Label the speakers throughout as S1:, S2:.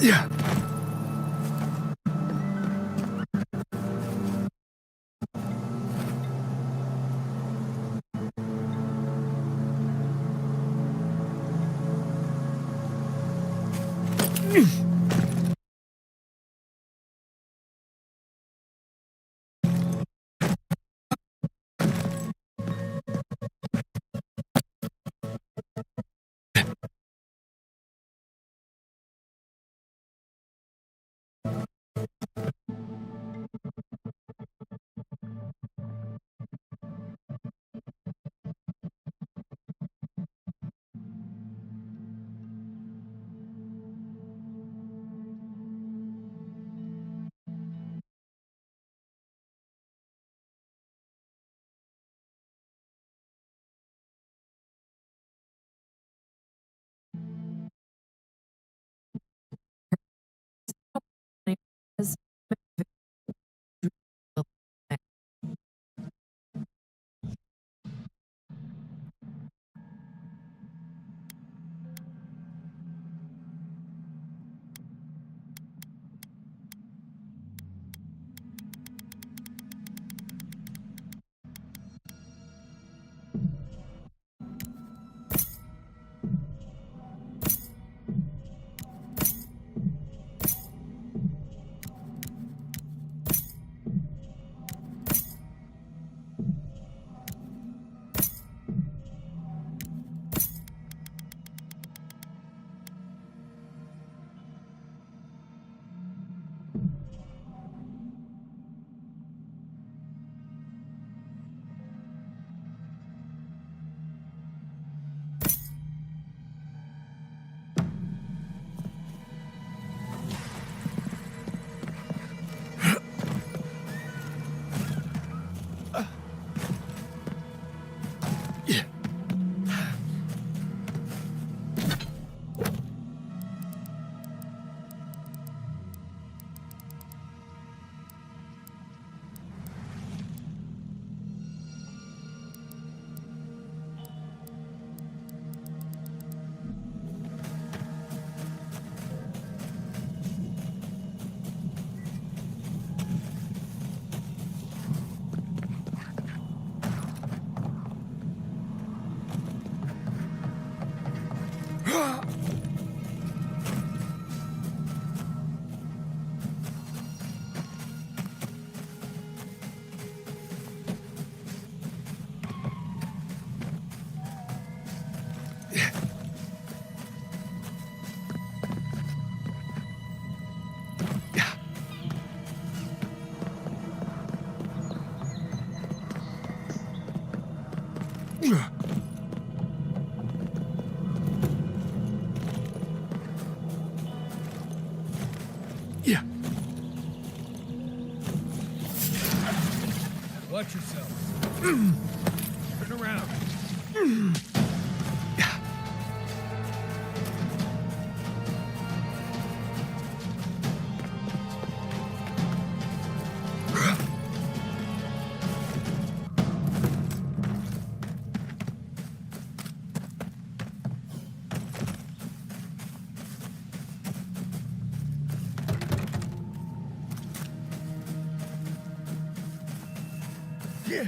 S1: Yeah. Yeah.
S2: Watch yourself. Turn around.
S1: Yeah.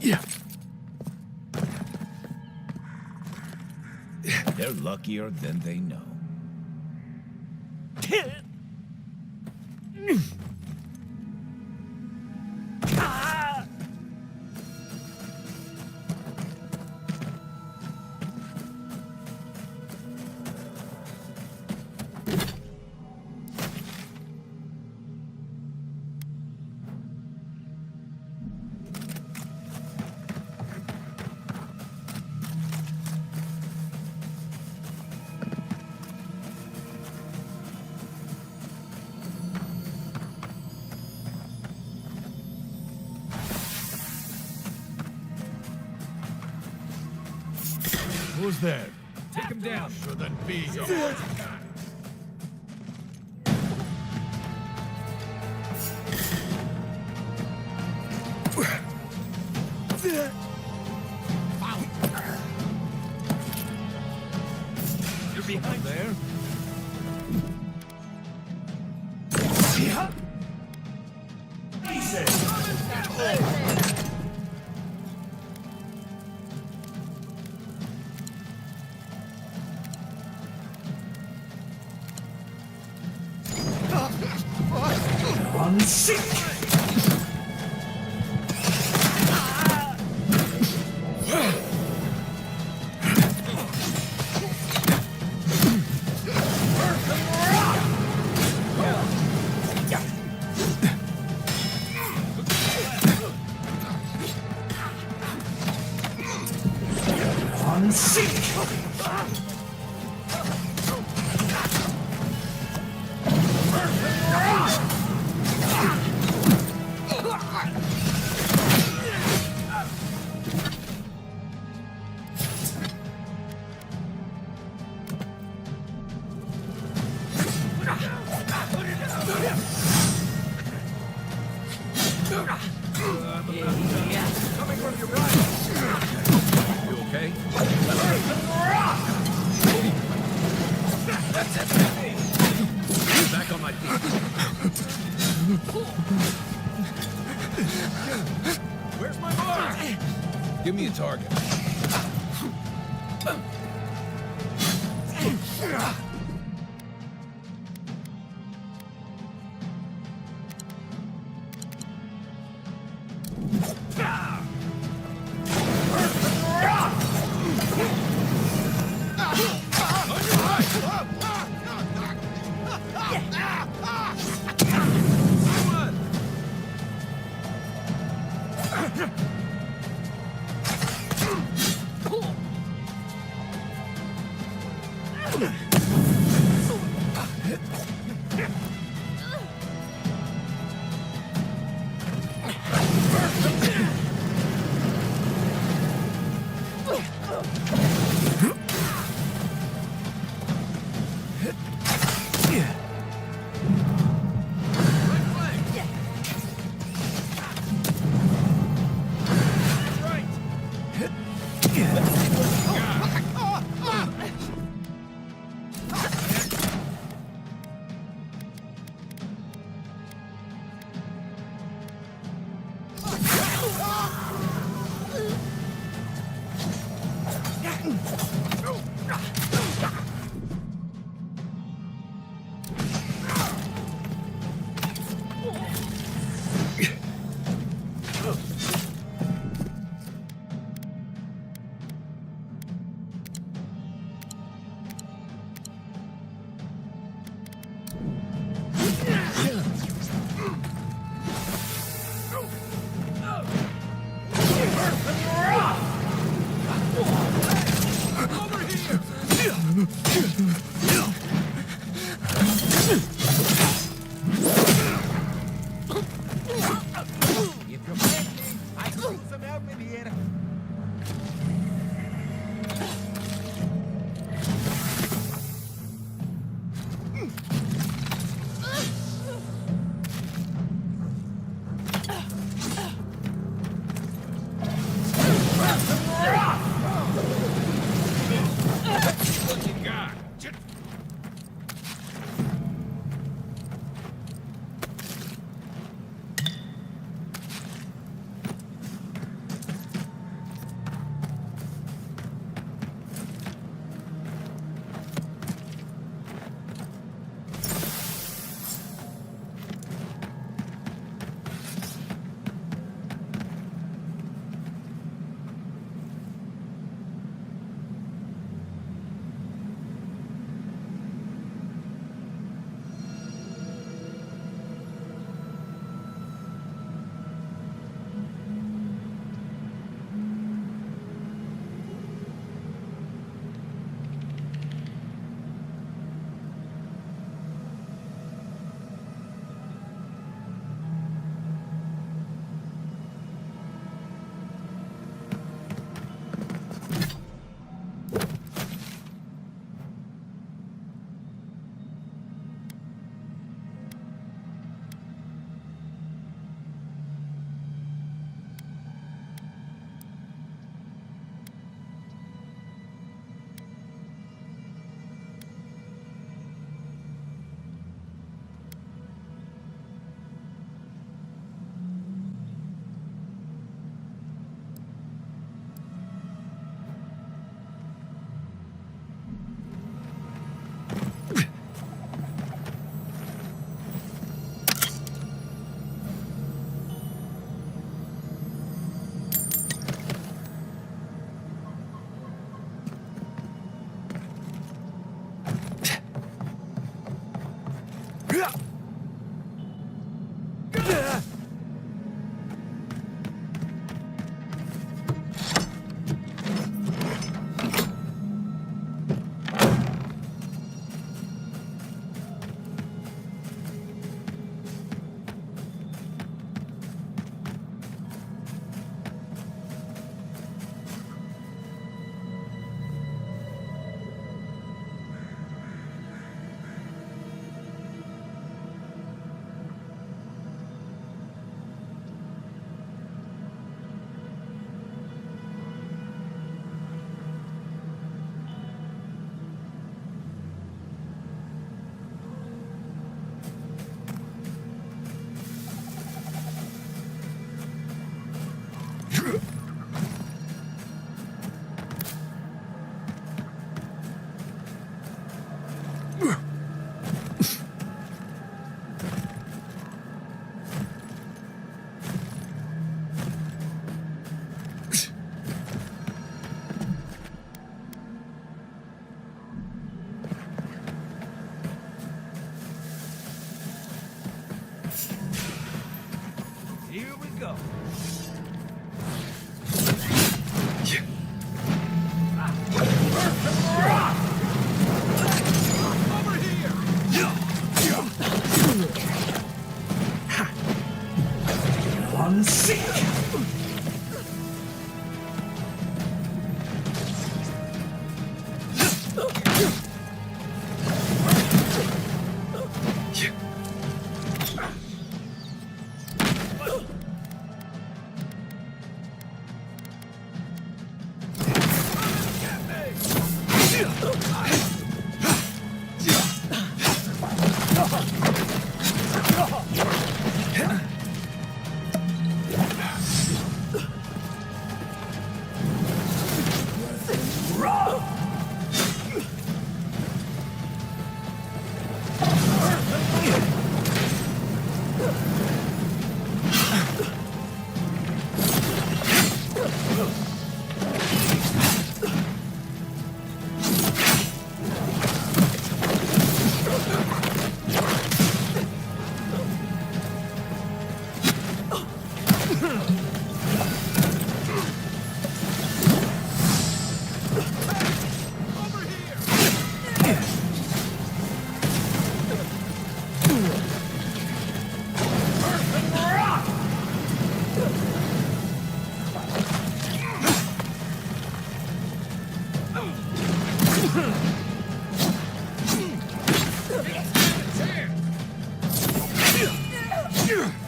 S1: Yeah.
S2: They're luckier than they know.
S3: Who's there?
S2: Take him down.
S3: Shouldn't be.
S2: You're behind
S3: There?
S2: Coming from your right. You okay? That's it. Back on my feet. Where's my mark? Give me a target.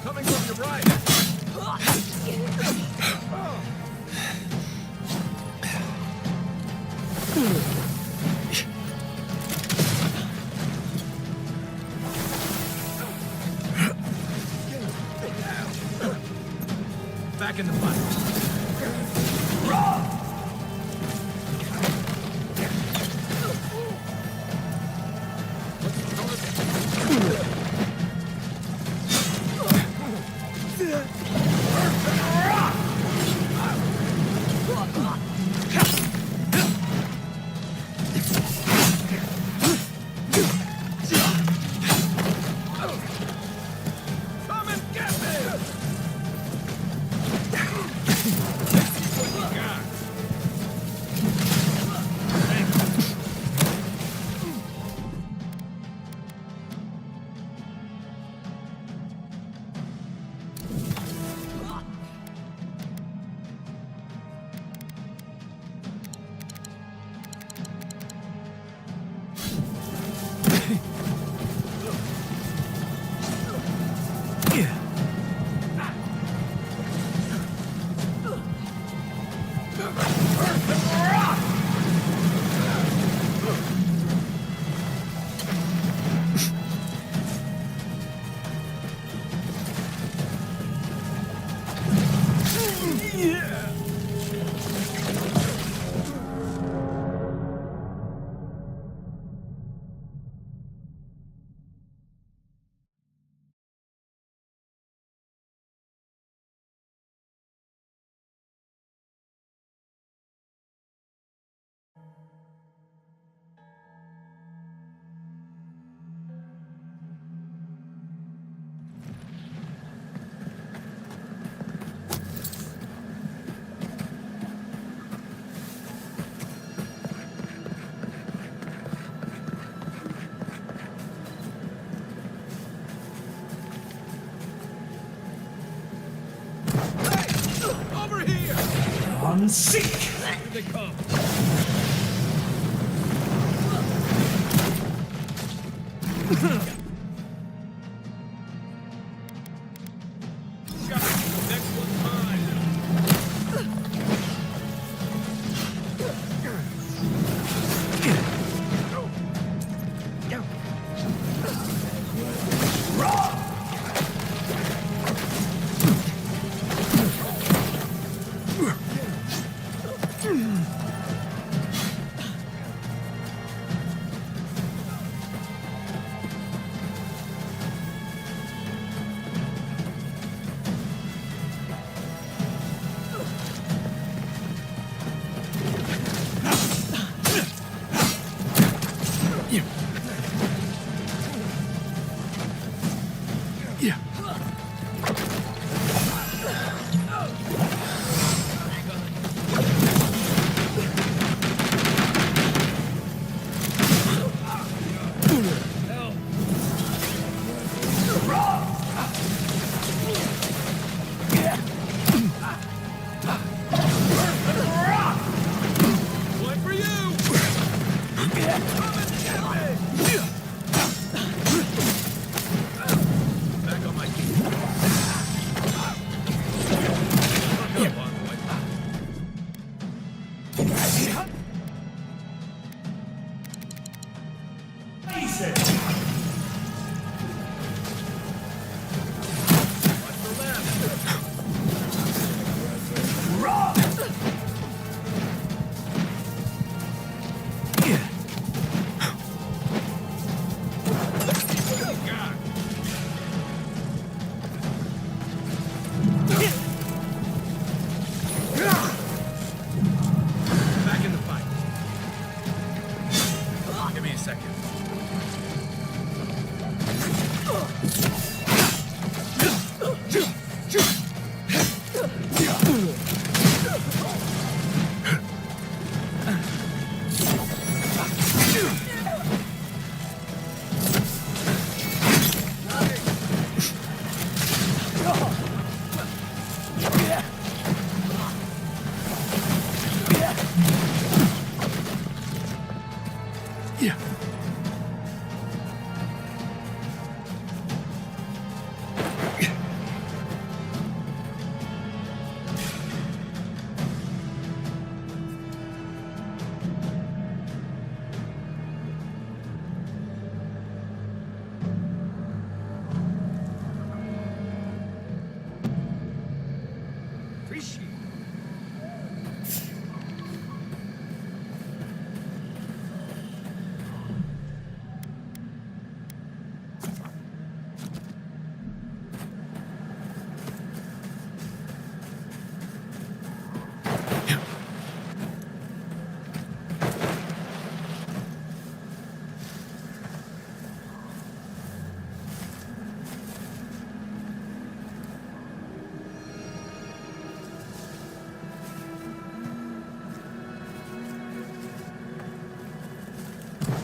S2: Coming from your right. Back in the fight. Come and get me! Over here!
S1: On seek!
S2: Here they come. Got it. Next one's mine.
S1: Yeah.
S2: One for you! Come and get me! Back on my feet. Come on, boy. Watch the left. God. Back in the fight. Give me a second.
S1: Yeah.
S2: Appreciate it.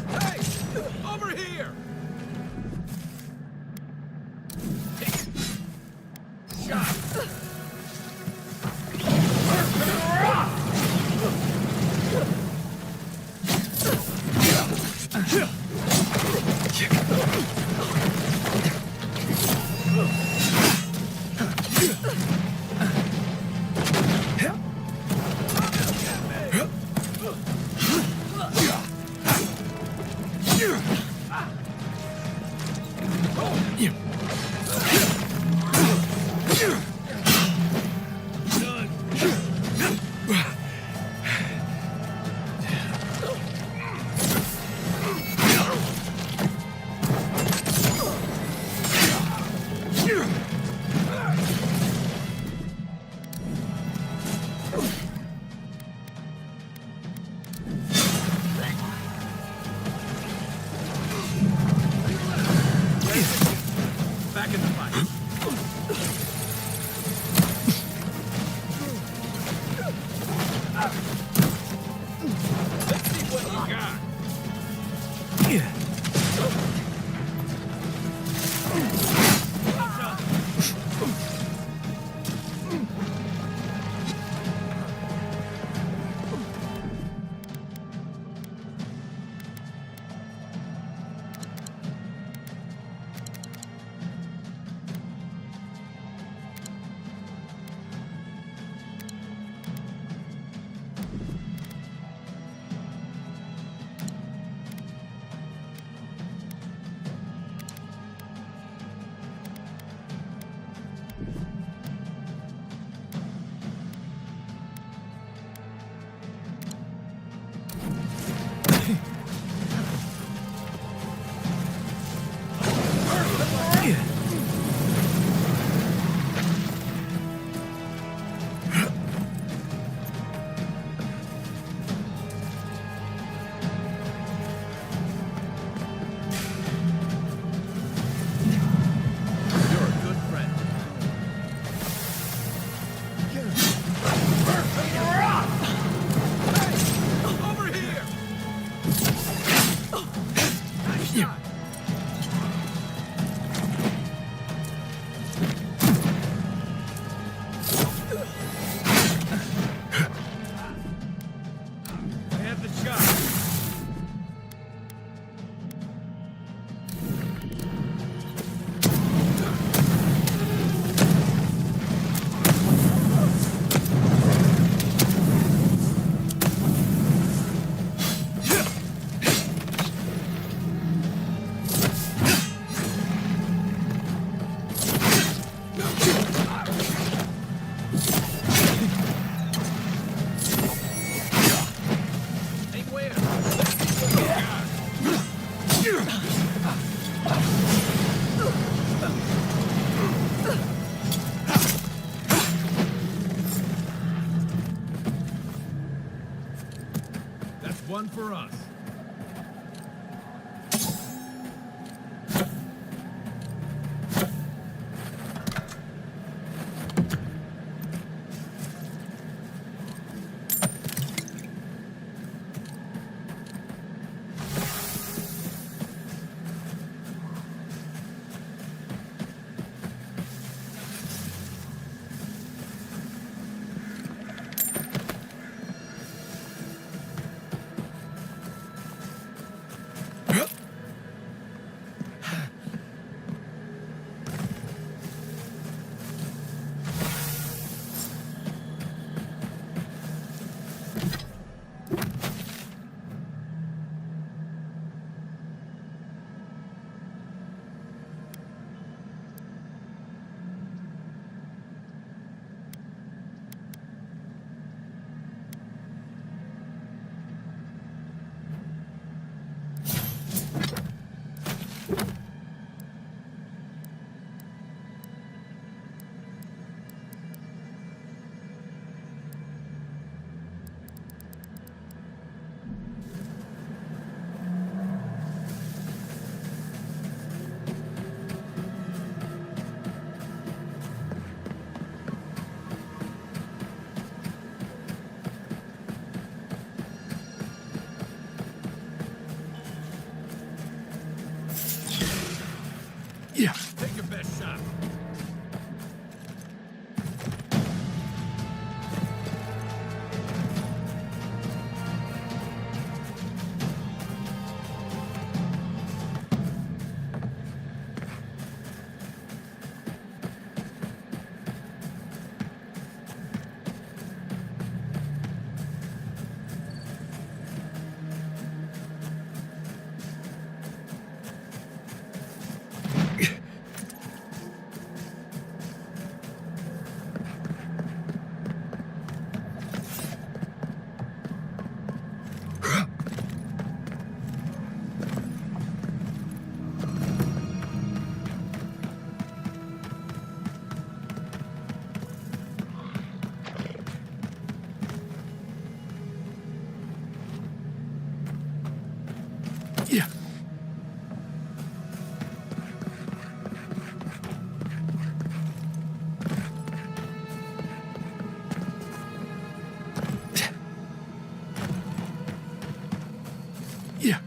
S2: Hey! Over here! Shot! Back in the fight. Let's see what you got. You're a good friend. Hey, over here! Nice shot. I have the shot. Hey, where? Let's see what you got. That's one for us.
S1: Yeah. Yeah.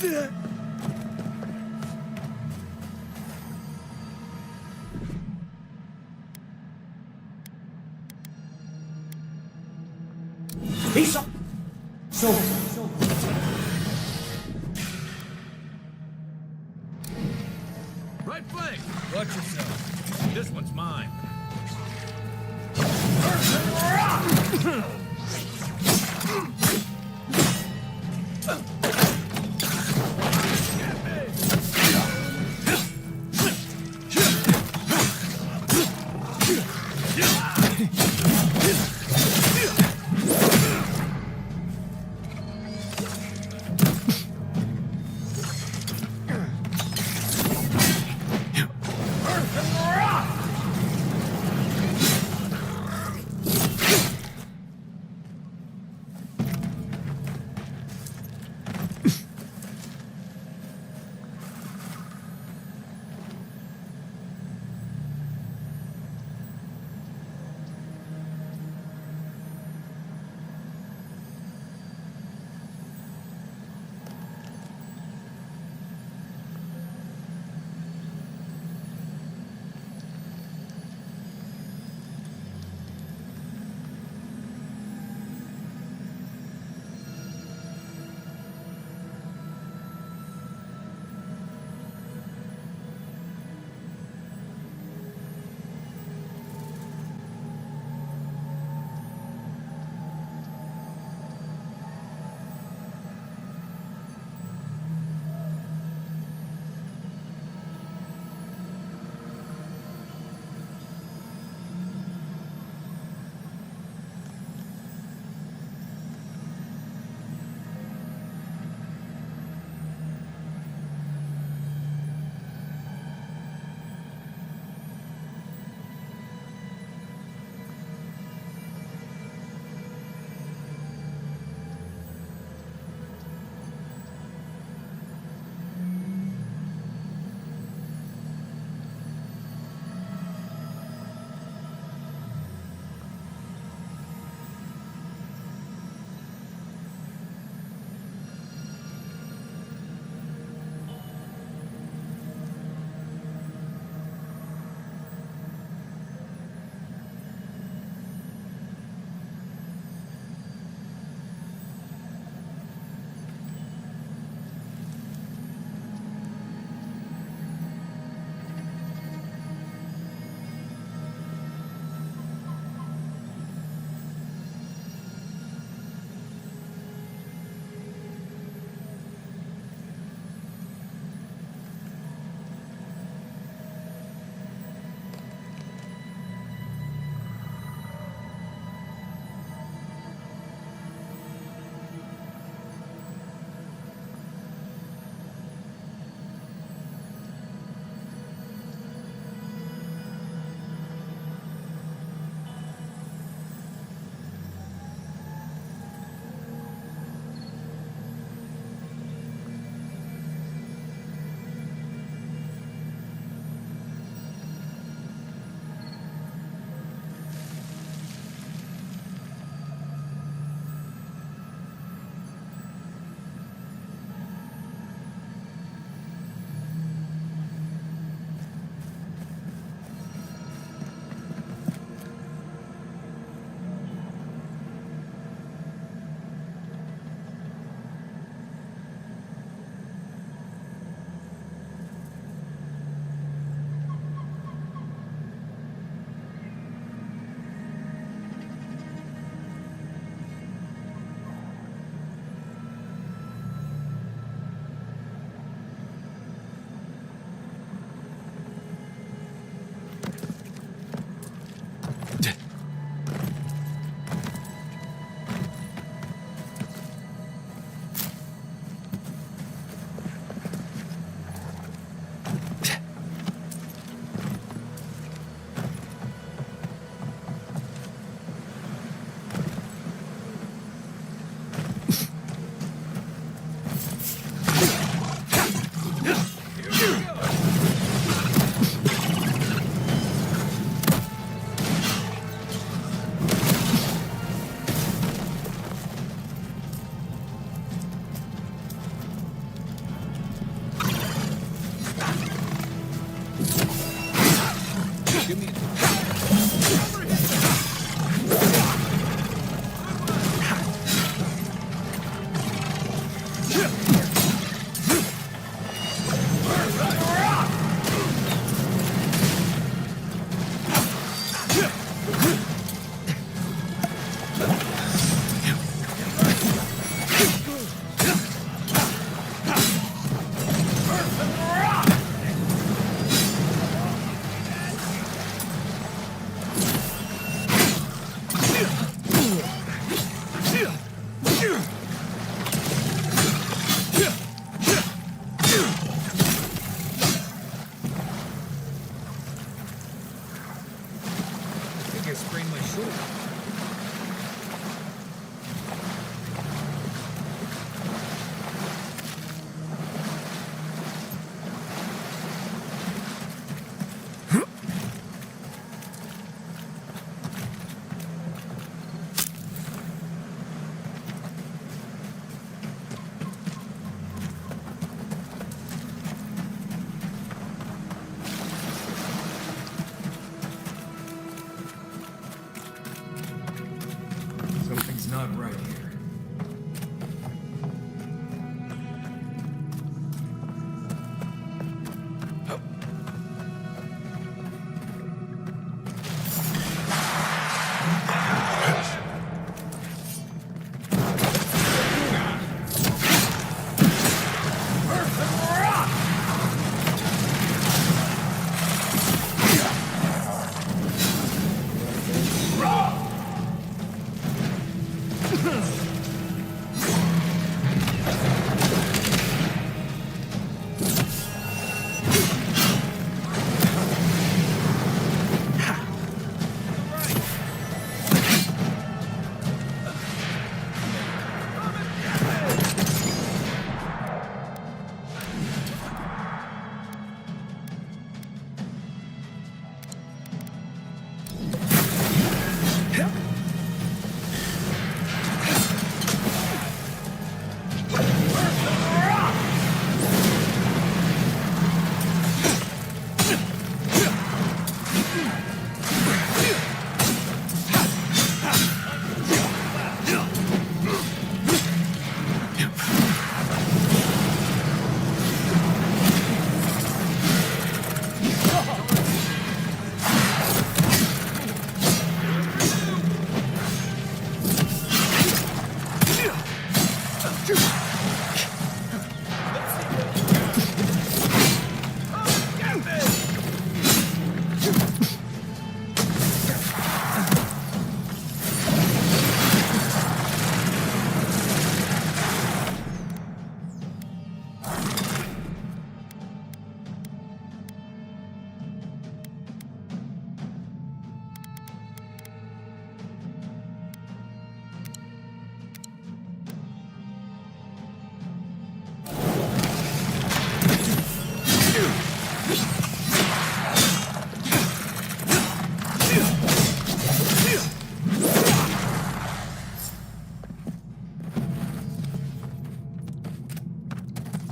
S1: Yeah.
S3: He's so.
S2: Right flank! Watch yourself. This one's mine. Give me.
S4: I think I sprained my shoulder. Something's not right here.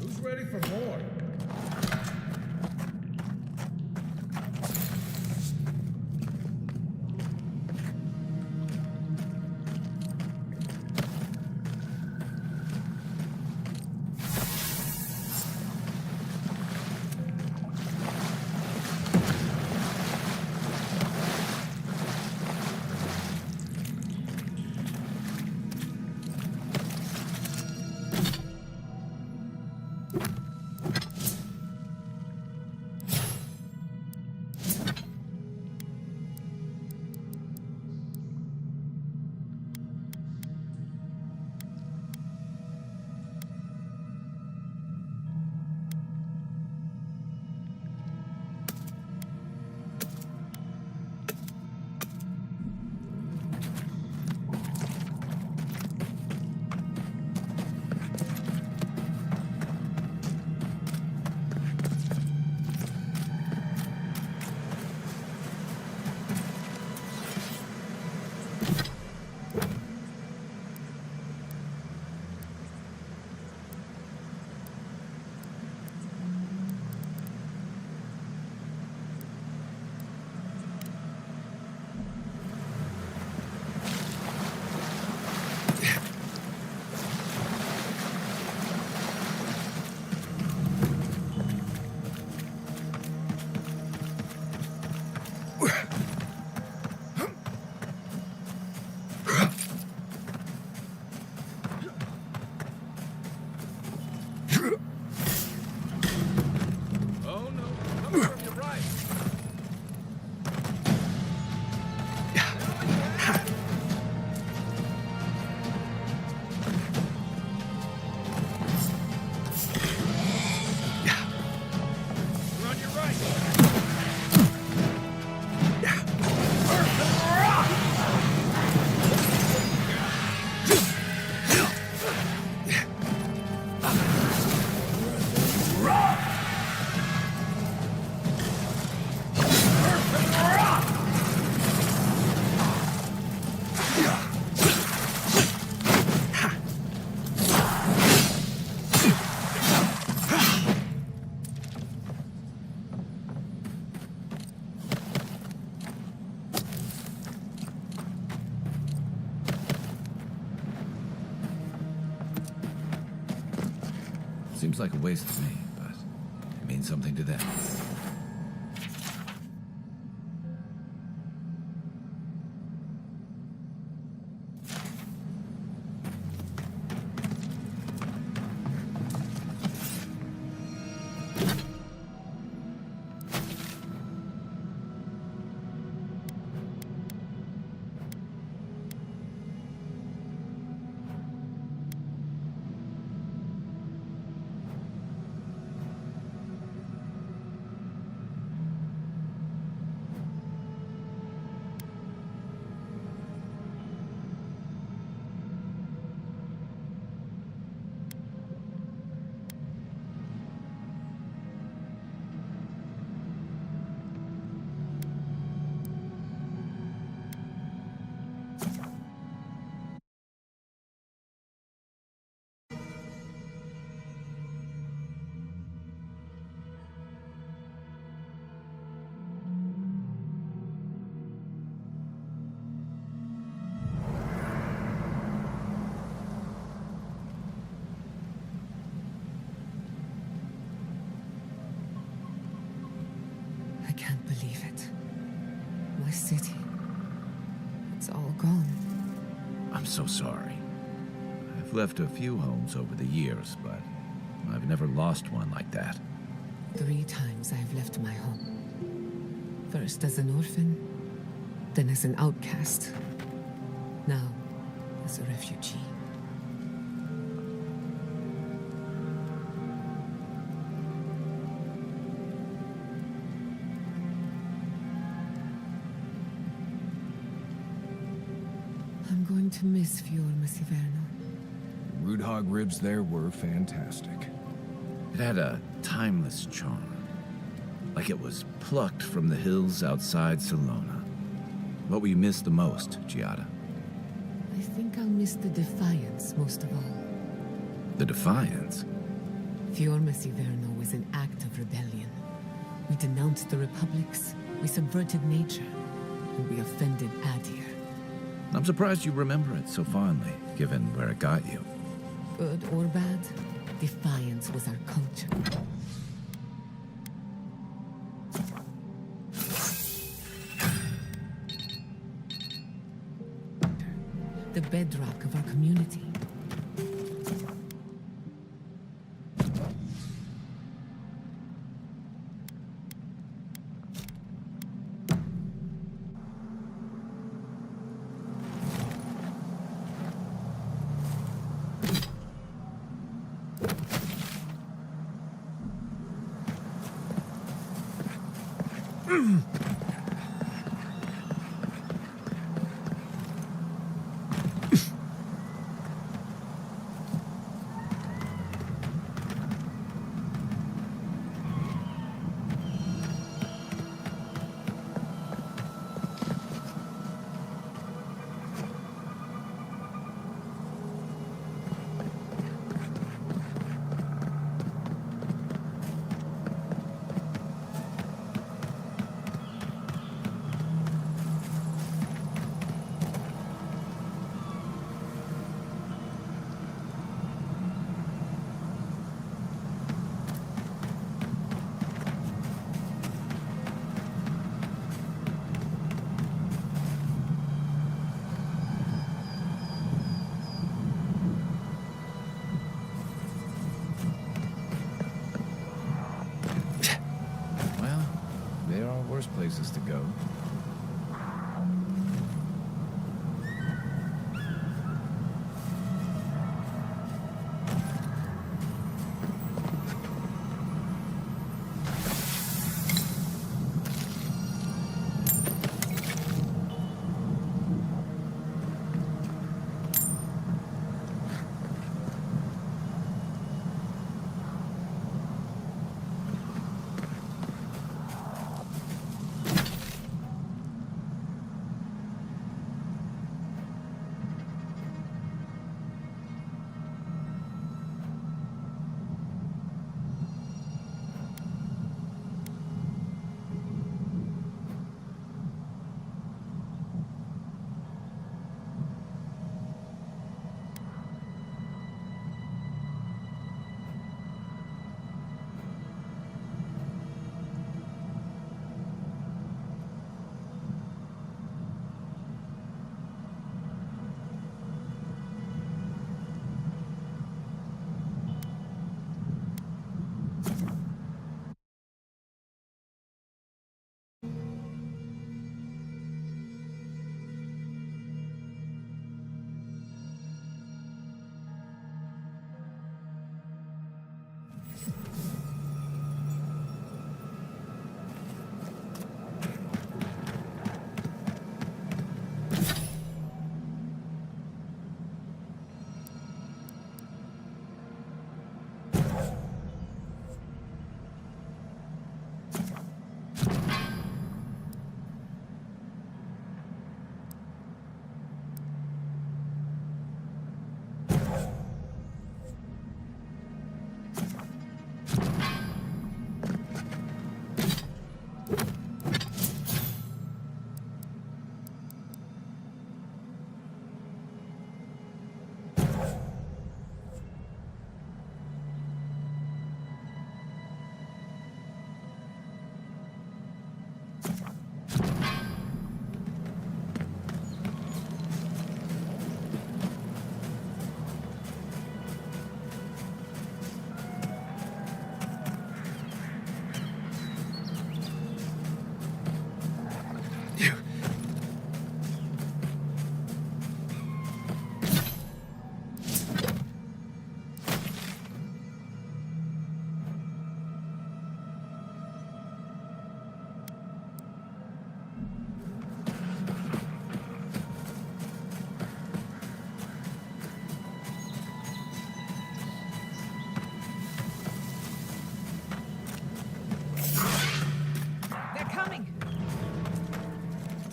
S4: Who's ready for more?
S5: Seems like a waste to me, but it means something to them.
S6: I can't believe it. My city. It's all gone.
S5: I'm so sorry. I've left a few homes over the years, but I've never lost one like that.
S6: 3 times I've left my home. First as an orphan, then as an outcast. Now, as a refugee. I'm going to miss Fior Masiverno.
S1: Root hog ribs there were fantastic.
S5: It had a timeless charm. Like it was plucked from the hills outside Salona. What will you miss the most, Giada?
S6: I think I'll miss the defiance most of all.
S5: The Defiance?
S6: Fior Masiverno was an act of rebellion. We denounced the republics, we subverted nature, and we offended Adir.
S5: I'm surprised you remember it so fondly, given where it got you.
S6: Good or bad, defiance was our culture. The bedrock of our community.
S5: Well, there are worse places to go.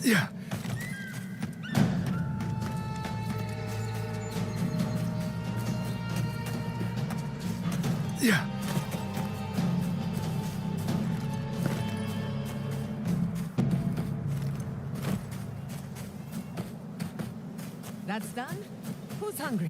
S2: Yeah. Yeah.
S6: That's done? Who's hungry?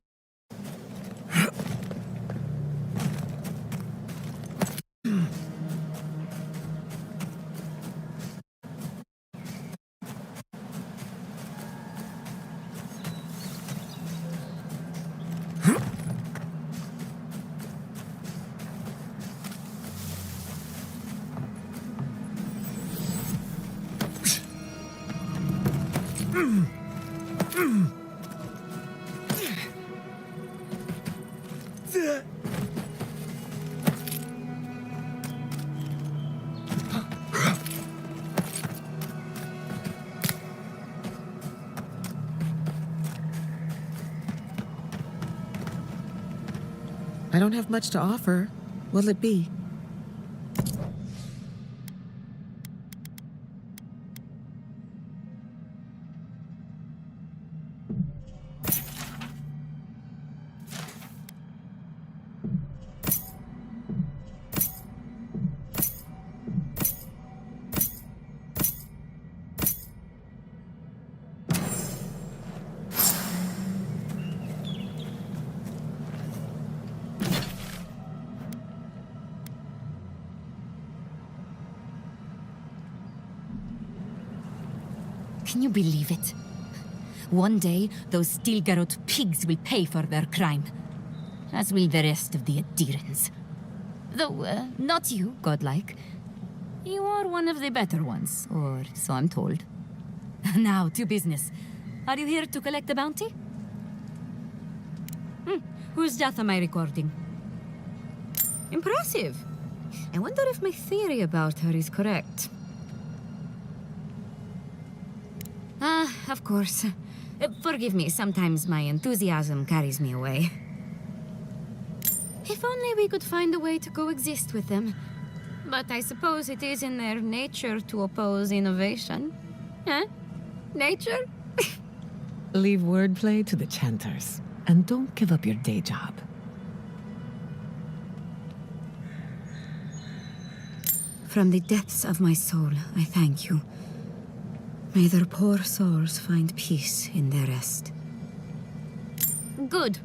S6: I don't have much to offer. What'll it be?
S7: Can you believe it? One day, those Stilgarot pigs will pay for their crime. As will the rest of the adherents. Though, not you, godlike. You are one of the better ones, or so I'm told. Now, to business. Are you here to collect the bounty? Whose death am I recording? Impressive. I wonder if my theory about her is correct. Of course. Forgive me, sometimes my enthusiasm carries me away. If only we could find a way to coexist with them. But I suppose it is in their nature to oppose innovation. Huh? Nature?
S6: Leave wordplay to the chanters. And don't give up your day job.
S7: From the depths of my soul, I thank you. May their poor souls find peace in their rest. Good.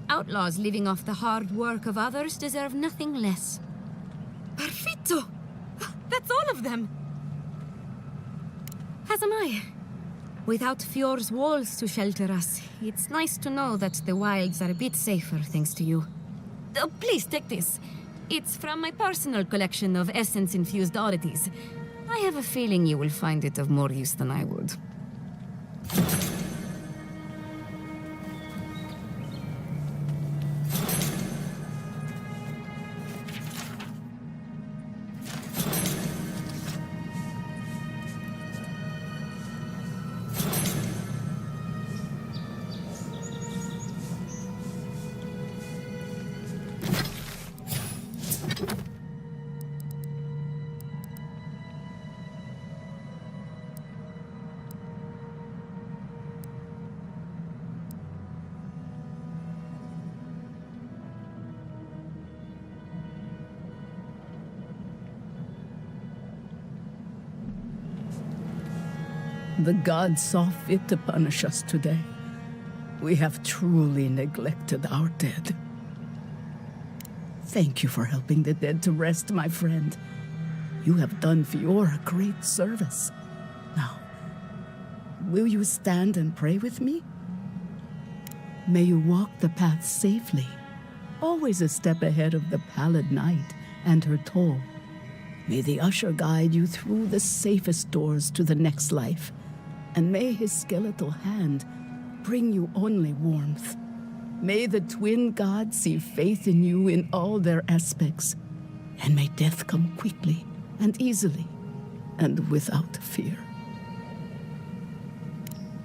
S7: Outlaws living off the hard work of others deserve nothing less. Perfetto! That's all of them! As am I. Without Fjord's walls to shelter us, it's nice to know that the wilds are a bit safer thanks to you. Oh, please take this. It's from my personal collection of essence-infused oddities. I have a feeling you will find it of more use than I would.
S8: The gods saw fit to punish us today. We have truly neglected our dead. Thank you for helping the dead to rest, my friend. You have done Fiora a great service. Now, will you stand and pray with me? May you walk the path safely, always a step ahead of the pallid night and her toll. May the usher guide you through the safest doors to the next life, and may his skeletal hand bring you only warmth. May the twin gods see faith in you in all their aspects, and may death come quickly and easily and without fear.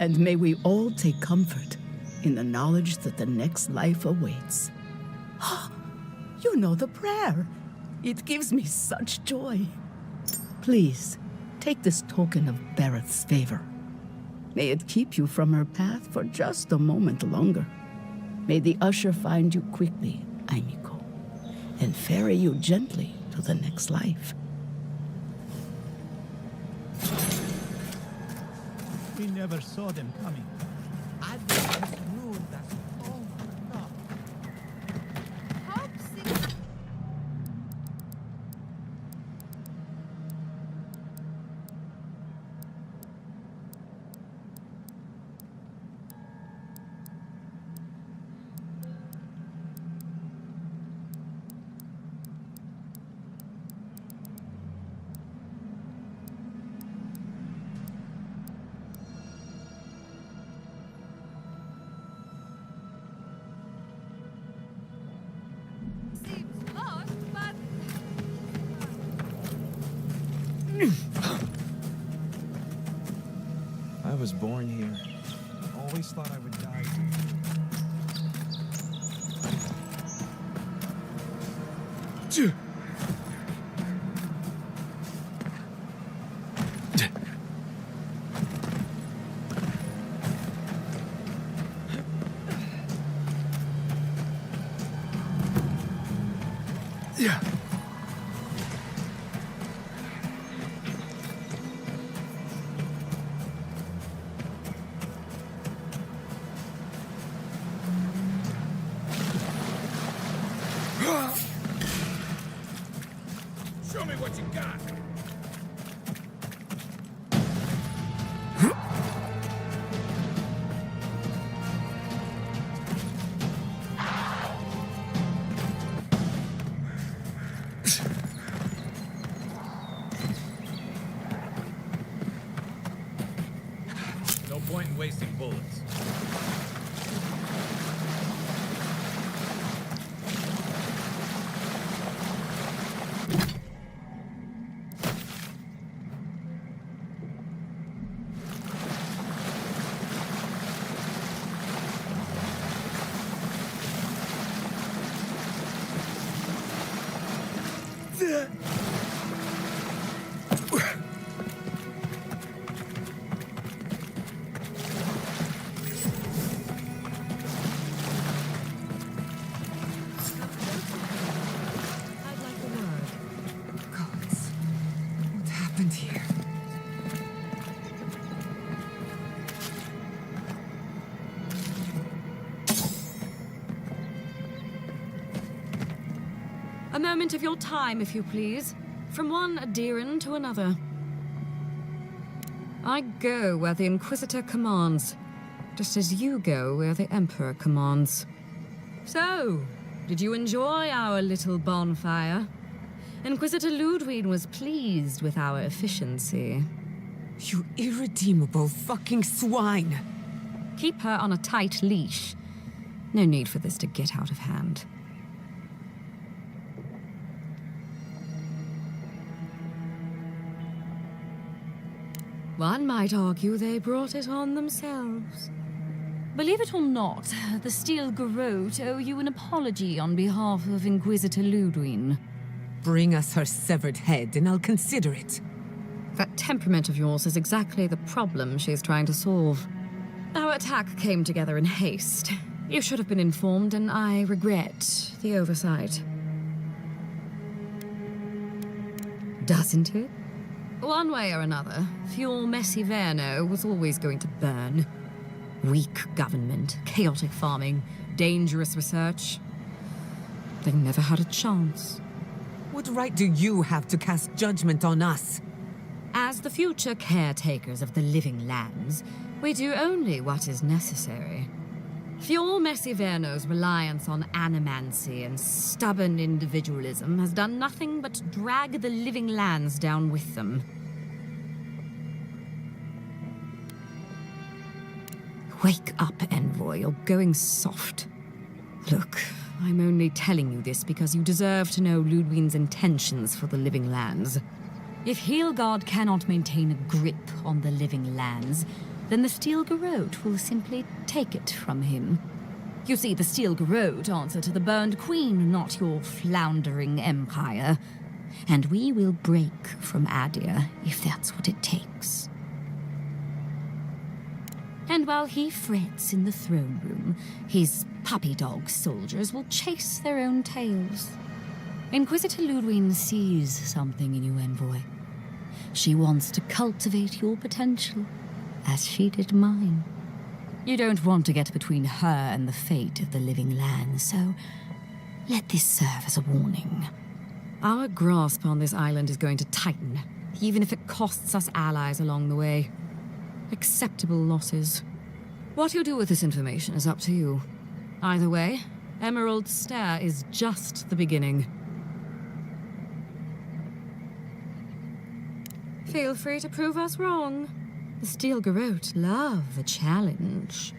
S8: And may we all take comfort in the knowledge that the next life awaits. You know the prayer. It gives me such joy. Please, Take this token of Barrett's favor. May it keep you from her path for just a moment longer. May the usher find you quickly, Aimiko, and ferry you gently to the next life.
S2: We never saw them coming.
S9: I was born here. Always thought I would die here. Yeah.
S4: Show me what you got.
S5: No point in wasting bullets.
S6: I'd like a word. Gods, what happened here?
S10: A moment of your time, if you please. From one Adiran to another. I go where the Inquisitor commands, just as you go where the Emperor commands. So, did you enjoy our little bonfire? Inquisitor Ludwig was pleased with our efficiency.
S6: You irredeemable fucking swine!
S10: Keep her on a tight leash. No need for this to get out of hand. One might argue they brought it on themselves. Believe it or not, the Steel Garrote owe you an apology on behalf of Inquisitor Ludwig.
S6: Bring us her severed head and I'll consider it.
S10: That temperament of yours is exactly the problem she's trying to solve. Our attack came together in haste. You should have been informed, and I regret the oversight. Doesn't it? One way or another, Fuel Messiverno was always going to burn. Weak government, chaotic farming, dangerous research. They never had a chance.
S6: What right do you have to cast judgment on us?
S10: As the future caretakers of the living lands, we do only what is necessary. Fuel Messiverno's reliance on animancy and stubborn individualism has done nothing but drag the living lands down with them. Wake up, Envoy, you're going soft. Look, I'm only telling you this because you deserve to know Ludwig's intentions for the living lands. If Heelgard cannot maintain a grip on the living lands, then the Steel Garrote will simply take it from him. You see, the Steel Garrote answer to the Burned Queen, not your floundering empire.
S7: And we will break from Adir if that's what it takes. And while he frets in the throne room, his puppy dog soldiers will chase their own tails. Inquisitor Ludwig sees something in you, Envoy. She wants to cultivate your potential, as she did mine. You don't want to get between her and the fate of the living land, so let this serve as a warning.
S10: Our grasp on this island is going to tighten, even if it costs us allies along the way. Acceptable losses. What you do with this information is up to you. Either way, Emerald Stair is just the beginning. Feel free to prove us wrong. The Steel Garrote love a challenge.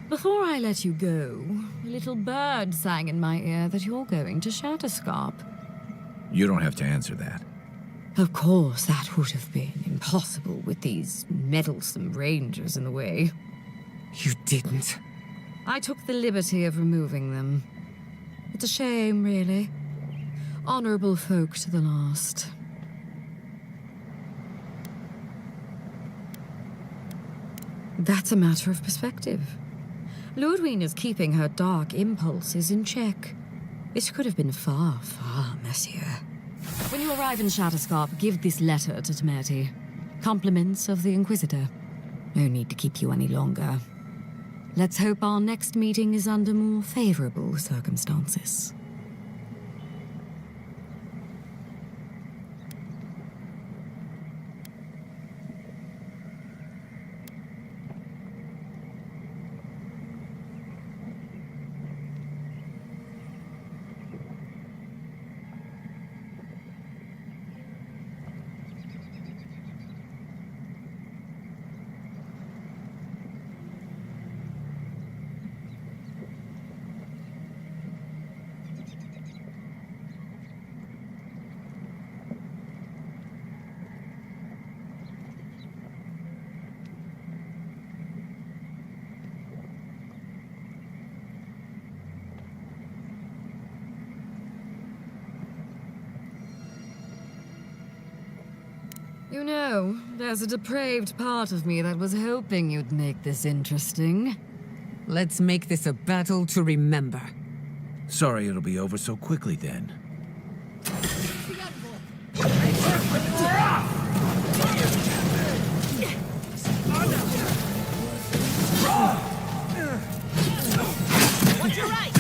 S10: Before I let you go, a little bird sang in my ear that you're going to Shatterscarp.
S5: You don't have to answer that.
S10: Of course, that would have been impossible with these meddlesome rangers in the way.
S6: You didn't.
S10: I took the liberty of removing them. It's a shame, really. Honorable folk to the last. That's a matter of perspective. Ludwig is keeping her dark impulses in check. It could have been far, far messier. When you arrive in Shatterscarp, give this letter to Temerity. Compliments of the Inquisitor. No need to keep you any longer. Let's hope our next meeting is under more favorable circumstances. You know, there's a depraved part of me that was hoping you'd make this interesting.
S6: Let's make this a battle to remember.
S5: Sorry it'll be over so quickly then.
S2: Watch your right!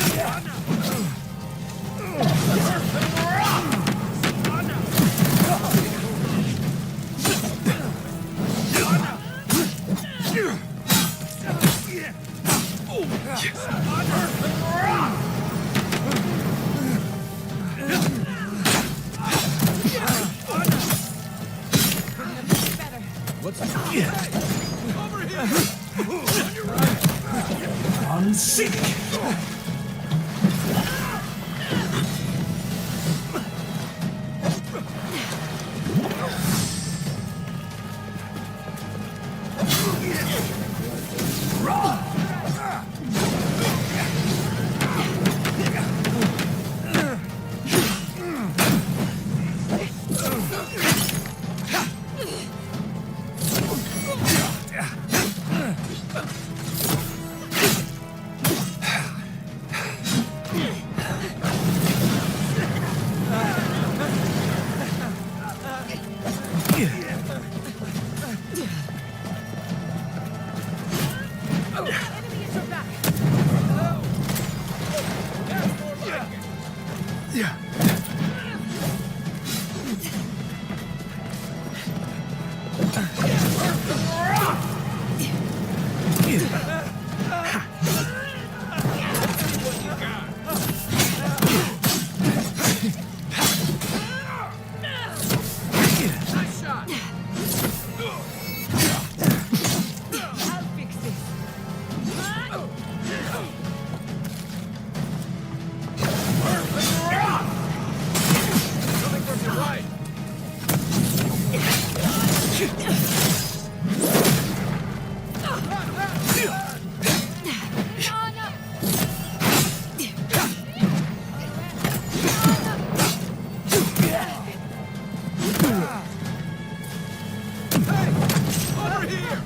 S2: here!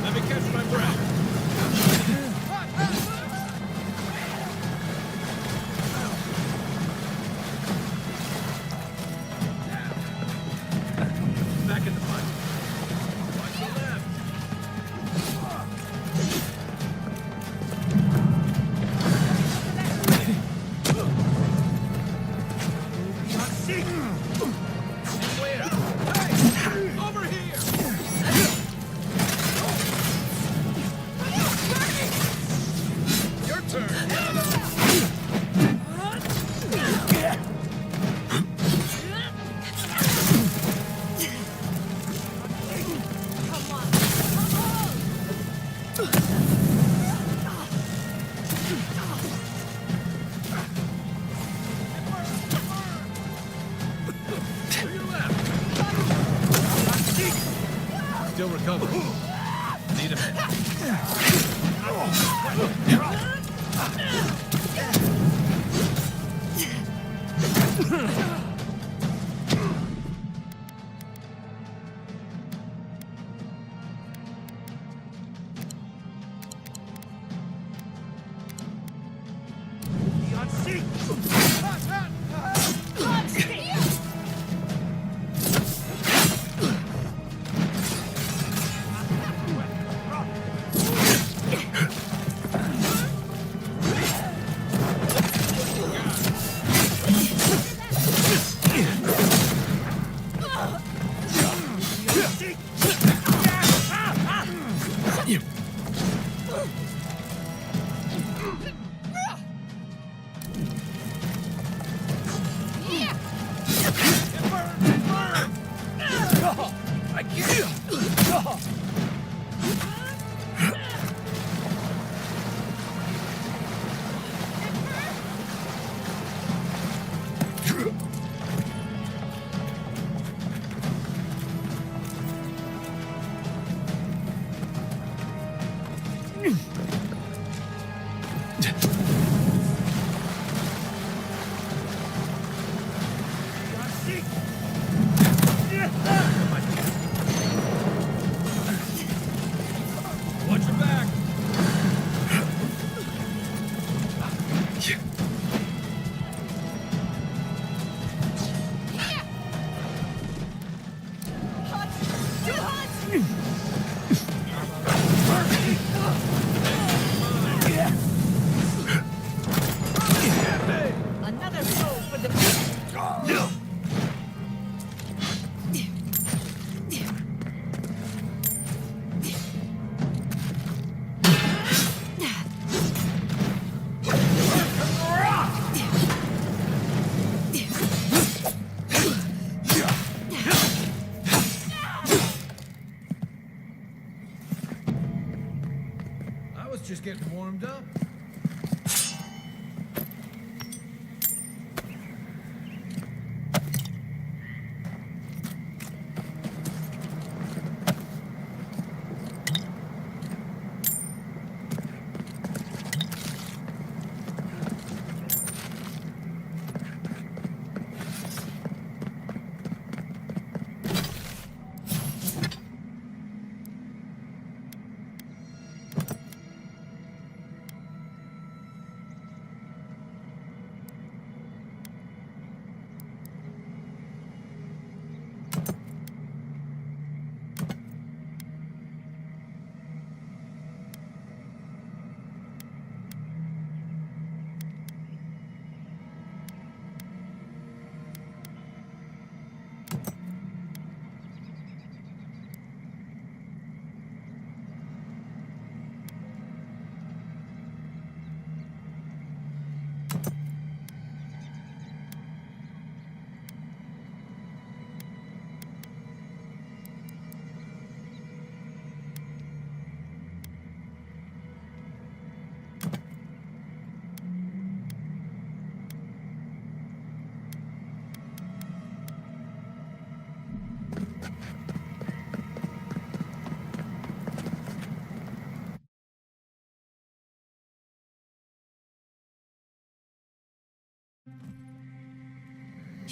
S2: Let me catch my breath. Back in the fight. Watch the left. Where? Hey! Over here! Your turn. To your left. Still recovering. Need a minute. Watch your back. Another blow for the...
S1: I was just getting warmed up.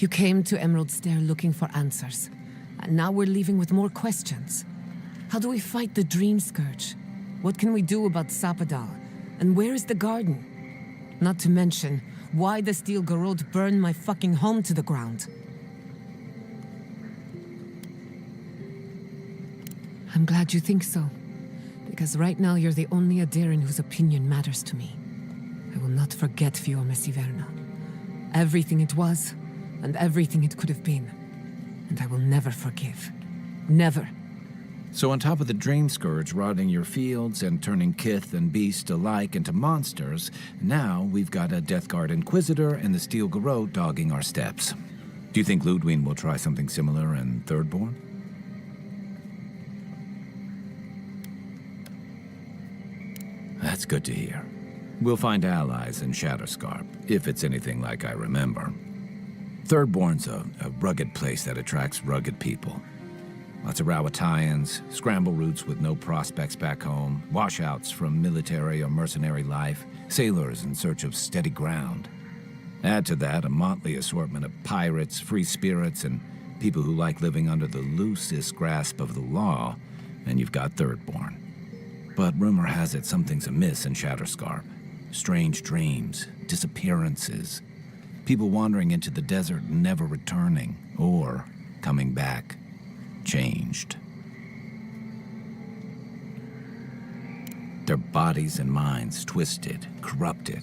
S6: You came to Emerald Stair looking for answers, and now we're leaving with more questions. How do we fight the Dream Scourge? What can we do about Sapadal? And where is the garden? Not to mention, why the Steel Garrote burned my fucking home to the ground. I'm glad you think so, because right now you're the only Adairan whose opinion matters to me. I will not forget Fiume Siverna. Everything it was, and everything it could have been. And I will never forgive. Never.
S5: So on top of the Dream Scourge rotting your fields and turning kith and beast alike into monsters, now we've got a Death Guard Inquisitor and the Steel Garrote dogging our steps. Do you think Ludwig will try something similar in Thirdborn? That's good to hear. We'll find allies in Shatterscarp, if it's anything like I remember. Thirdborn's a rugged place that attracts rugged people. Lots of Rawatayans, scramble routes with no prospects back home, washouts from military or mercenary life, sailors in search of steady ground. Add to that a motley assortment of pirates, free spirits, and people who like living under the loosest grasp of the law, and you've got Thirdborn. But rumor has it something's amiss in Shatterscarp. Strange dreams, disappearances, people wandering into the desert and never returning, or coming back, changed. Their bodies and minds twisted, corrupted.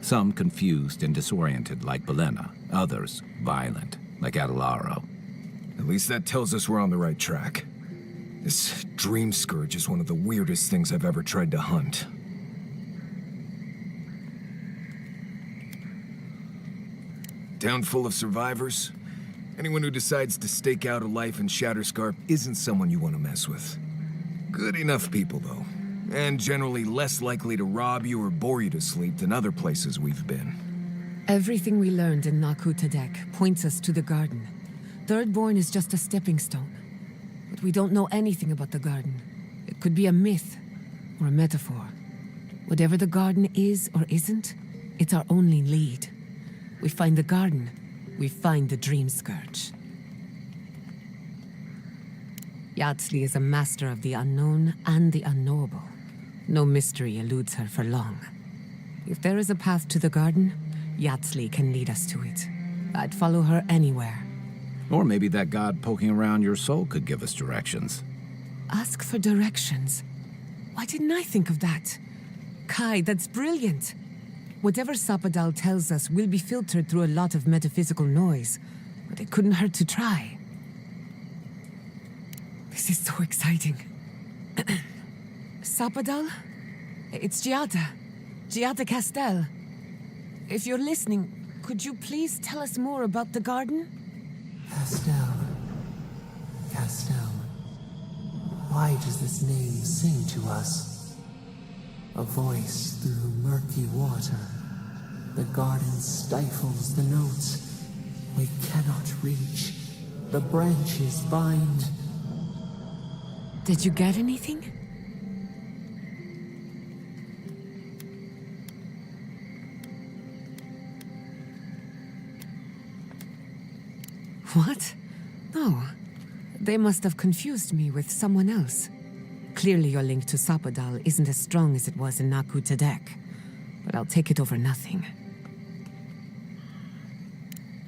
S5: Some confused and disoriented like Belena, others violent like Adelaro.
S1: At least that tells us we're on the right track. This Dream Scourge is one of the weirdest things I've ever tried to hunt. Town full of survivors. Anyone who decides to stake out a life in Shatterscarp isn't someone you want to mess with. Good enough people, though. And generally less likely to rob you or bore you to sleep than other places we've been.
S6: Everything we learned in Naku Tadek points us to the garden. Thirdborn is just a stepping stone. But we don't know anything about the garden. It could be a myth or a metaphor. Whatever the garden is or isn't, it's our only lead. We find the garden, we find the Dream Scourge. Yardsley is a master of the unknown and the unknowable. No mystery eludes her for long. If there is a path to the garden, Yardsley can lead us to it. I'd follow her anywhere.
S5: Or maybe that god poking around your soul could give us directions.
S6: Ask for directions. Why didn't I think of that? Kai, that's brilliant. Whatever Sapadal tells us will be filtered through a lot of metaphysical noise, but it couldn't hurt to try. This is so exciting. Sapadal? It's Giada. Giada Castel. If you're listening, could you please tell us more about the garden?
S11: Castel. Castel. Why does this name sing to us? A voice through murky water. The garden stifles the notes we cannot reach. The branches bind.
S6: Did you get anything? What? No. They must have confused me with someone else. Clearly your link to Sapadal isn't as strong as it was in Naku Tadek, but I'll take it over nothing.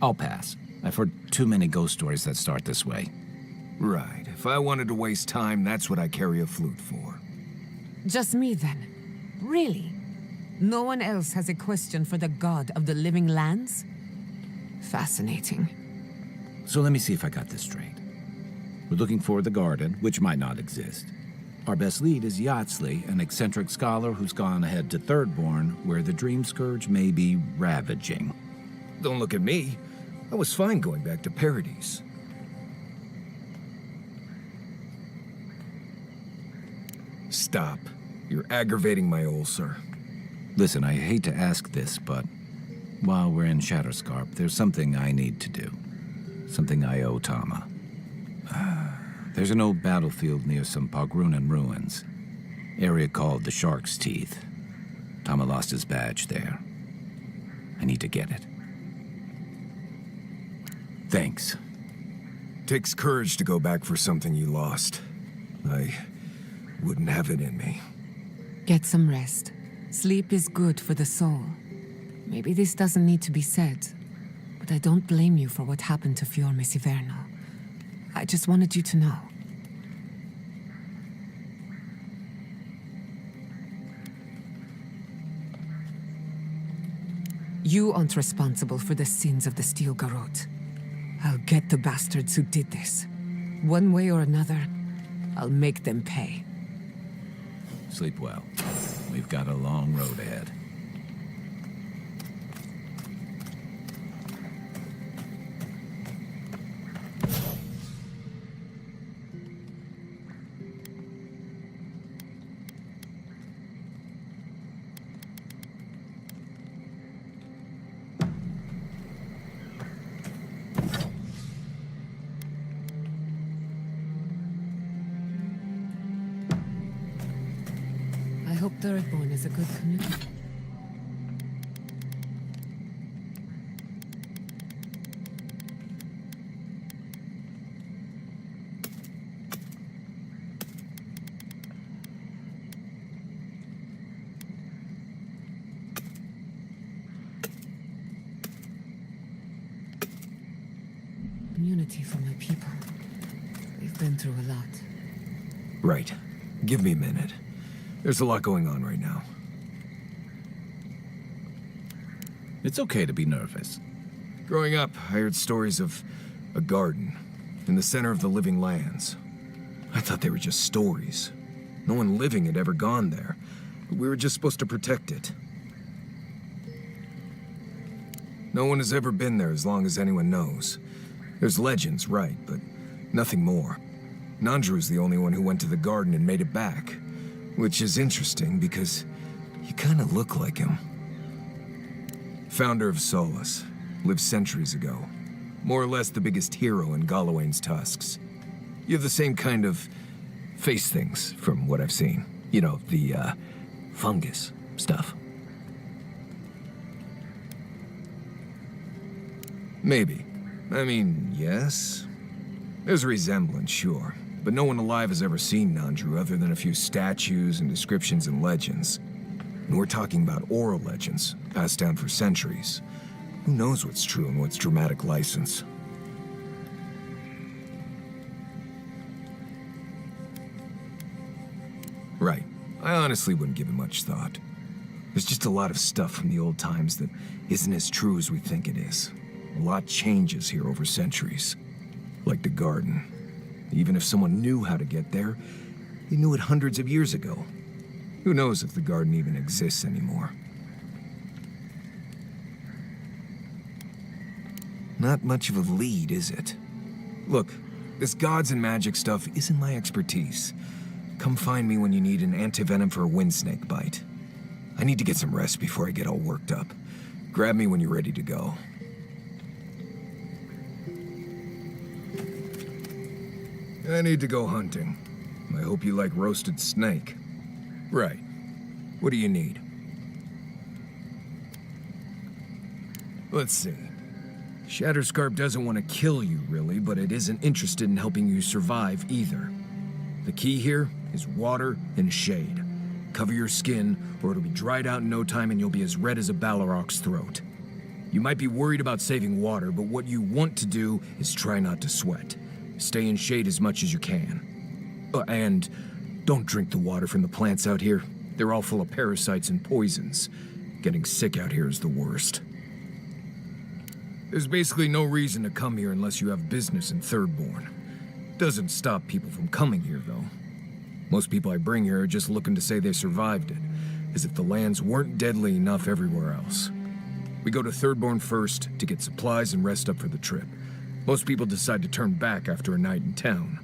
S5: I'll pass. I've heard too many ghost stories that start this way.
S1: Right. If I wanted to waste time, that's what I carry a flute for.
S6: Just me then? Really? No one else has a question for the god of the living lands? Fascinating.
S5: So let me see if I got this straight. We're looking for the garden, which might not exist. Our best lead is Yardsley, an eccentric scholar who's gone ahead to Thirdborn, where the Dream Scourge may be ravaging.
S1: Don't look at me. I was fine going back to Paradise. Stop. You're aggravating my ulcer.
S5: Listen, I hate to ask this, but while we're in Shatterscarp, there's something I need to do. Something I owe Tama. There's an old battlefield near some Pogrunan ruins. Area called the Shark's Teeth. Tama lost his badge there. I need to get it. Thanks.
S1: Takes courage to go back for something you lost. I wouldn't have it in me.
S6: Get some rest. Sleep is good for the soul. Maybe this doesn't need to be said, but I don't blame you for what happened to Fior Messiverno. I just wanted you to know. You aren't responsible for the sins of the Steel Garrote. I'll get the bastards who did this. One way or another, I'll make them pay.
S5: Sleep well. We've got a long road ahead.
S6: I hope Thirdborn is a good community. Community for my people. We've been through a lot.
S1: Right. Give me a minute. There's a lot going on right now.
S5: It's okay to be nervous.
S1: Growing up, I heard stories of a garden in the center of the living lands. I thought they were just stories. No one living had ever gone there. We were just supposed to protect it. No one has ever been there as long as anyone knows. There's legends, right, but nothing more. Nandru's the only one who went to the garden and made it back. Which is interesting because you kind of look like him. Founder of Solace, lived centuries ago. More or less the biggest hero in Galawain's tusks. You have the same kind of face things from what I've seen. You know, the, fungus stuff. Maybe. I mean, yes. There's a resemblance, sure. But no one alive has ever seen Nandru other than a few statues and descriptions and legends. And we're talking about oral legends, passed down for centuries. Who knows what's true and what's dramatic license? Right. I honestly wouldn't give it much thought. There's just a lot of stuff from the old times that isn't as true as we think it is. A lot changes here over centuries. Like the garden. Even if someone knew how to get there, they knew it hundreds of years ago. Who knows if the garden even exists anymore? Not much of a lead, is it? Look, this gods and magic stuff isn't my expertise. Come find me when you need an antivenom for a windsnake bite. I need to get some rest before I get all worked up. Grab me when you're ready to go. I need to go hunting. I hope you like roasted snake. Right. What do you need? Let's see. Shatterscarp doesn't want to kill you, really, but it isn't interested in helping you survive either. The key here is water and shade. Cover your skin, or it'll be dried out in no time and you'll be as red as a Balrog's throat. You might be worried about saving water, but what you want to do is try not to sweat. Stay in shade as much as you can. And don't drink the water from the plants out here. They're all full of parasites and poisons. Getting sick out here is the worst. There's basically no reason to come here unless you have business in Thirdborn. Doesn't stop people from coming here, though. Most people I bring here are just looking to say they survived it, as if the lands weren't deadly enough everywhere else. We go to Thirdborn first to get supplies and rest up for the trip. Most people decide to turn back after a night in town.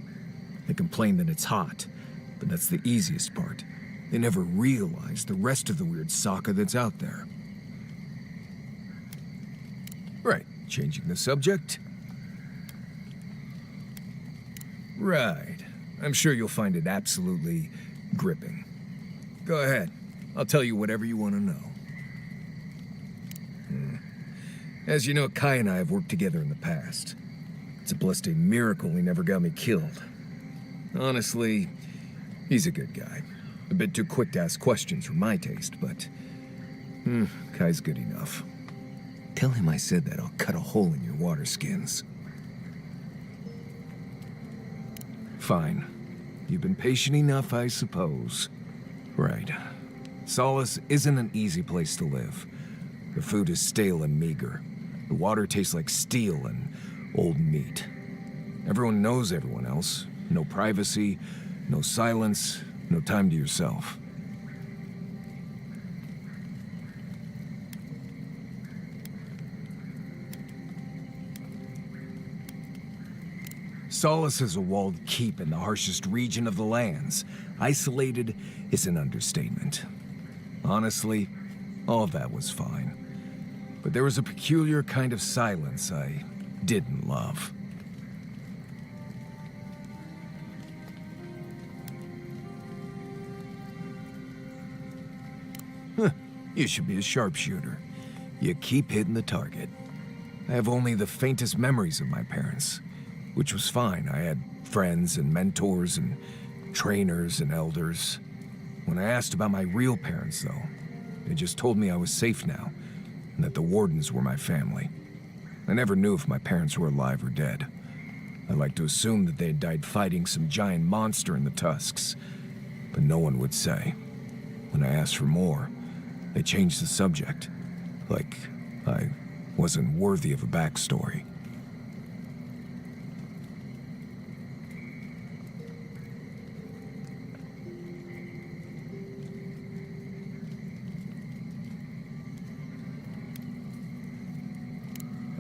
S1: They complain that it's hot, but that's the easiest part. They never realize the rest of the weird Sokka that's out there. Right, changing the subject. Right. I'm sure you'll find it absolutely gripping. Go ahead. I'll tell you whatever you want to know. As you know, Kai and I have worked together in the past. It's a blessed miracle he never got me killed. Honestly, he's a good guy. A bit too quick to ask questions for my taste, but... Kai's good enough. Tell him I said that I'll cut a hole in your water skins. Fine. You've been patient enough, I suppose. Right. Solace isn't an easy place to live. The food is stale and meager. The water tastes like steel and old meat. Everyone knows everyone else. No privacy, no silence, no time to yourself. Solace is a walled keep in the harshest region of the lands. Isolated is an understatement. Honestly, all of that was fine. But there was a peculiar kind of silence I didn't love. You should be a sharpshooter. You keep hitting the target. I have only the faintest memories of my parents, which was fine. I had friends and mentors and trainers and elders. When I asked about my real parents, though, they just told me I was safe now, and that the Wardens were my family. I never knew if my parents were alive or dead. I like to assume that they had died fighting some giant monster in the Tusks, but no one would say. When I asked for more, they changed the subject, like I wasn't worthy of a backstory.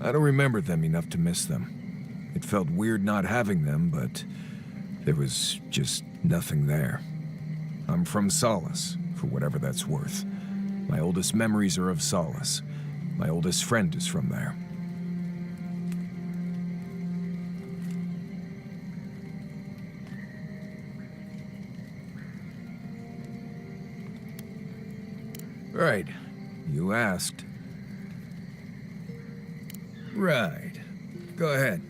S1: I don't remember them enough to miss them. It felt weird not having them, but there was just nothing there. I'm from Solace, for whatever that's worth. My oldest memories are of Solace. My oldest friend is from there. Right. You asked. Right. Go ahead.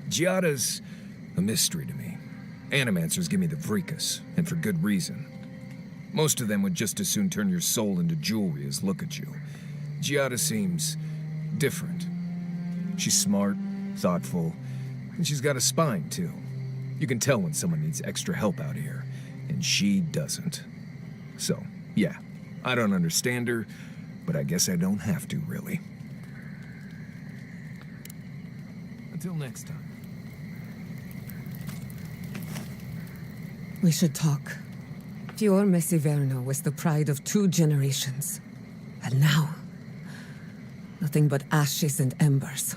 S1: Giada's a mystery to me. Animancers give me the vricus, and for good reason. Most of them would just as soon turn your soul into jewelry as look at you. Giada seems different. She's smart, thoughtful, and she's got a spine, too. You can tell when someone needs extra help out here, and she doesn't. So, yeah, I don't understand her, but I guess I don't have to, really. Until next time.
S6: We should talk. Fior Messiverno was the pride of 2 generations. And now, nothing but ashes and embers.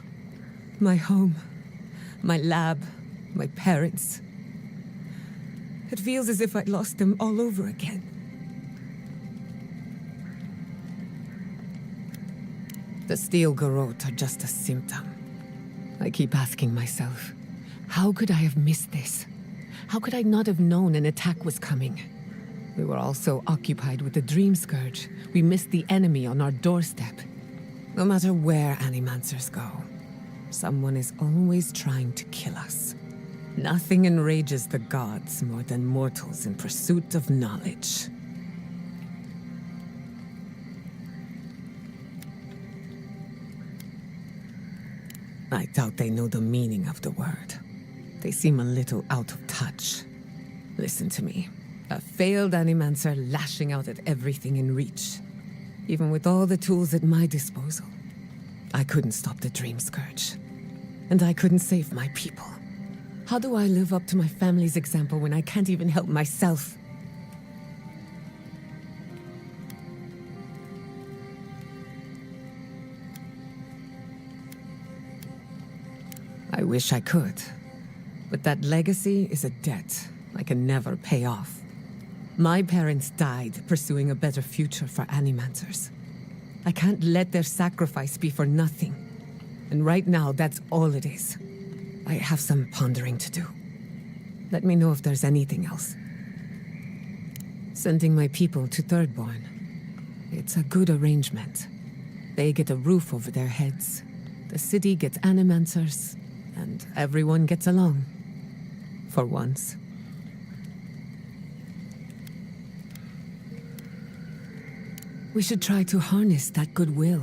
S6: My home, my lab, my parents. It feels as if I'd lost them all over again. The steel garrote are just a symptom. I keep asking myself, how could I have missed this? How could I not have known an attack was coming? We were all so occupied with the Dream Scourge, we missed the enemy on our doorstep. No matter where Animancers go, someone is always trying to kill us. Nothing enrages the gods more than mortals in pursuit of knowledge. I doubt they know the meaning of the word. They seem a little out of touch. Listen to me. A failed Animancer lashing out at everything in reach. Even with all the tools at my disposal, I couldn't stop the Dream Scourge. And I couldn't save my people. How do I live up to my family's example when I can't even help myself? I wish I could. But that legacy is a debt I can never pay off. My parents died pursuing a better future for Animancers. I can't let their sacrifice be for nothing. And right now, that's all it is. I have some pondering to do. Let me know if there's anything else. Sending my people to Thirdborn. It's a good arrangement. They get a roof over their heads. The city gets animancers, and everyone gets along. For once. We should try to harness that goodwill,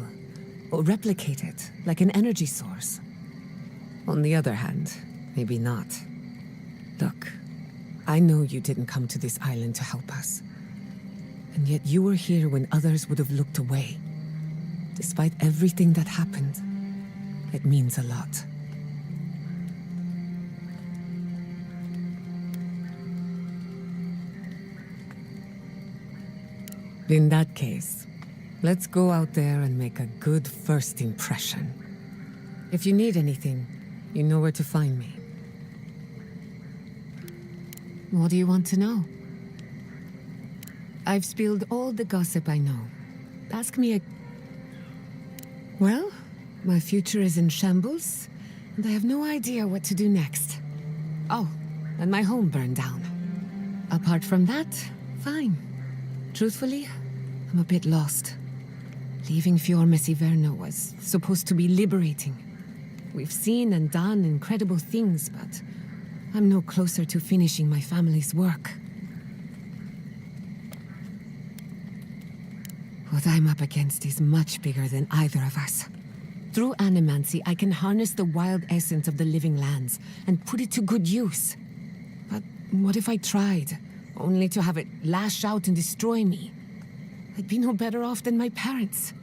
S6: or replicate it like an energy source. On the other hand, maybe not. Look, I know you didn't come to this island to help us. And yet you were here when others would have looked away. Despite everything that happened, it means a lot. In that case, let's go out there and make a good first impression. If you need anything, you know where to find me. What do you want to know? I've spilled all the gossip I know. Ask me a... Well, my future is in shambles, and I have no idea what to do next. Oh, and my home burned down. Apart from that, fine. Truthfully, I'm a bit lost. Leaving Fior Messiverno was supposed to be liberating. We've seen and done incredible things, but I'm no closer to finishing my family's work. What I'm up against is much bigger than either of us. Through animancy, I can harness the wild essence of the living lands and put it to good use. But what if I tried, only to have it lash out and destroy me? I'd be no better off than my parents.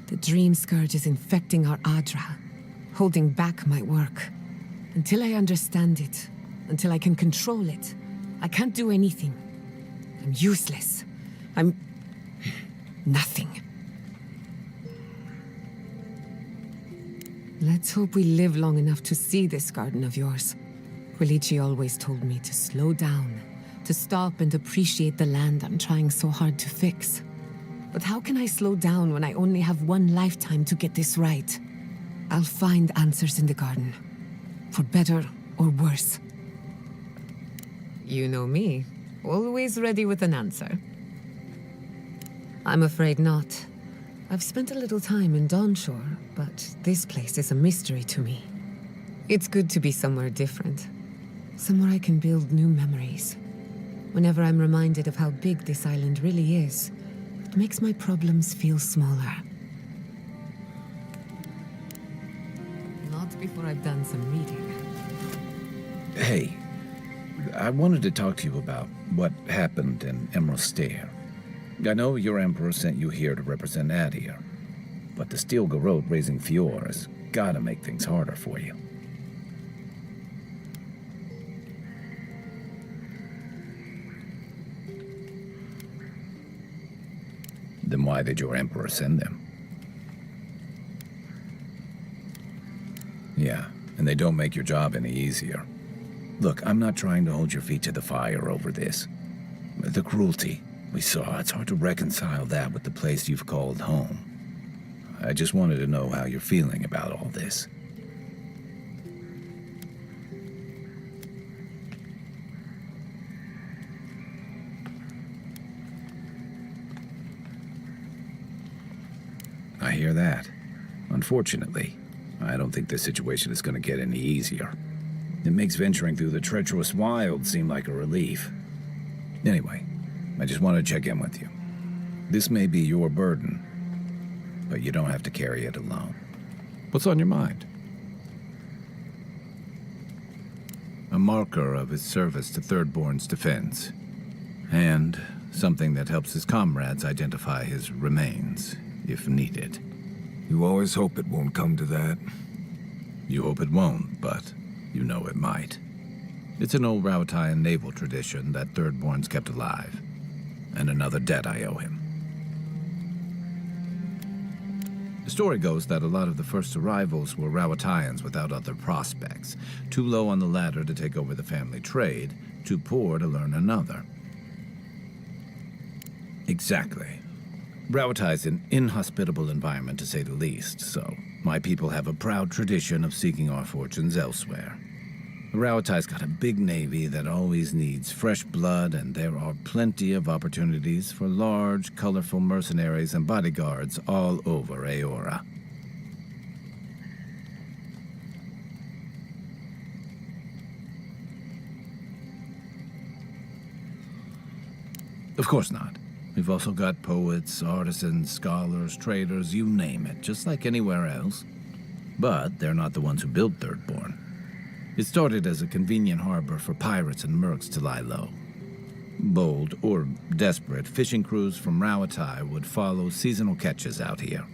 S6: The dream scourge is infecting our Adra, holding back my work. Until I understand it, until I can control it, I can't do anything. I'm useless. I'm... nothing. Let's hope we live long enough to see this garden of yours. Quilici always told me to slow down, to stop and appreciate the land I'm trying so hard to fix. But how can I slow down when I only have one lifetime to get this right? I'll find answers in the garden. For better or worse. You know me. Always ready with an answer. I'm afraid not. I've spent a little time in Dawnshore, but this place is a mystery to me. It's good to be somewhere different. Somewhere I can build new memories. Whenever I'm reminded of how big this island really is, it makes my problems feel smaller. Not before I've done some reading.
S5: Hey, I wanted to talk to you about what happened in Emerald Stair. I know your Emperor sent you here to represent Adir, but the Steel Garrote raising Fior has gotta make things harder for you. Then why did your Emperor send them? Yeah, and they don't make your job any easier. Look, I'm not trying to hold your feet to the fire over this. The cruelty we saw, it's hard to reconcile that with the place you've called home. I just wanted to know how you're feeling about all this. I hear that. Unfortunately, I don't think this situation is going to get any easier. It makes venturing through the treacherous wild seem like a relief. Anyway, I just want to check in with you. This may be your burden, but you don't have to carry it alone. What's on your mind? A marker of his service to Thirdborn's defense, and something that helps his comrades identify his remains, if needed.
S1: You always hope it won't come to that.
S5: You hope it won't, but you know it might. It's an old Rauatayan naval tradition that Thirdborn's kept alive, and another debt I owe him. The story goes that a lot of the first arrivals were Rauatayans without other prospects, too low on the ladder to take over the family trade, too poor to learn another. Exactly. Rauatai's an inhospitable environment, to say the least, so my people have a proud tradition of seeking our fortunes elsewhere. Rauatai's got a big navy that always needs fresh blood, and there are plenty of opportunities for large, colorful mercenaries and bodyguards all over Aora. Of course not. We've also got poets, artisans, scholars, traders, you name it, just like anywhere else. But they're not the ones who built Thirdborn. It started as a convenient harbor for pirates and mercs to lie low. Bold, or desperate, fishing crews from Rawatai would follow seasonal catches out here.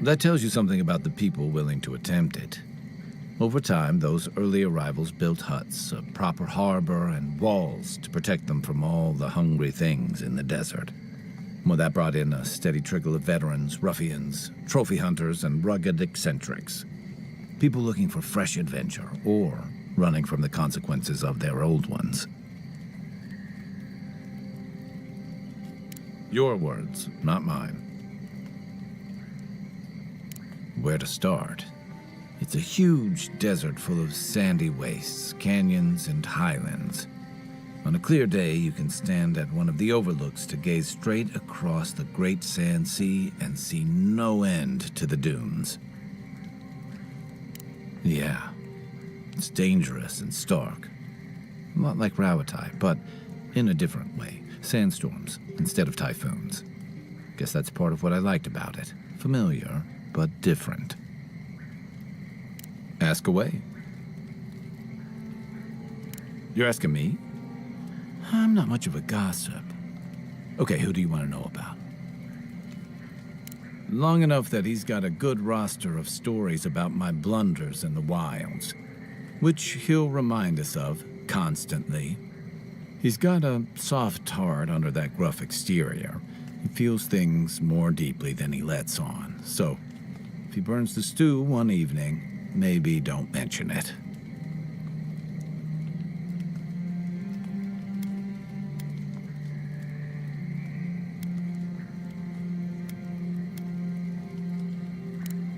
S5: That tells you something about the people willing to attempt it. Over time, those early arrivals built huts, a proper harbor, and walls to protect them from all the hungry things in the desert. Well, that brought in a steady trickle of veterans, ruffians, trophy hunters, and rugged eccentrics. People looking for fresh adventure, or running from the consequences of their old ones. Your words, not mine. Where to start? It's a huge desert full of sandy wastes, canyons, and highlands. On a clear day, you can stand at one of the overlooks to gaze straight across the Great Sand Sea and see no end to the dunes. Yeah, it's dangerous and stark. A lot like Rawatai, but in a different way. Sandstorms instead of typhoons. Guess that's part of what I liked about it. Familiar, but different. Ask away. You're asking me? I'm not much of a gossip. Okay, who do you want to know about? Long enough that he's got a good roster of stories about my blunders in the wilds, which he'll remind us of constantly. He's got a soft heart under that gruff exterior. He feels things more deeply than he lets on, so if he burns the stew one evening, maybe don't mention it.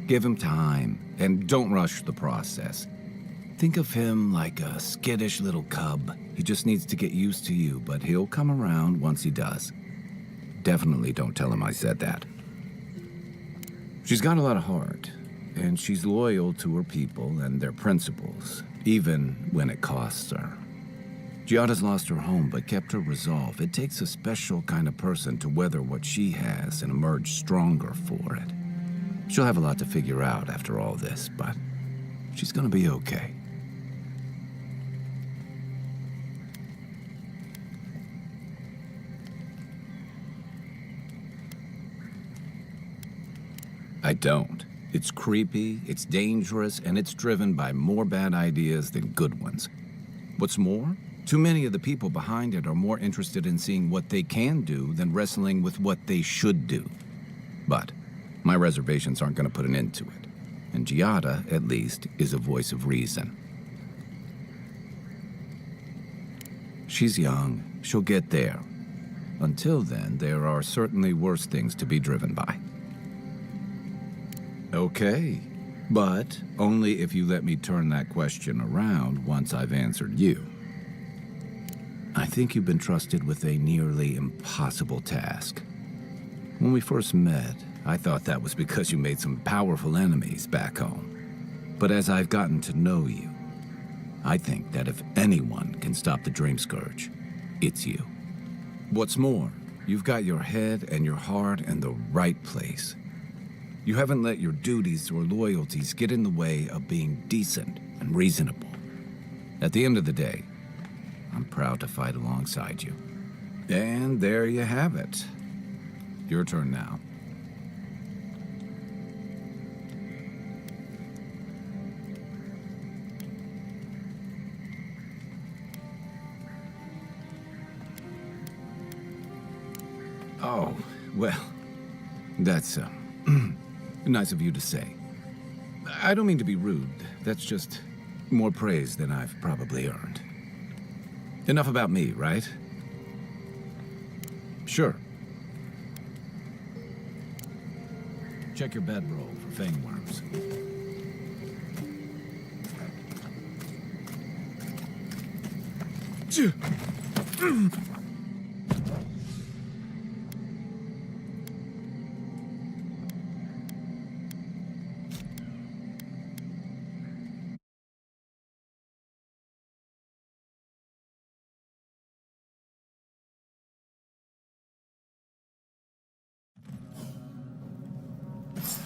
S5: Give him time, and don't rush the process. Think of him like a skittish little cub. He just needs to get used to you, but he'll come around once he does. Definitely don't tell him I said that. She's got a lot of heart, and she's loyal to her people and their principles, even when it costs her. Giada's lost her home, but kept her resolve. It takes a special kind of person to weather what she has and emerge stronger for it. She'll have a lot to figure out after all this, but she's gonna be okay. I don't. It's creepy, it's dangerous, and it's driven by more bad ideas than good ones. What's more, too many of the people behind it are more interested in seeing what they can do than wrestling with what they should do. But my reservations aren't going to put an end to it. And Giada, at least, is a voice of reason. She's young. She'll get there. Until then, there are certainly worse things to be driven by. Okay, but only if you let me turn that question around once I've answered you. I think you've been trusted with a nearly impossible task. When we first met, I thought that was because you made some powerful enemies back home. But as I've gotten to know you, I think that if anyone can stop the Dream Scourge, it's you. What's more, you've got your head and your heart in the right place. You haven't let your duties or loyalties get in the way of being decent and reasonable. At the end of the day, I'm proud to fight alongside you. And there you have it. Your turn now. Oh, well, that's, nice of you to say. I don't mean to be rude. That's just more praise than I've probably earned. Enough about me, right? Sure. Check your bedroll for fangworms.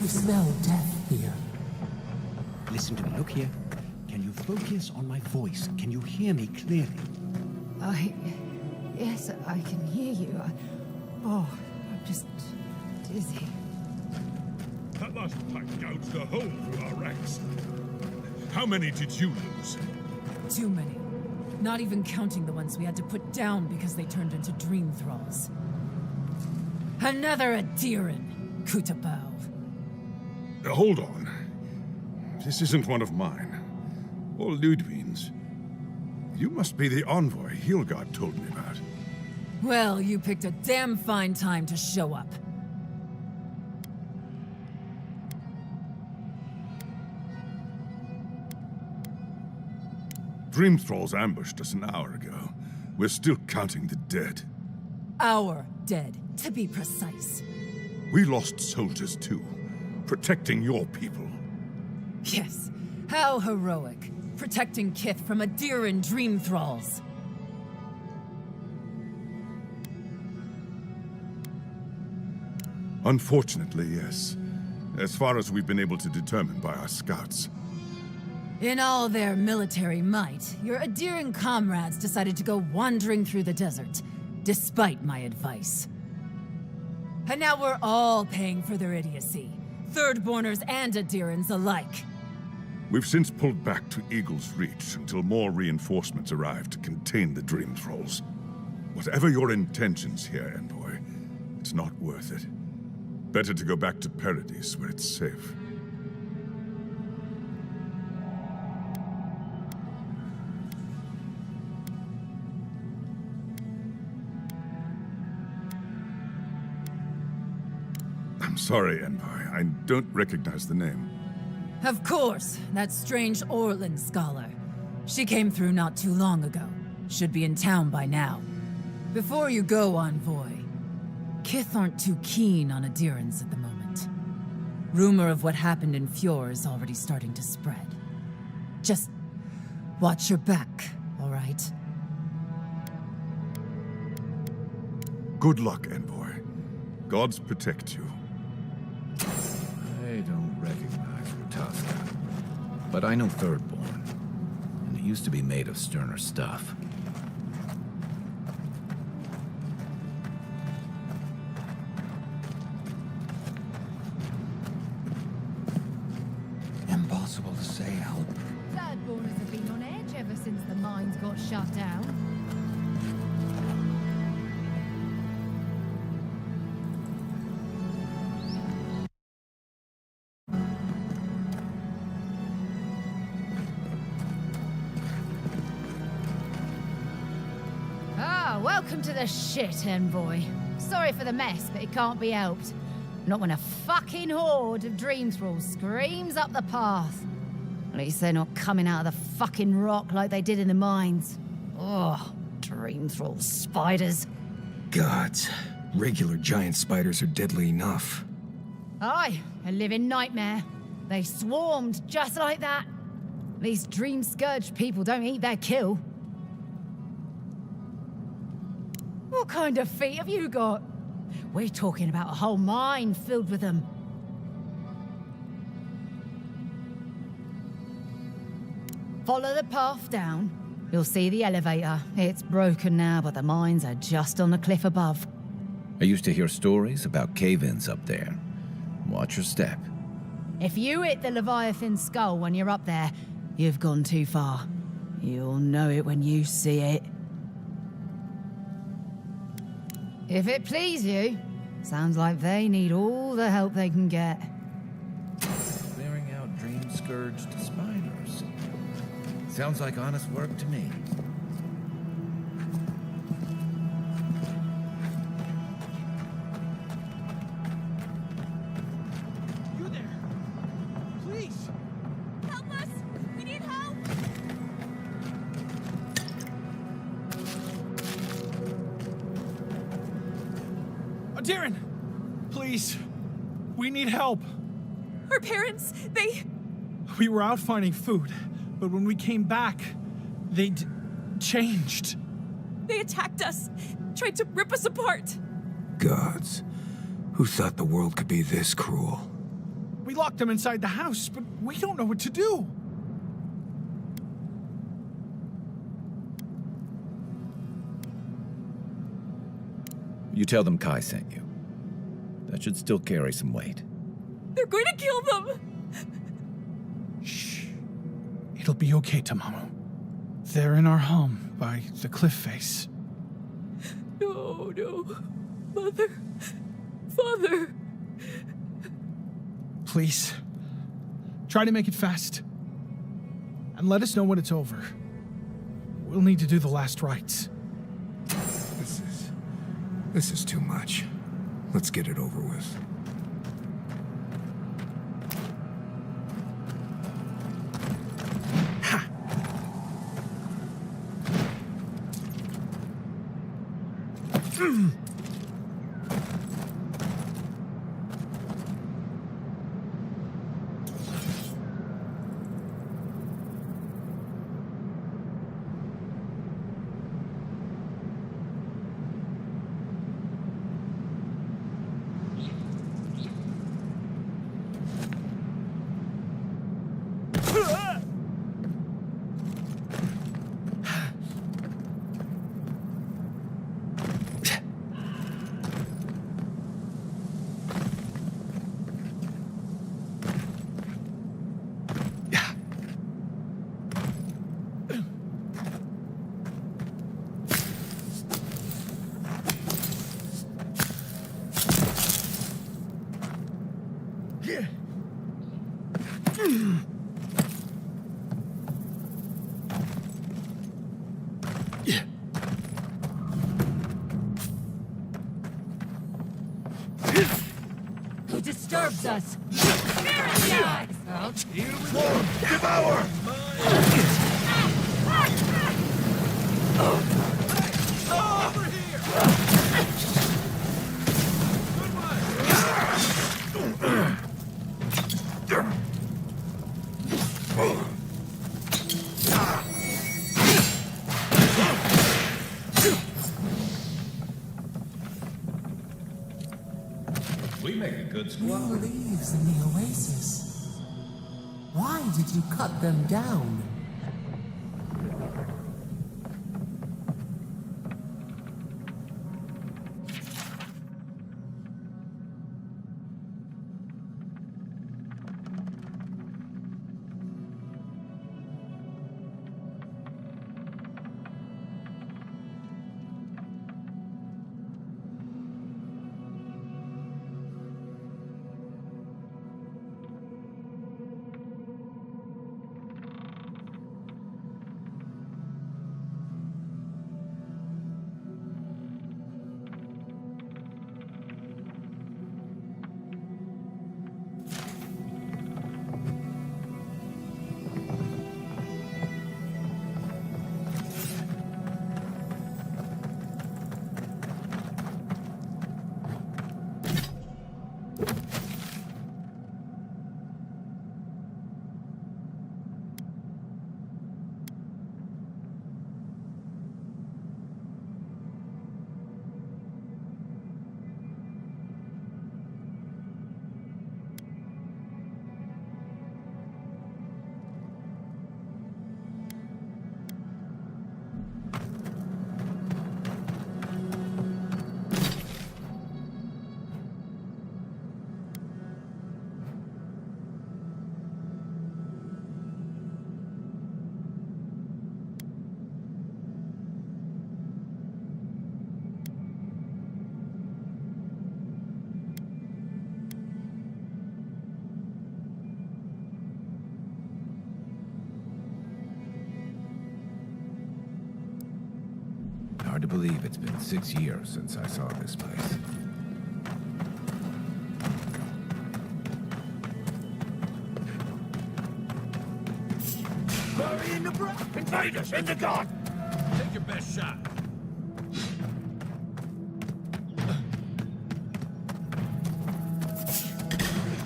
S11: We smell death here.
S3: Listen to me. Look here. Can you focus on my voice? Can you hear me clearly?
S6: Yes, I can hear you. I'm just dizzy.
S2: That last pack gouged a hole through our ranks. How many did you lose?
S6: Too many. Not even counting the ones we had to put down because they turned into dream thralls. Another Adiran, Kutabao.
S2: Hold on. This isn't one of mine. Or Ludwig's. You must be the envoy Hilgard told me about.
S6: Well, you picked a damn fine time to show up.
S2: Dream Thralls ambushed us an hour ago. We're still counting the dead.
S6: Our dead, to be precise.
S2: We lost soldiers too, protecting your people.
S6: Yes, how heroic. Protecting Kith from Adiran dream thralls.
S2: Unfortunately, yes. As far as we've been able to determine by our scouts.
S6: In all their military might, your Adiran comrades decided to go wandering through the desert, despite my advice. And now we're all paying for their idiocy. Thirdborners and Adirans alike.
S2: We've since pulled back to Eagle's Reach until more reinforcements arrive to contain the Dream Thralls. Whatever your intentions here, Envoy, it's not worth it. Better to go back to Paradise where it's safe. I'm sorry, Envoy. I don't recognize the name.
S6: Of course, that strange Orlin scholar. She came through not too long ago. Should be in town by now. Before you go, Envoy, Kith aren't too keen on Adirans at the moment. Rumor of what happened in Fjord is already starting to spread. Just watch your back, all right?
S2: Good luck, Envoy. Gods protect you.
S5: I don't recognize Rutaska, but I know Thirdborn, and it used to be made of sterner stuff.
S9: Impossible to say, Al.
S7: Thirdborners have been on edge ever since the mines got shut down. Welcome to the shit, Envoy. Sorry for the mess, but it can't be helped. Not when a fucking horde of dream thralls screams up the path. At least they're not coming out of the fucking rock like they did in the mines. Oh, dream thrall spiders.
S1: Gods. Regular giant spiders are deadly enough.
S7: Aye, a living nightmare. They swarmed just like that. These dream scourge people don't eat their kill. What kind of feet have you got? We're talking about a whole mine filled with them. Follow the path down. You'll see the elevator. It's broken now, but the mines are just on the cliff above.
S5: I used to hear stories about cave-ins up there. Watch your step.
S7: If you hit the Leviathan skull when you're up there, you've gone too far. You'll know it when you see it. If it please you, sounds like they need all the help they can get.
S5: Clearing out dream-scourged spiders. Sounds like honest work to me.
S4: You there? Please!
S7: Help us! We need help!
S4: Darren! Please! We need help!
S6: Her parents, they...
S4: We were out finding food, but when we came back, they'd changed.
S6: They attacked us, tried to rip us apart.
S1: Gods. Who thought the world could be this cruel?
S4: We locked them inside the house, but we don't know what to do.
S5: You tell them Kai sent you. That should still carry some weight.
S6: They're going to kill them!
S4: Shh. It'll be okay, Tamamu. They're in our home by the cliff face.
S6: No, no. Mother. Father.
S4: Please. Try to make it fast. And let us know when it's over. We'll need to do the last rites.
S1: This is too much. Let's get it over with.
S6: Who disturbs us? Spirit guys!
S2: Out! Devour!
S9: Over here!
S5: We make a good
S11: New
S5: squad.
S11: leaves in the oasis. Why did you cut them down?
S5: Hard to believe it's been 6 years since I saw this place.
S2: Bury in the brush! Invaders in the garden!
S9: Take your best shot.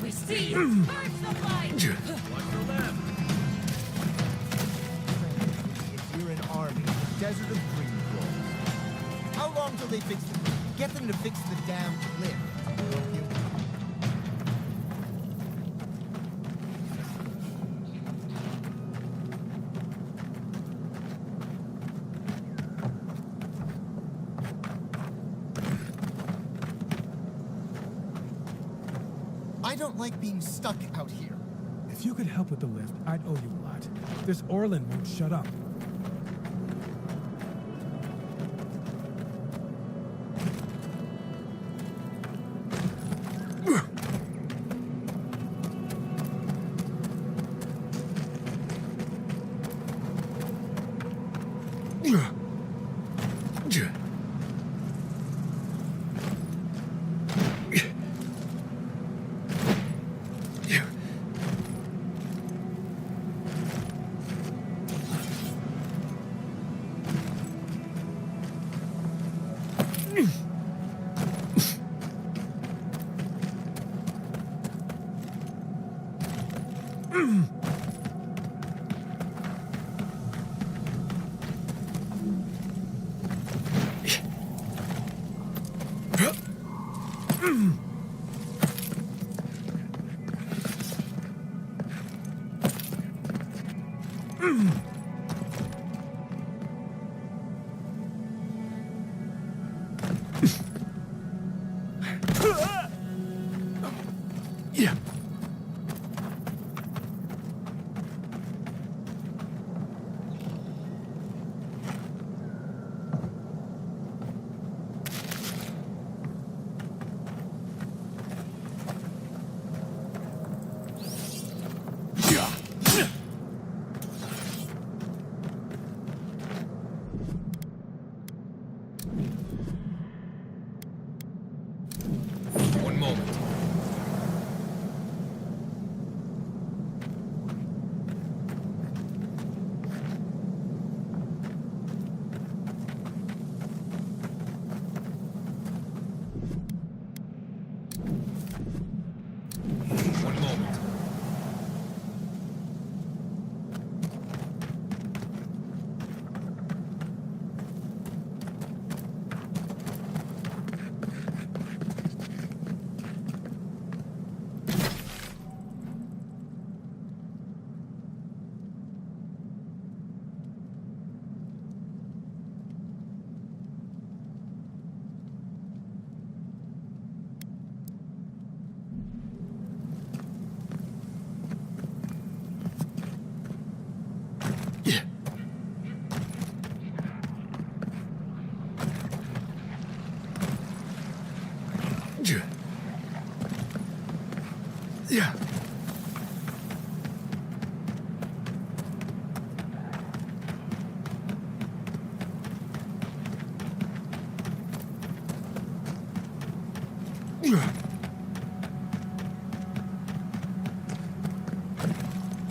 S6: We see you! Burst the light!
S9: Watch your left.
S12: If you're an army in the desert of Dreamclaw, how long till they fix the... Get them to fix the damn cliff, will you? I don't like being stuck out here.
S13: If you could help with the lift, I'd owe you a lot. This Orlin won't shut up.
S3: Yeah.
S1: One moment. One moment.
S3: Yeah.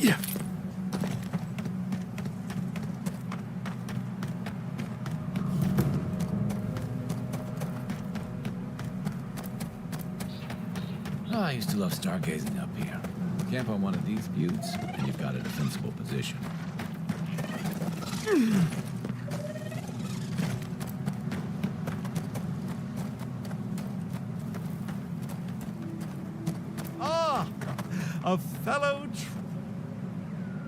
S3: Yeah.
S5: Oh, I used to love stargazing up here. Camp on one of these buttes, and you've got a defensible position.
S14: Ah! A fellow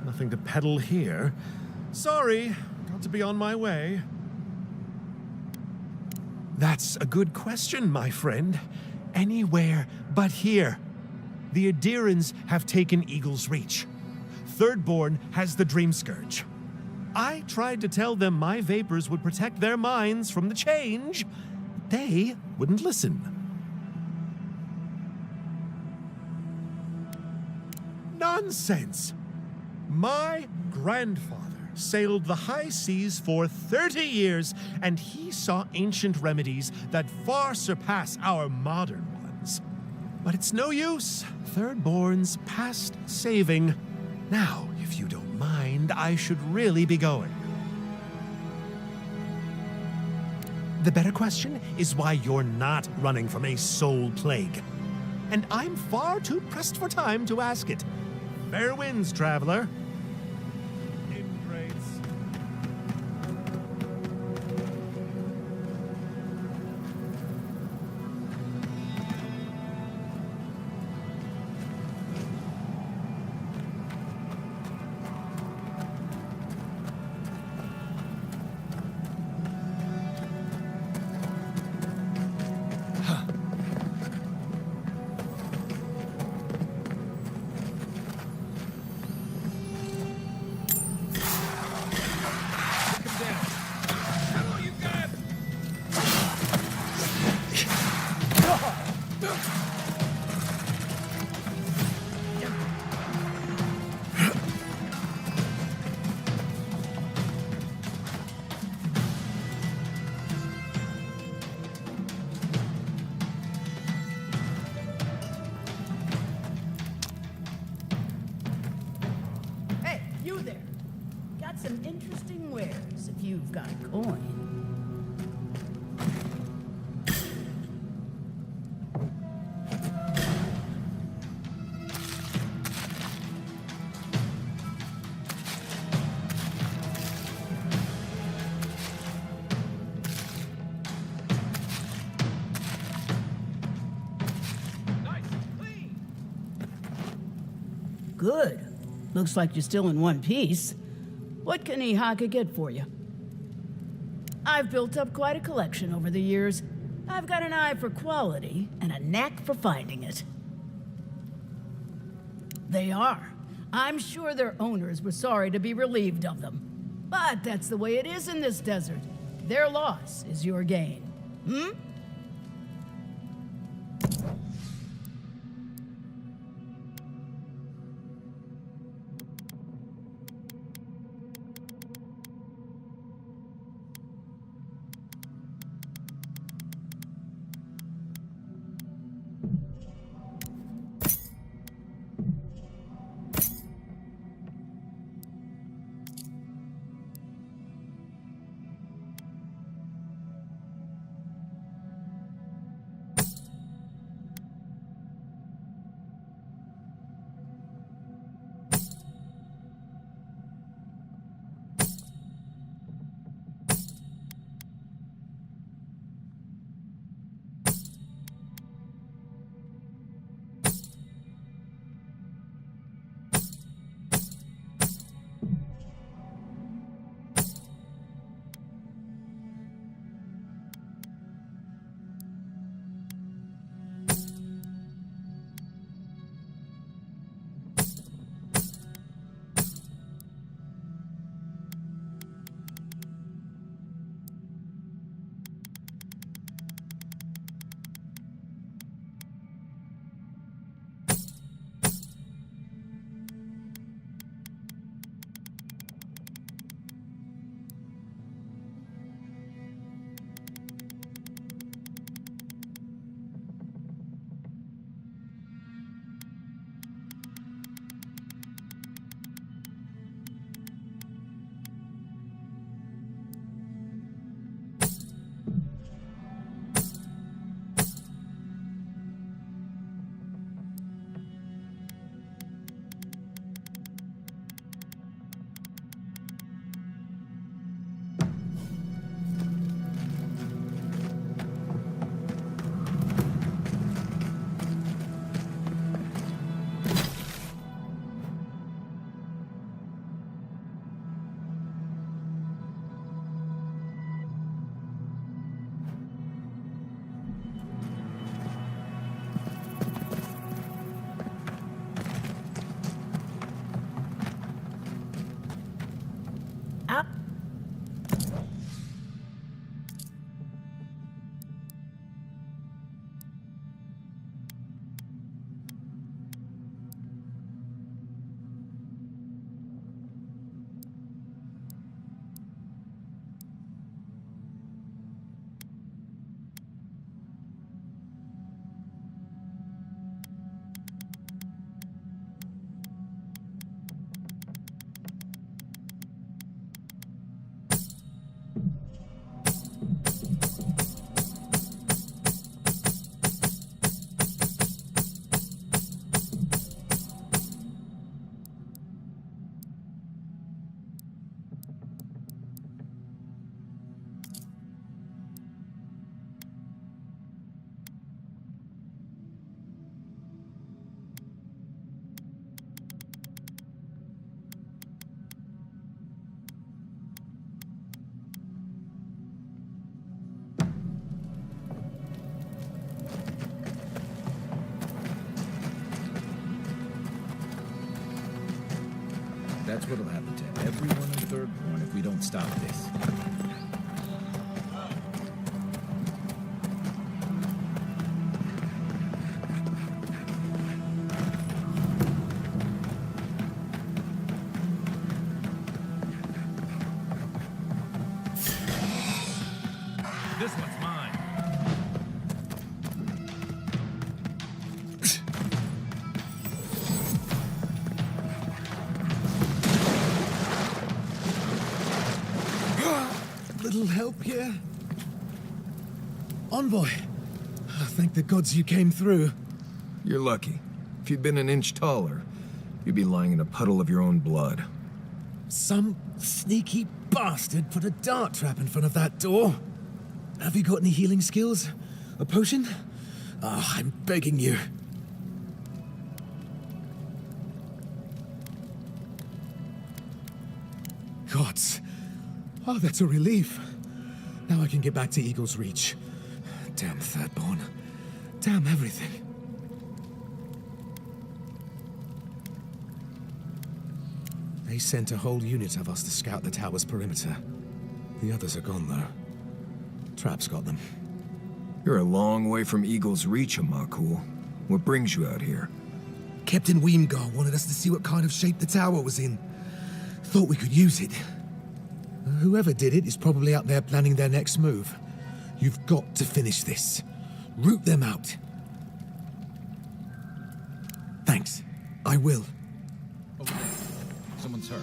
S14: Nothing to peddle here. Sorry, got to be on my way. That's a good question, my friend. Anywhere but here. The Adirans have taken Eagle's Reach. Thirdborn has the Dream Scourge. I tried to tell them my vapors would protect their minds from the change. They wouldn't listen. Nonsense! My grandfather sailed the high seas for 30 years, and he saw ancient remedies that far surpass our modern ones. But it's no use. Thirdborn's past saving. Now, if you don't mind, I should really be going. The better question is why you're not running from a soul plague. And I'm far too pressed for time to ask it. Fair winds, traveler.
S8: there. Got some interesting wares if you've got coin. Good. Looks like you're still in one piece. What can Ihaka get for you? I've built up quite a collection over the years. I've got an eye for quality and a knack for finding it. They are. I'm sure their owners were sorry to be relieved of them. But that's the way it is in this desert. Their loss is your gain. Hmm?
S5: That's what'll happen to everyone in Thirdborn if we don't stop this.
S1: This one's mine.
S15: little help here? Envoy, thank the gods you came through.
S1: You're lucky. If you'd been an inch taller, you'd be lying in a puddle of your own blood.
S15: Some sneaky bastard put a dart trap in front of that door. Have you got any healing skills? A potion? Ah, I'm begging you. Gods. Oh, that's a relief. Now I can get back to Eagle's Reach. Damn Thirdborn. Damn everything. They sent a whole unit of us to scout the tower's perimeter. The others are gone, though. Trap's got them.
S1: You're a long way from Eagle's Reach, Amakul. What brings you out here?
S15: Captain Weemgar wanted us to see what kind of shape the tower was in. Thought we could use it. Whoever did it is probably out there planning their next move. You've got to finish this. Root them out. Thanks. I will.
S9: Over there. Someone's hurt.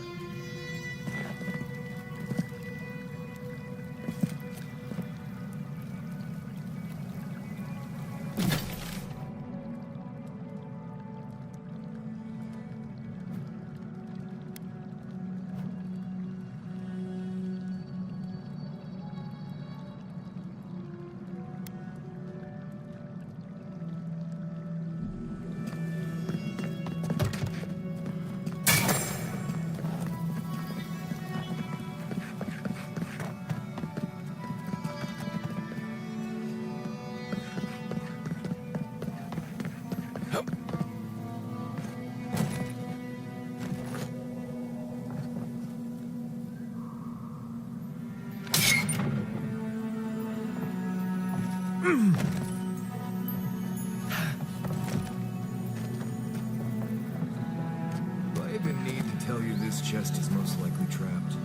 S1: Do I even need to tell you this chest is most likely trapped?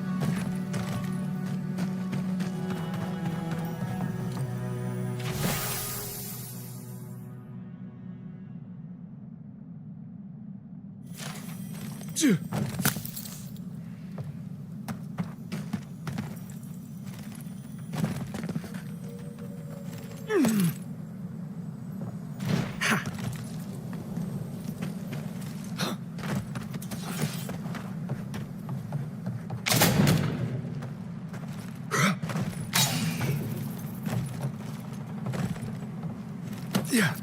S15: Yeah.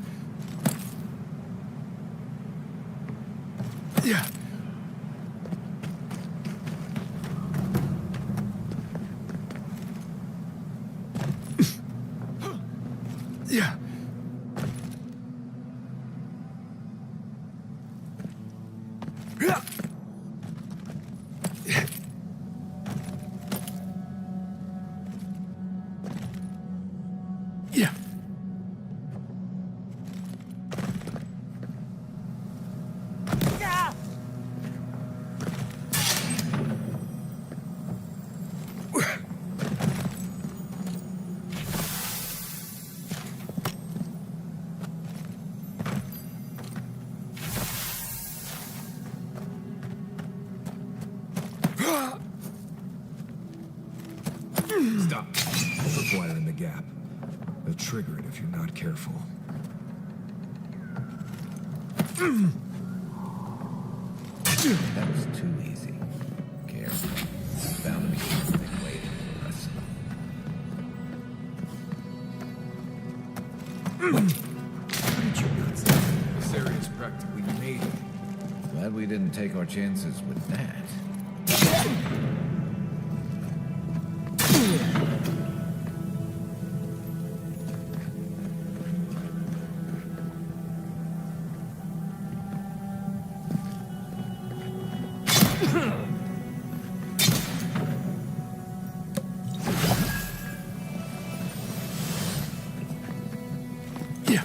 S15: Yeah. Yeah. Yeah.
S1: Stop. Put wire in the gap. They'll trigger it if you're not careful.
S5: That was too easy. Careful. Bound to be something waiting for us.
S1: How did you not see? This area's practically made it.
S5: Glad we didn't take our chances with that.
S15: Yeah.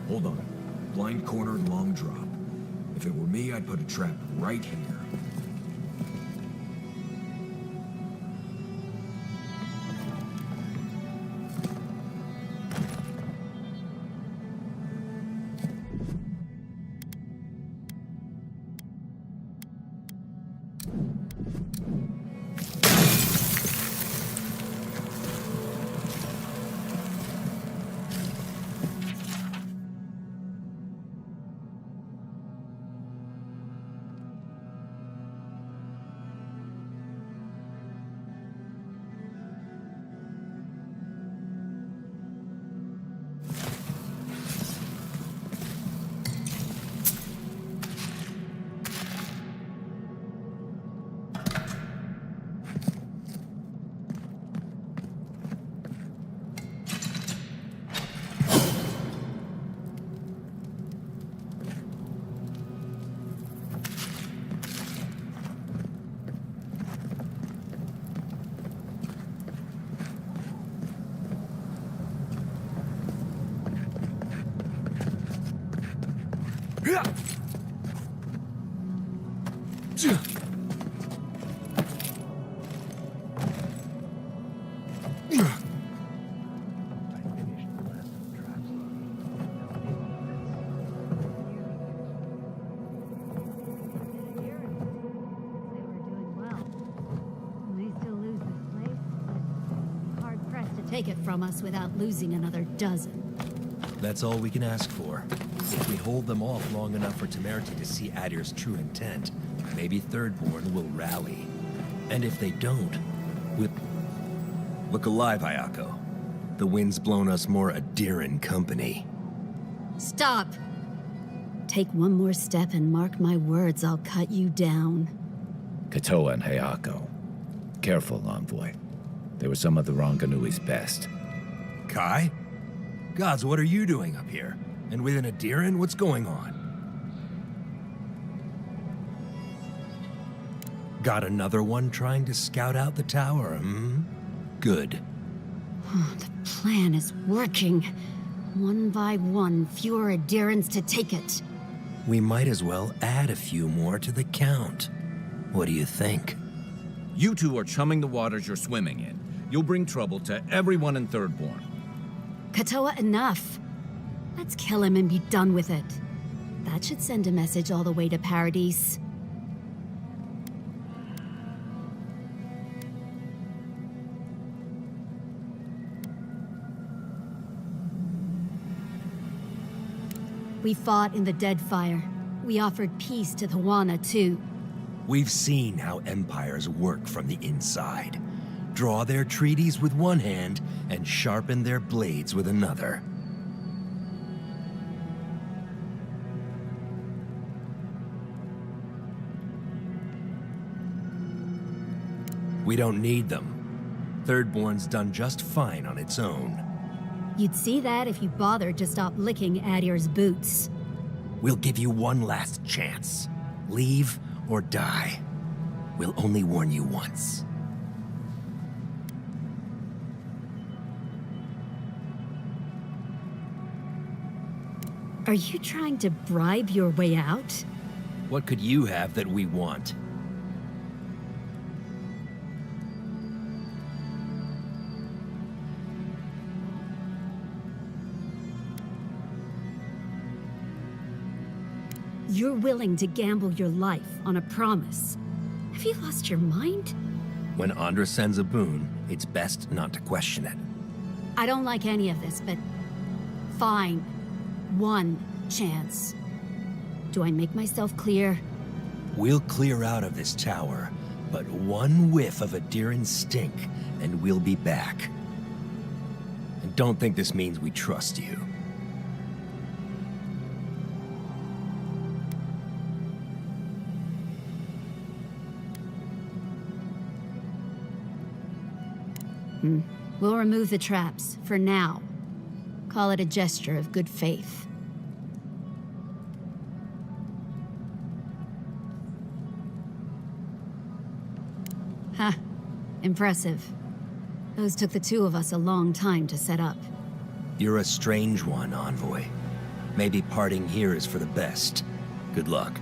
S1: Hold on. Blind corner, long drop. If it were me, I'd put a trap right here.
S16: Take it from us without losing another dozen.
S17: That's all we can ask for. If we hold them off long enough for Temerity to see Adir's true intent, maybe Thirdborn will rally. And if they don't, we'll... Look alive, Ayako. The wind's blown us more Adiran company.
S16: Stop! Take one more step and mark my words, I'll cut you down.
S5: Katoa and Hayako. Careful, Envoy. They were some of the Ronganui's best.
S17: Kai? Gods, what are you doing up here? And with an Adiran, what's going on? Got another one trying to scout out the tower, hmm? Good.
S16: The plan is working. One by one, fewer Adirans to take it.
S17: We might as well add a few more to the count. What do you think?
S5: You two are chumming the waters you're swimming in. You'll bring trouble to everyone in Thirdborn.
S16: Katoa, enough. Let's kill him and be done with it. That should send a message all the way to Paradise. We fought in the Deadfire. We offered peace to the Wana, too.
S17: We've seen how empires work from the inside. Draw their treaties with one hand and sharpen their blades with another. We don't need them. Thirdborn's done just fine on its own.
S16: You'd see that if you bothered to stop licking Adir's boots.
S17: We'll give you one last chance. Leave or die. We'll only warn you once.
S16: Are you trying to bribe your way out?
S17: What could you have that we want?
S16: You're willing to gamble your life on a promise. Have you lost your mind?
S17: When Andra sends a boon, it's best not to question it.
S16: I don't like any of this, but fine. One chance. Do I make myself clear?
S17: We'll clear out of this tower, but one whiff of Adiran stink, and we'll be back. And don't think this means we trust you.
S16: We'll remove the traps, for now. Call it a gesture of good faith. Ha. Impressive. Those took the two of us a long time to set up.
S17: You're a strange one, Envoy. Maybe parting here is for the best. Good luck.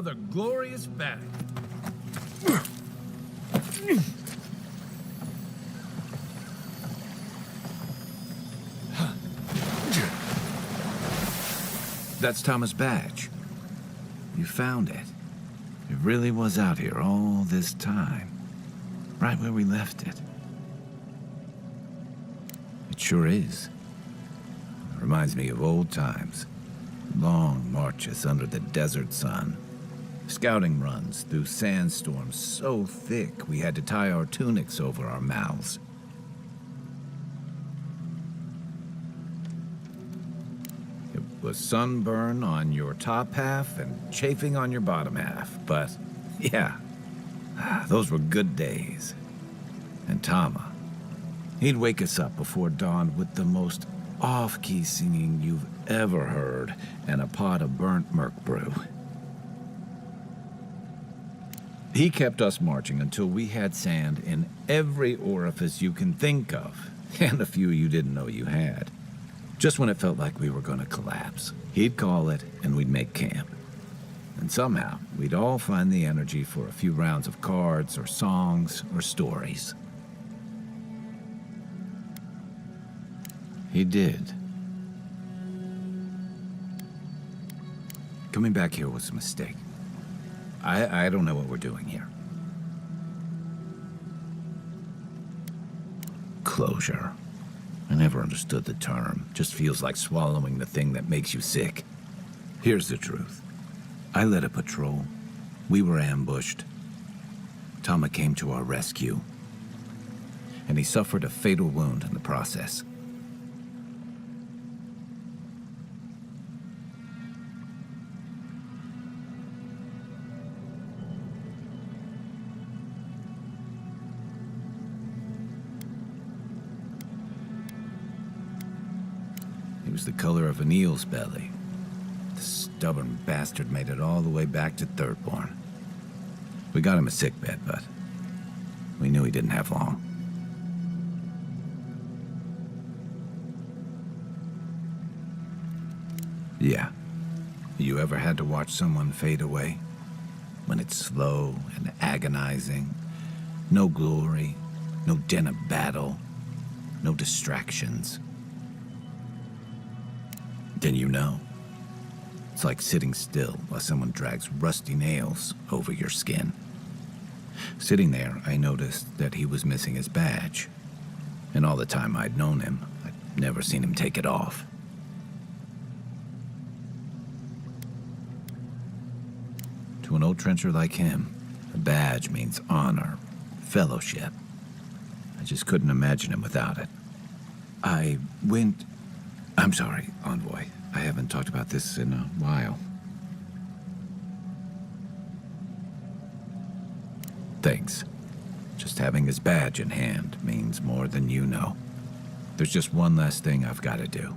S5: another glorious battle. That's Thomas' badge. You found it. It really was out here all this time. Right where we left it. It sure is. Reminds me of old times. Long marches under the desert sun. Scouting runs through sandstorms so thick we had to tie our tunics over our mouths. It was sunburn on your top half and chafing on your bottom half, but yeah, those were good days. And Tama, he'd wake us up before dawn with the most off-key singing you've ever heard and a pot of burnt merc brew. He kept us marching until we had sand in every orifice you can think of, and a few you didn't know you had. Just when it felt like we were gonna collapse, he'd call it and we'd make camp. And somehow, we'd all find the energy for a few rounds of cards or songs or stories. He did. Coming back here was a mistake. I don't know what we're doing here. Closure. I never understood the term. Just feels like swallowing the thing that makes you sick. Here's the truth. I led a patrol. We were ambushed. Tama came to our rescue. And he suffered a fatal wound in the process. He was the color of an eel's belly. The stubborn bastard made it all the way back to Thirdborn. We got him a sickbed, but we knew he didn't have long. Yeah. You ever had to watch someone fade away? When it's slow and agonizing? No glory, no din of battle, no distractions. Then you know. It's like sitting still while someone drags rusty nails over your skin. Sitting there, I noticed that he was missing his badge. And all the time I'd known him, I'd never seen him take it off. To an old trencher like him, a badge means honor, fellowship. I just couldn't imagine him without it. I'm sorry, Envoy. I haven't talked about this in a while. Thanks. Just having his badge in hand means more than you know. There's just one last thing I've got to do.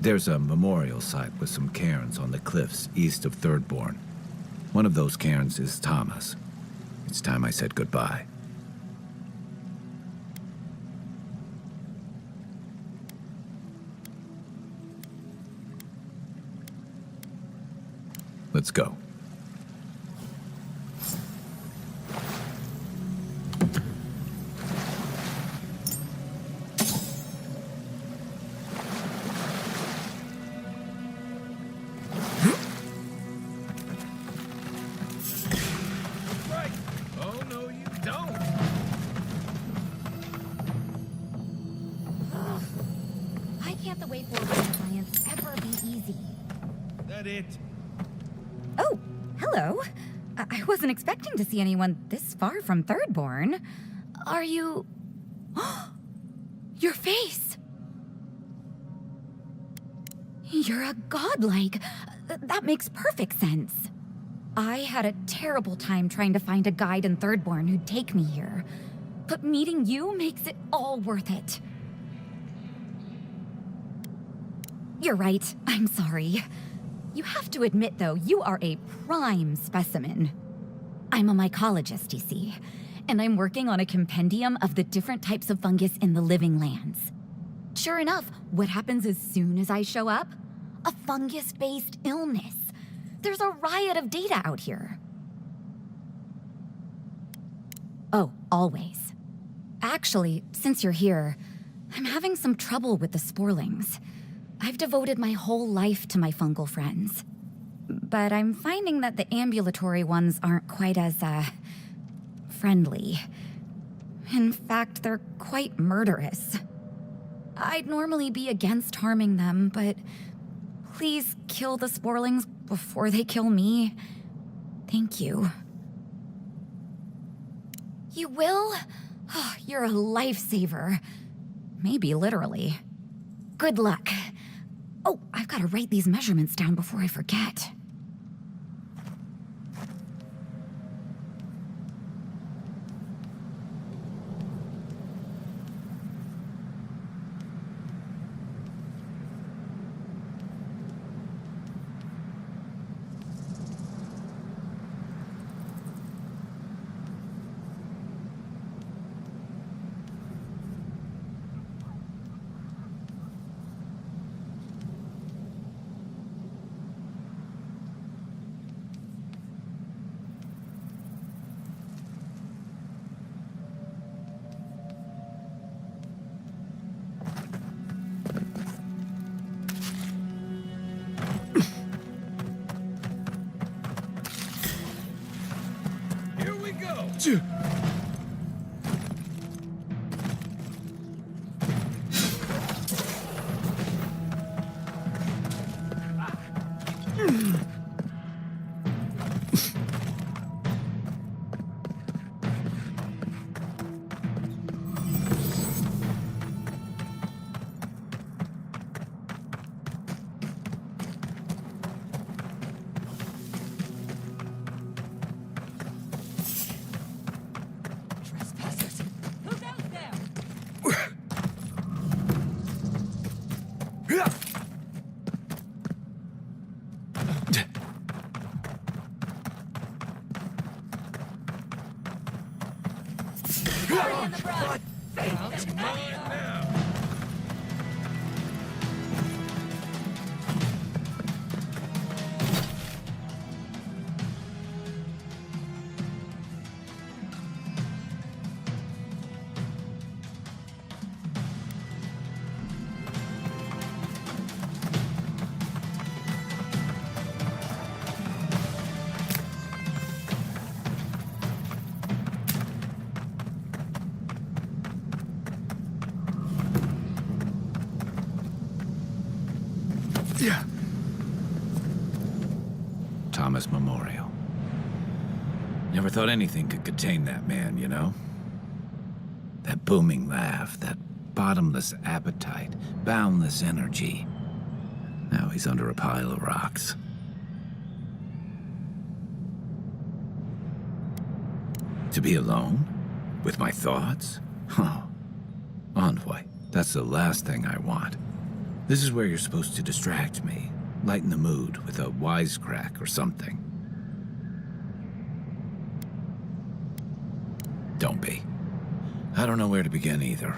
S5: There's a memorial site with some cairns on the cliffs east of Thirdborn. One of those cairns is Tama's. It's time I said goodbye. Let's go. Right. Oh, no, you don't.
S7: Why can't the way forward in science ever be easy?
S14: That it?
S7: Oh, hello. I wasn't expecting to see anyone this far from Thirdborn. Are you... Your face! You're a godlike. That makes perfect sense. I had a terrible time trying to find a guide in Thirdborn who'd take me here. But meeting you makes it all worth it. You're right. I'm sorry. You have to admit, though, you are a prime specimen. I'm a mycologist, you see, and I'm working on a compendium of the different types of fungus in the living lands. Sure enough, what happens as soon as I show up? A fungus-based illness.
S18: There's a riot of data out here. Oh, always. Actually, since you're here, I'm having some trouble with the sporlings. I've devoted my whole life to my fungal friends. But I'm finding that the ambulatory ones aren't quite as, friendly. In fact, they're quite murderous. I'd normally be against harming them, but please kill the sporlings before they kill me. Thank you. You will? Oh, you're a lifesaver. Maybe literally. Good luck. Oh, I've got to write these measurements down before I forget.
S5: Thomas Memorial. Never thought anything could contain that man, you know? That booming laugh, that bottomless appetite, boundless energy. Now he's under a pile of rocks. To be alone? With my thoughts? Huh. Envoy, that's the last thing I want. This is where you're supposed to distract me. Lighten the mood with a wisecrack or something. Don't be. I don't know where to begin either.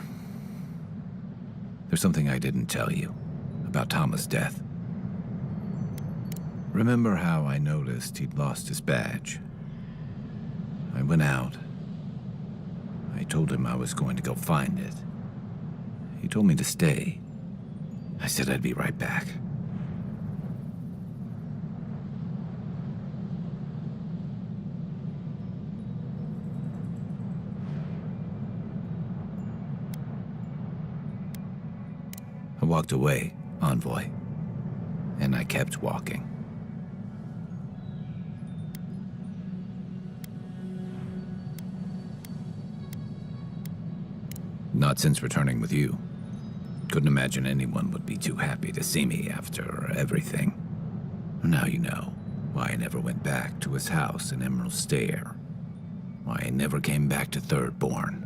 S5: There's something I didn't tell you about Thomas' death. Remember how I noticed he'd lost his badge? I went out. I told him I was going to go find it. He told me to stay. I said I'd be right back. I walked away, Envoy, and I kept walking. Not since returning with you. Couldn't imagine anyone would be too happy to see me after everything. Now you know why I never went back to his house in Emerald Stair. Why I never came back to Thirdborn.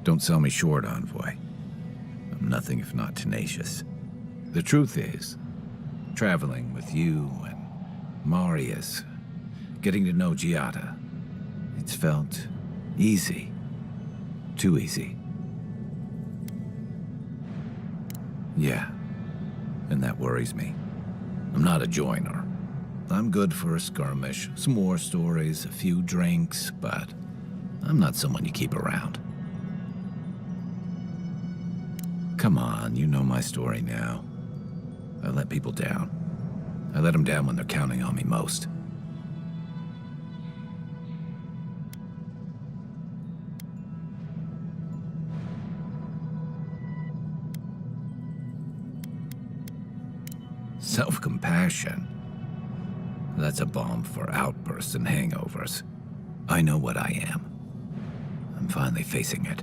S5: Don't sell me short, Envoy. I'm nothing if not tenacious. The truth is, traveling with you and Marius, getting to know Giada, it's felt easy. Too easy. Yeah, and that worries me. I'm not a joiner. I'm good for a skirmish, some war stories, a few drinks, but I'm not someone you keep around. Come on, you know my story now. I let people down. I let them down when they're counting on me most. Self-compassion. That's a balm for outbursts and hangovers. I know what I am. I'm finally facing it.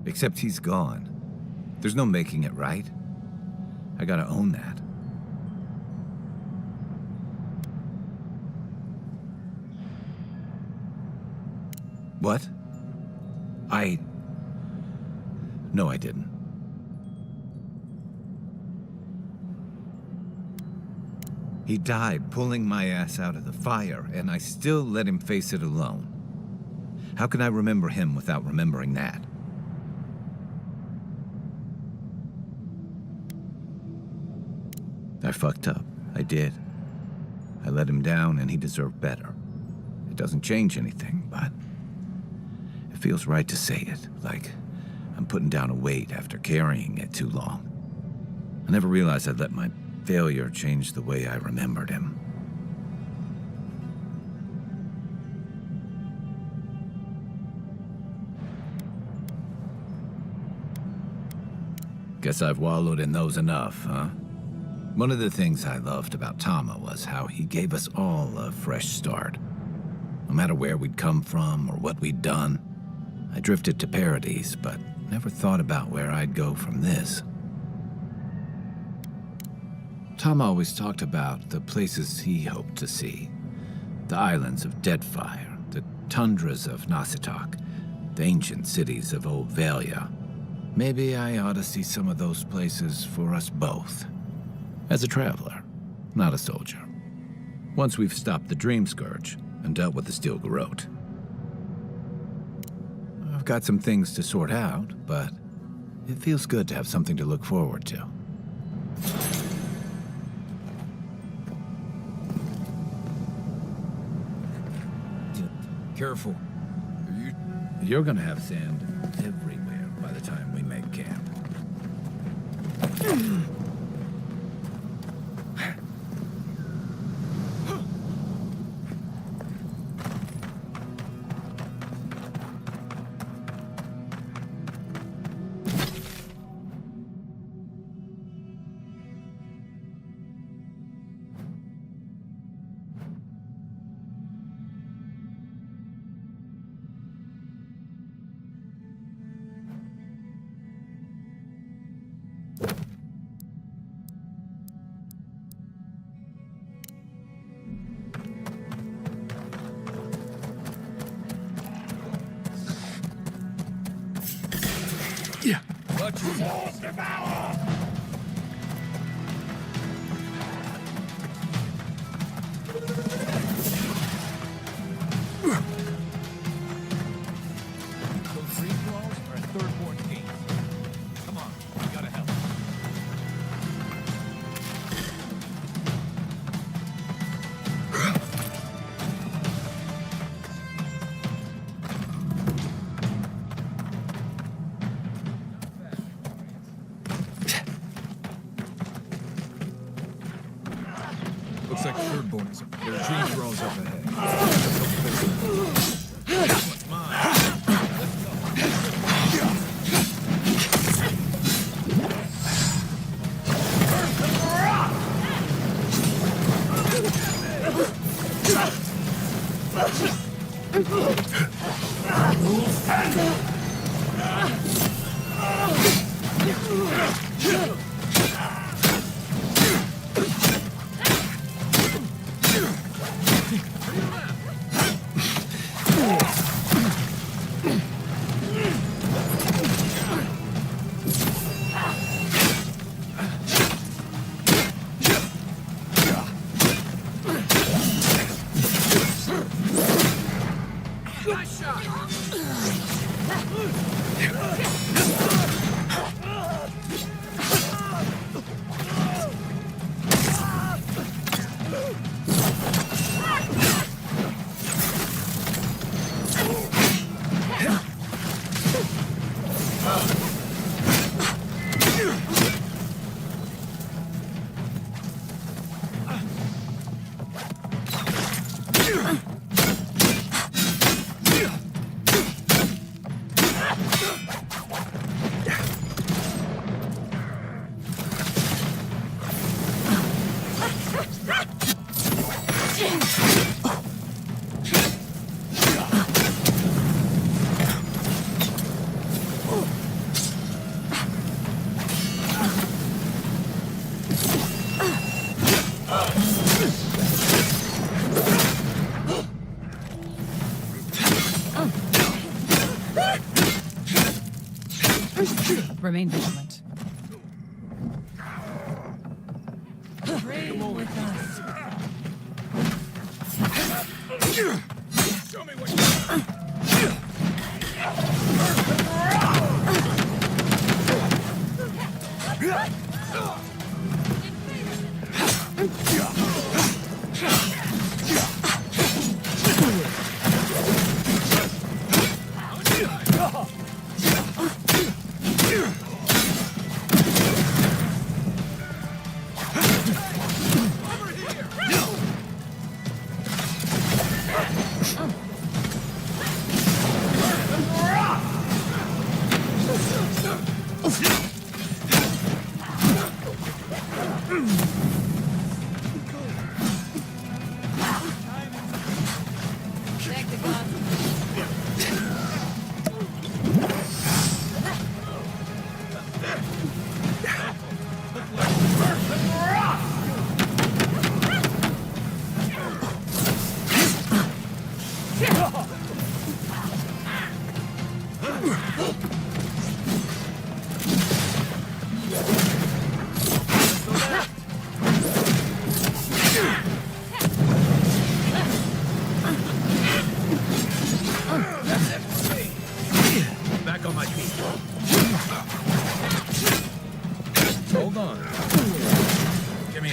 S5: Except he's gone. There's no making it right. I gotta own that. What? No, I didn't. He died pulling my ass out of the fire, and I still let him face it alone. How can I remember him without remembering that? I fucked up. I did. I let him down, and he deserved better. It doesn't change anything, but it feels right to say it, like I'm putting down a weight after carrying it too long. I never realized I'd let my failure changed the way I remembered him. Guess I've wallowed in those enough, huh? One of the things I loved about Tama was how he gave us all a fresh start. No matter where we'd come from or what we'd done, I drifted to Paradise, but never thought about where I'd go from this. Tom always talked about the places he hoped to see. The islands of Deadfire, the tundras of Nasitok, the ancient cities of Old Valia. Maybe I ought to see some of those places for us both. As a traveler, not a soldier. Once we've stopped the Dream Scourge and dealt with the Steel Garrote. I've got some things to sort out, but it feels good to have something to look forward to.
S1: Careful.
S5: You're gonna have sand everywhere by the time we make camp.
S1: Watch yourself. Devour! Those green walls are at Third Ward Gate. Come on, we gotta help. Looks like Thirdborn is up there. There are tree thralls up ahead. This one's mine. Let's
S19: Remain vigilant. Pray with us.
S2: Show me what you
S5: Back on my feet. Hold on. Give me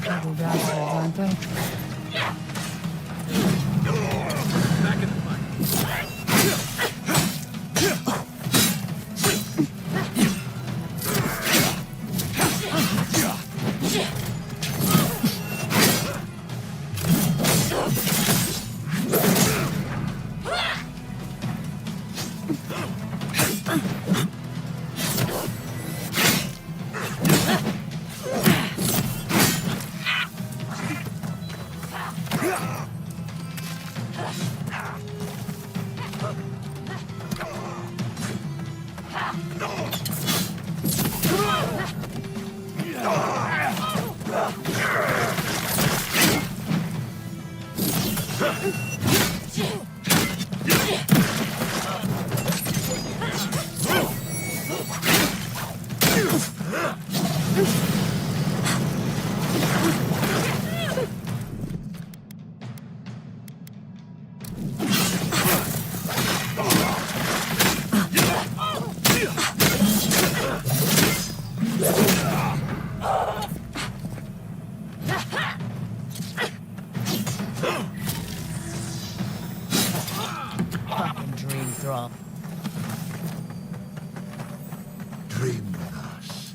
S19: Double bastards, aren't they?
S5: back in the fight.
S19: Fucking dream thrall.
S15: Dream with us.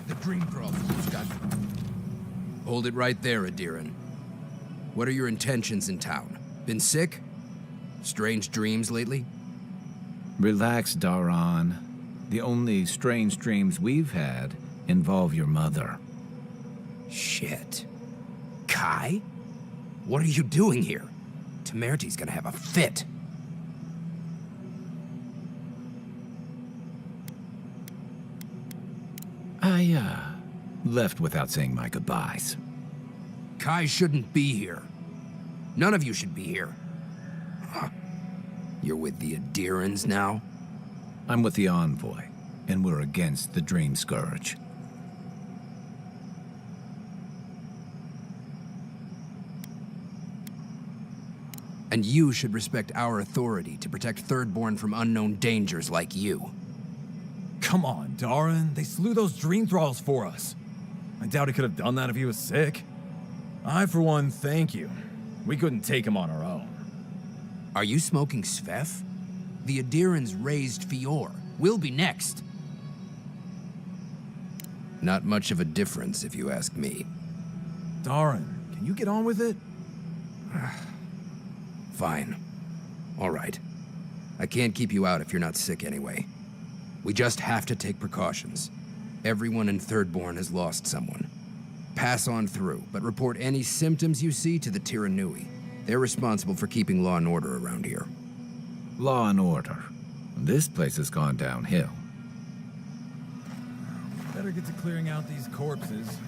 S17: The dream thrall's got. Hold it right there, Adiran. What are your intentions in town? Been sick? Strange dreams lately?
S5: Relax, Daran. The only strange dreams we've had involve your mother.
S17: Shit. Kai? What are you doing here? Temerty's gonna have a fit.
S5: I, left without saying my goodbyes.
S17: Kai shouldn't be here. None of you should be here. Huh. You're with the Adirans now?
S5: I'm with the Envoy, and we're against the Dream Scourge.
S20: And you should respect our authority to protect Thirdborn from unknown dangers like you.
S9: Come on, Darren. They slew those dream thralls for us. I doubt he could have done that if he was sick. I, for one, thank you. We couldn't take him on our own.
S20: Are you smoking Sveth? The Adirans raised Fior. We'll be next. Not much of a difference, if you ask me.
S9: Darren, can you get on with it?
S20: Fine. All right. I can't keep you out if you're not sick anyway. We just have to take precautions. Everyone in Thirdborn has lost someone. Pass on through, but report any symptoms you see to the Tiranui. They're responsible for keeping law and order around here.
S5: Law and order. This place has gone downhill.
S9: Better get to clearing out these corpses.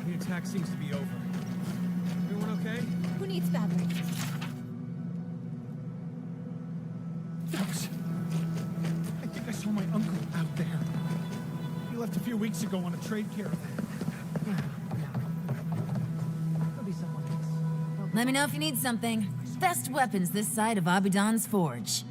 S13: The attack seems to be over. Everyone okay?
S10: Who needs fabric?
S4: Folks, I think I saw my uncle out there. He left a few weeks ago on a trade caravan.
S19: Could be someone else.
S21: Let me know if you need something. Best weapons this side of Abidan's forge.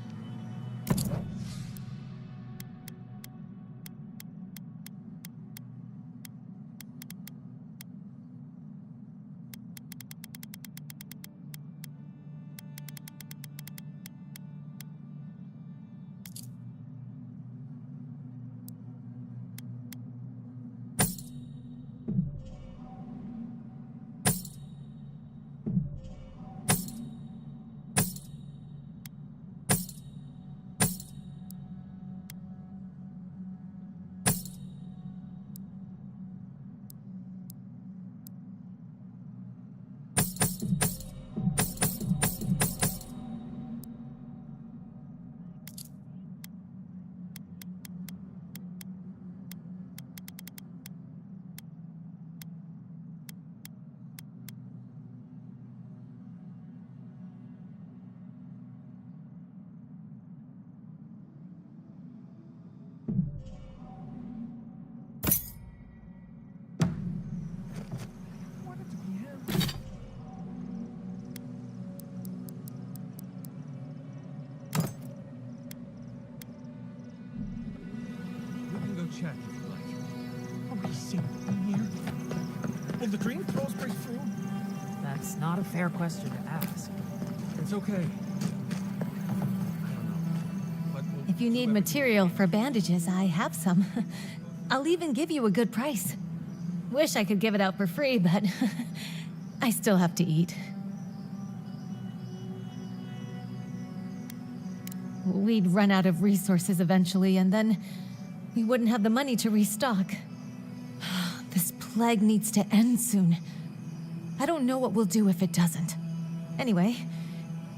S13: Check if you like. Are we safe in here? Will the dream trolls break through?
S19: That's not a fair question to ask.
S13: It's okay.
S21: If you need material for bandages, I have some. I'll even give you a good price. Wish I could give it out for free, but I still have to eat. We'd run out of resources eventually, and then we wouldn't have the money to restock. This plague needs to end soon. I don't know what we'll do if it doesn't. Anyway,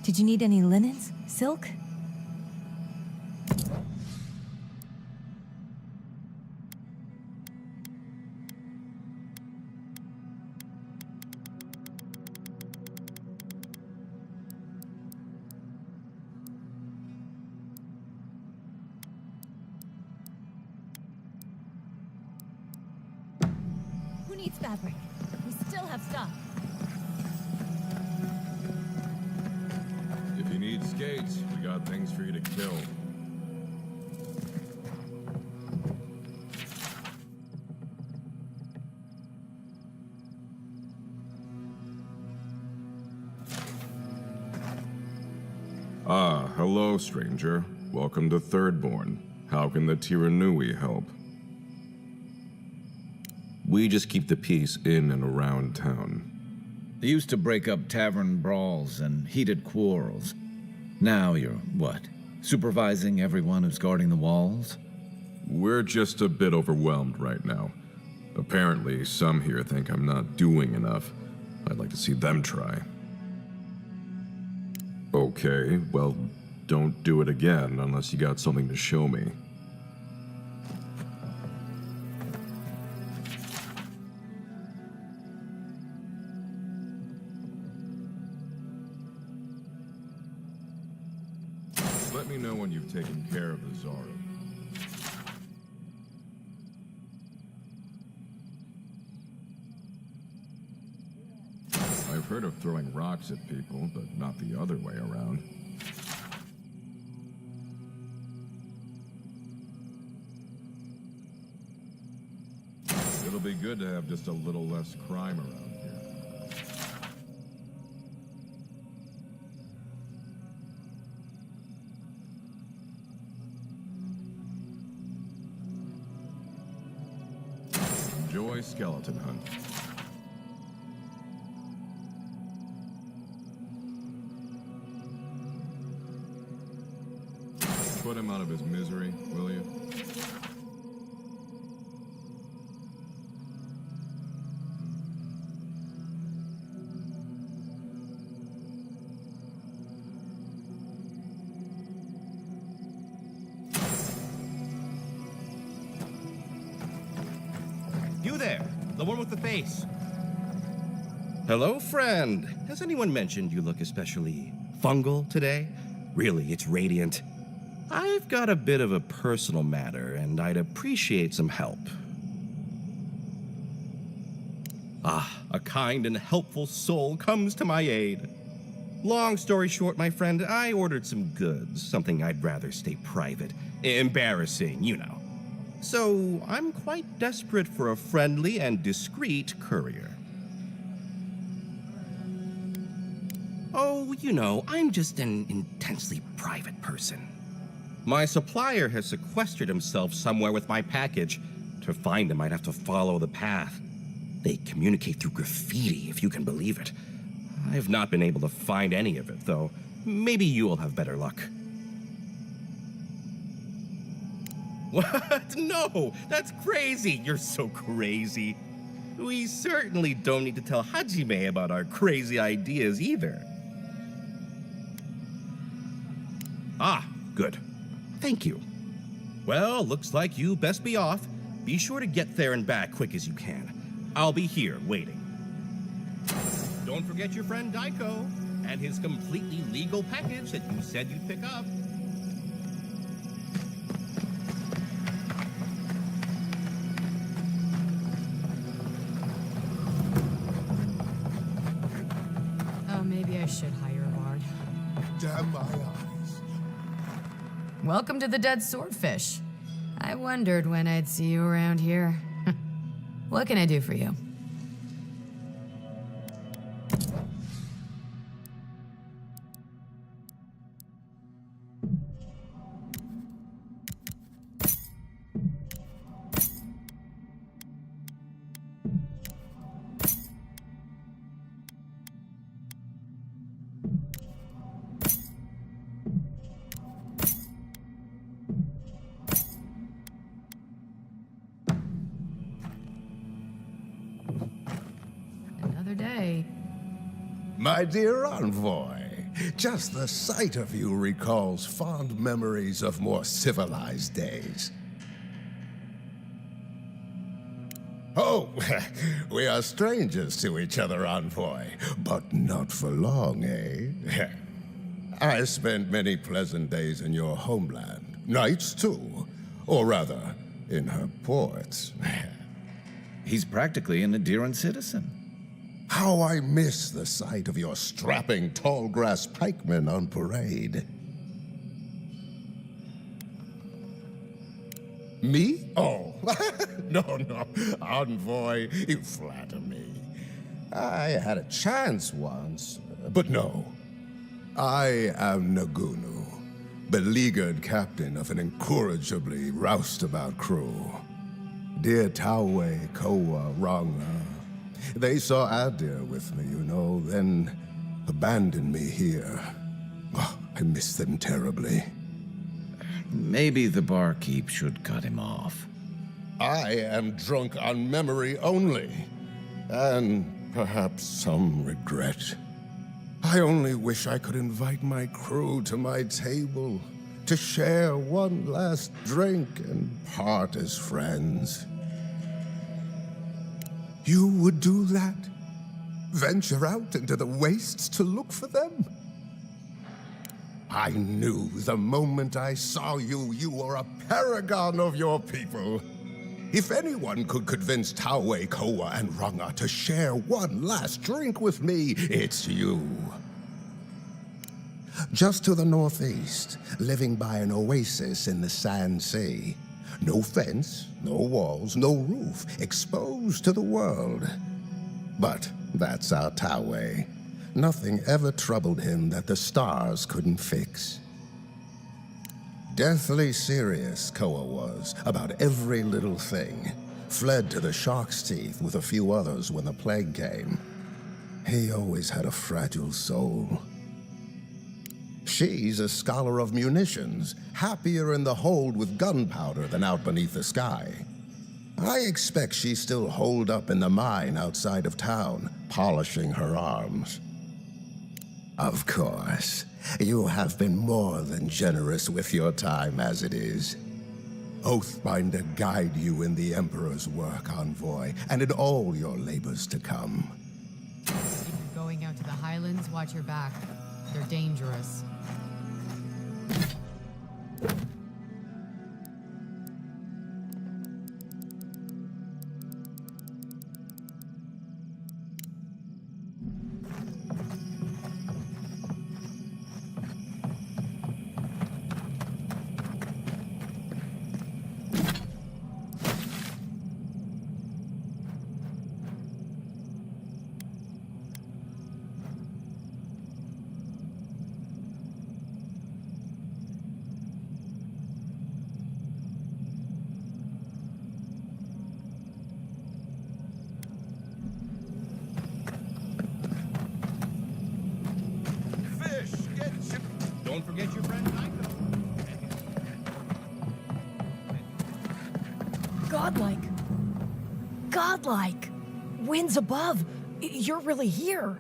S21: did you need any linens? Silk? Who needs fabric? We still have stock.
S22: If you need skates, we got things for you to kill. Ah, hello, stranger. Welcome to Thirdborn. How can the Tiranui help? We just keep the peace in and around town.
S5: They used to break up tavern brawls and heated quarrels. Now you're, what, supervising everyone who's guarding the walls?
S22: We're just a bit overwhelmed right now. Apparently, some here think I'm not doing enough. I'd like to see them try. Okay, well, don't do it again unless you got something to show me. Let me know when you've taken care of the Zara. I've heard of throwing rocks at people, but not the other way around. It'll be good to have just a little less crime around here. Enjoy skeleton hunt. Put him out of his misery, will you?
S6: You there, the one with the face. Hello, friend. Has anyone mentioned you look especially fungal today? Really, it's radiant. I've got a bit of a personal matter, and I'd appreciate some help. Ah, a kind and helpful soul comes to my aid. Long story short, my friend, I ordered some goods, something I'd rather stay private. Embarrassing, you know. So, I'm quite desperate for a friendly and discreet courier. Oh, you know, I'm just an intensely private person. My supplier has sequestered himself somewhere with my package. To find him, I'd have to follow the path. They communicate through graffiti, if you can believe it. I've not been able to find any of it, though. Maybe you'll have better luck. What? No! That's crazy! You're so crazy. We certainly don't need to tell Hajime about our crazy ideas either. Ah, good. Thank you. Well, looks like you best be off. Be sure to get there and back quick as you can. I'll be here waiting. Don't forget your friend Daiko and his completely legal package that you said you'd pick up.
S10: Oh, maybe I should hire a bard.
S12: Damn my eyes.
S10: Welcome to the Dead Swordfish. I wondered when I'd see you around here. What can I do for you? Day.
S11: My dear envoy, just the sight of you recalls fond memories of more civilized days. Oh, we are strangers to each other, envoy, but not for long, eh? I spent many pleasant days in your homeland, nights too, or rather, in her ports.
S5: He's practically an Adiran citizen.
S11: How I miss the sight of your strapping tall grass pikemen on parade. Me? Oh, no, envoy, you flatter me. I had a chance once, but no. I am Nagunu, beleaguered captain of an incorrigibly roustabout crew. Dear Taue, Koa, Ranga. They saw Adir with me, you know, then abandoned me here. Oh, I miss them terribly.
S5: Maybe the barkeep should cut him off.
S11: I am drunk on memory only, and perhaps some regret. I only wish I could invite my crew to my table to share one last drink and part as friends. You would do that? Venture out into the wastes to look for them? I knew the moment I saw you, you were a paragon of your people. If anyone could convince Taue, Koa, and Runga to share one last drink with me, it's you. Just to the northeast, living by an oasis in the Sand Sea. No fence, no walls, no roof, exposed to the world. But that's our Taue. Nothing ever troubled him that the stars couldn't fix. Deathly serious, Koa was, about every little thing. Fled to the shark's teeth with a few others when the plague came. He always had a fragile soul. She's a scholar of munitions, happier in the hold with gunpowder than out beneath the sky. I expect she's still holed up in the mine outside of town, polishing her arms. Of course, you have been more than generous with your time as it is. Oathbinder guide you in the Emperor's work, Envoy, and in all your labors to come.
S3: If you're going out to the Highlands, watch your back. They're dangerous.
S6: Don't forget your friend Michael.
S8: Godlike. Godlike. Winds above. You're really here.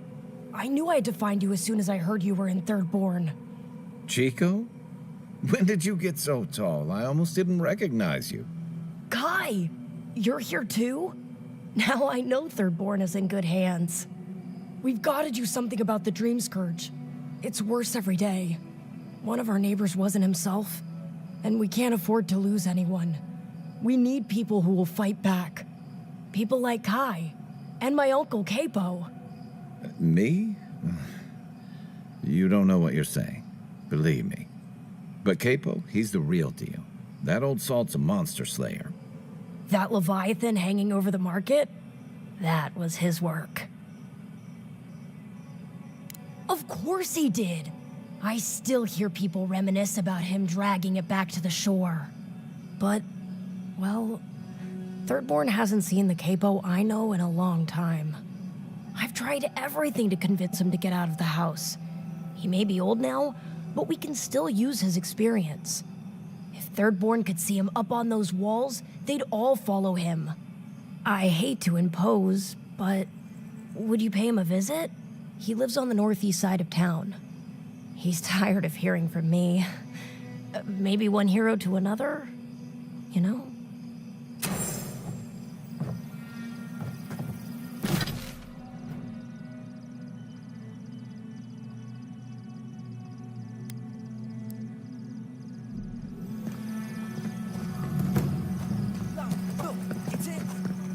S8: I knew I had to find you as soon as I heard you were in Thirdborn.
S5: Chico? When did you get so tall? I almost didn't recognize you.
S8: Kai! You're here too? Now I know Thirdborn is in good hands. We've got to do something about the Dream Scourge. It's worse every day. One of our neighbors wasn't himself, and we can't afford to lose anyone. We need people who will fight back. People like Kai, and my uncle Capo.
S5: Me? You don't know what you're saying. Believe me. But Capo, he's the real deal. That old salt's a monster slayer.
S8: That Leviathan hanging over the market? That was his work. Of course he did. I still hear people reminisce about him dragging it back to the shore. But, well, Thirdborn hasn't seen the Capo I know in a long time. I've tried everything to convince him to get out of the house. He may be old now, but we can still use his experience. If Thirdborn could see him up on those walls, they'd all follow him. I hate to impose, but would you pay him a visit? He lives on the northeast side of town. He's tired of hearing from me. Maybe one hero to another, you know?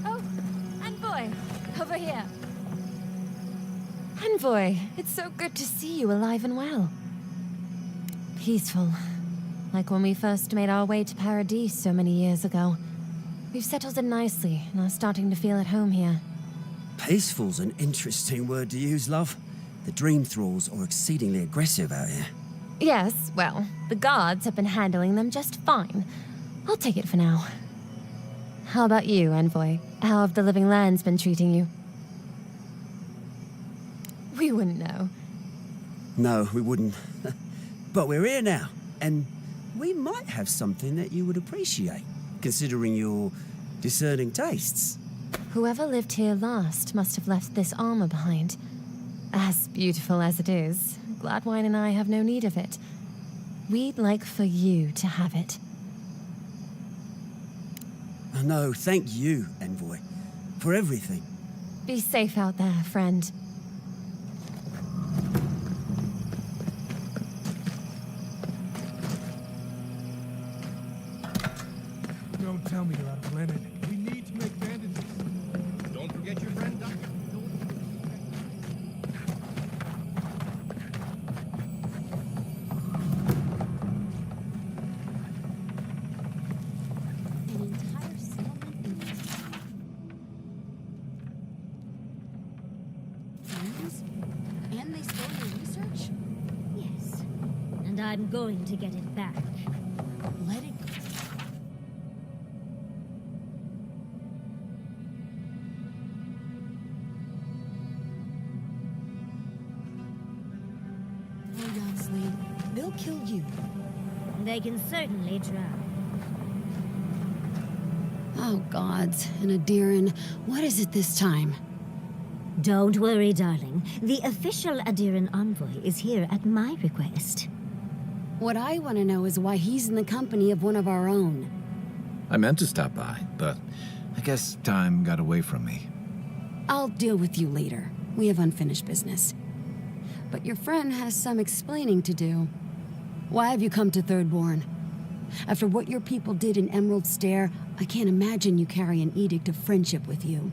S21: Oh, Envoy, over here. Envoy, it's so good to see you alive and well. Peaceful. Like when we first made our way to Paradise so many years ago. We've settled in nicely and are starting to feel at home here.
S23: Peaceful's an interesting word to use, love. The Dream Thralls are exceedingly aggressive out here.
S21: Yes, well, the guards have been handling them just fine. I'll take it for now. How about you, Envoy? How have the Living Lands been treating you? We wouldn't know.
S23: No, we wouldn't. But we're here now, and we might have something that you would appreciate, considering your discerning tastes.
S21: Whoever lived here last must have left this armor behind. As beautiful as it is, Gladwine and I have no need of it. We'd like for you to have it.
S23: No, thank you, Envoy, for everything.
S21: Be safe out there, friend.
S13: Don't tell me you're out of linen. We need to make bandages.
S6: Don't forget your friend, Doctor.
S7: And they stole your research?
S14: Yes. And I'm going to get it back.
S7: Let it go. Oh, Youngsley, they'll kill you.
S14: They can certainly try.
S7: Oh, gods. And Adiran, what is it this time?
S14: Don't worry, darling. The official Adiran envoy is here at my request.
S7: What I want to know is why he's in the company of one of our own.
S5: I meant to stop by, but I guess time got away from me.
S7: I'll deal with you later. We have unfinished business. But your friend has some explaining to do. Why have you come to Thirdborn? After what your people did in Emerald Stair, I can't imagine you carry an edict of friendship with you.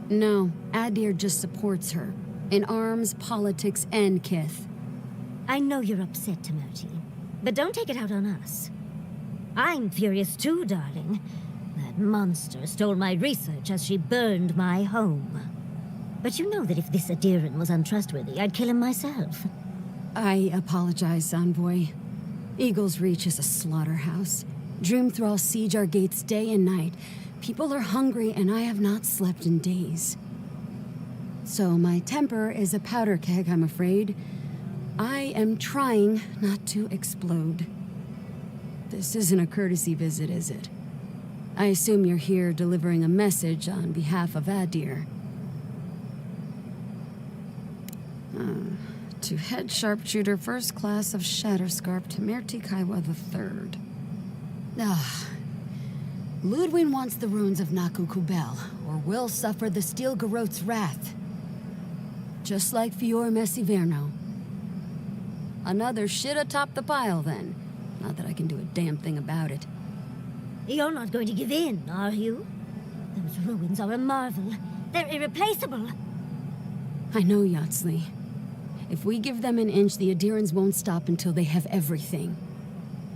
S7: No, Adir just supports her. In arms, politics, and kith.
S14: I know you're upset, Temerty, but don't take it out on us. I'm furious too, darling. That monster stole my research as she burned my home. But you know that if this Adiran was untrustworthy, I'd kill him myself.
S7: I apologize, Envoy. Eagle's Reach is a slaughterhouse. Dreamthralls siege our gates day and night. People are hungry, and I have not slept in days. So my temper is a powder keg, I'm afraid. I am trying not to explode. This isn't a courtesy visit, is it? I assume you're here delivering a message on behalf of Adir. To Head Sharpshooter, First Class of Shatterscarp, Temerty Kaiwa III. Ludwin wants the ruins of Naku Kubel, or will suffer the Steel Garot's wrath. Just like Fior Messiverno. Another shit atop the pile, then. Not that I can do a damn thing about it.
S14: You're not going to give in, are you? Those ruins are a marvel. They're irreplaceable.
S7: I know, Yatsley. If we give them an inch, the Adirans won't stop until they have everything.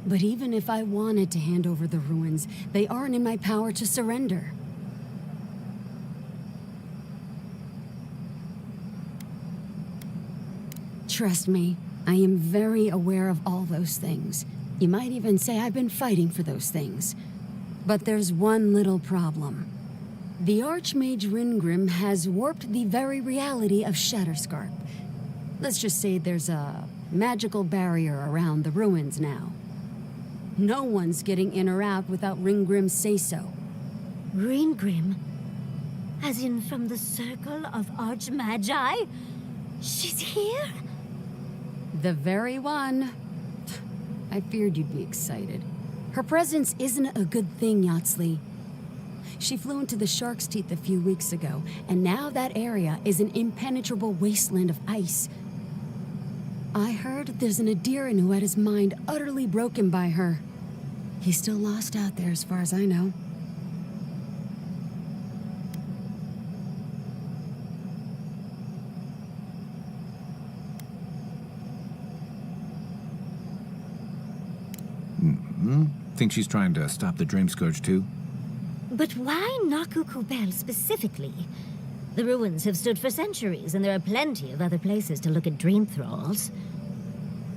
S7: But even if I wanted to hand over the ruins, they aren't in my power to surrender. Trust me, I am very aware of all those things. You might even say I've been fighting for those things. But there's one little problem. The Archmage Ringrim has warped the very reality of Shatterscarp. Let's just say there's a magical barrier around the ruins now. No one's getting in or out without Ringgrim's say-so.
S14: Ringgrim? As in from the Circle of Archmagi? She's here?
S7: The very one. I feared you'd be excited. Her presence isn't a good thing, Yatsley. She flew into the Shark's Teeth a few weeks ago, and now that area is an impenetrable wasteland of ice. I heard there's an Adiran who had his mind utterly broken by her. He's still lost out there as far as I know.
S5: Think she's trying to stop the Dream Scourge too?
S14: But why Naku Kubel specifically? The ruins have stood for centuries, and there are plenty of other places to look at dream thralls.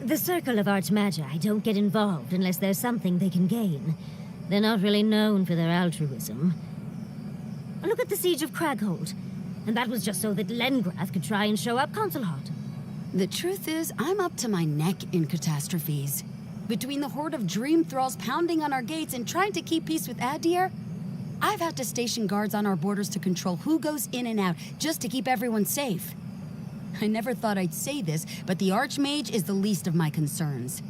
S14: The Circle of Archmagi don't get involved unless there's something they can gain. They're not really known for their altruism. Look at the Siege of Craghold. And that was just so that Lengrath could try and show up Consulhot.
S7: The truth is, I'm up to my neck in catastrophes. Between the horde of dream thralls pounding on our gates and trying to keep peace with Adir, I've had to station guards on our borders to control who goes in and out, just to keep everyone safe. I never thought I'd say this, but the Archmage is the least of my concerns.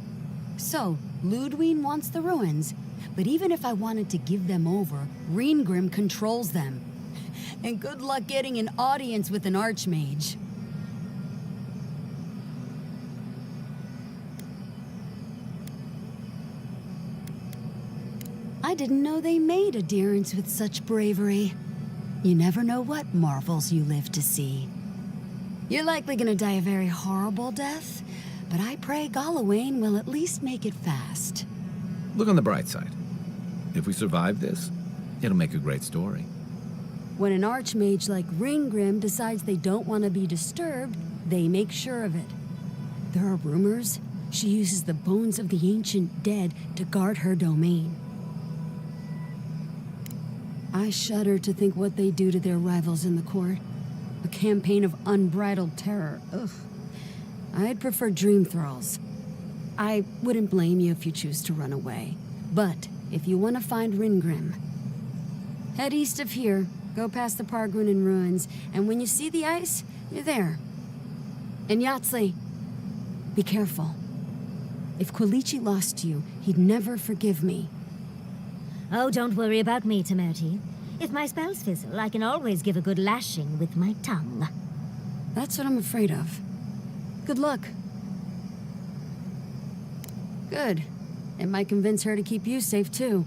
S7: So, Ludwig wants the ruins, but even if I wanted to give them over, Reengrim controls them. And good luck getting an audience with an Archmage. I didn't know they made adherents with such bravery. You never know what marvels you live to see. You're likely gonna die a very horrible death, but I pray Galawain will at least make it fast.
S5: Look on the bright side. If we survive this, it'll make a great story.
S7: When an Archmage like Reengrim decides they don't want to be disturbed, they make sure of it. There are rumors she uses the bones of the ancient dead to guard her domain. I shudder to think what they do to their rivals in the court. A campaign of unbridled terror. Ugh. I'd prefer dream thralls. I wouldn't blame you if you choose to run away. But if you want to find Reengrim, head east of here, go past the Pargrunen ruins, and when you see the ice, you're there. And Yatsley, be careful. If Quilichi lost you, he'd never forgive me.
S14: Oh, don't worry about me, Temerity. If my spells fizzle, I can always give a good lashing with my tongue.
S7: That's what I'm afraid of. Good luck. Good. It might convince her to keep you safe, too.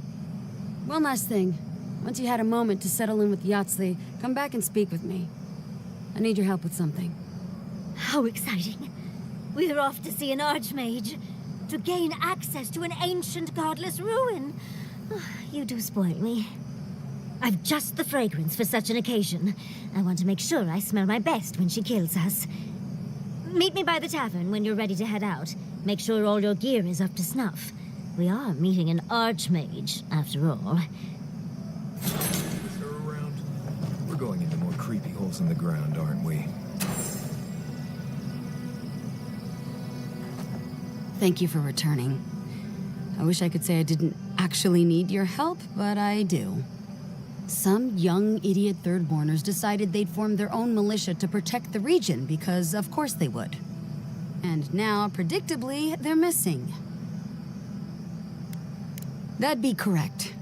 S7: One last thing. Once you had a moment to settle in with Yatsley, come back and speak with me. I need your help with something.
S14: How exciting. We're off to see an Archmage. To gain access to an ancient godless ruin. You do spoil me. I've just the fragrance for such an occasion. I want to make sure I smell my best when she kills us. Meet me by the tavern when you're ready to head out. Make sure all your gear is up to snuff. We are meeting an Archmage, after all.
S9: Is her around? We're going into more creepy holes in the ground, aren't we?
S7: Thank you for returning. I wish I could say I didn't actually need your help, but I do. Some young idiot Thirdborners decided they'd form their own militia to protect the region because of course they would. And now, predictably, they're missing. That'd be correct.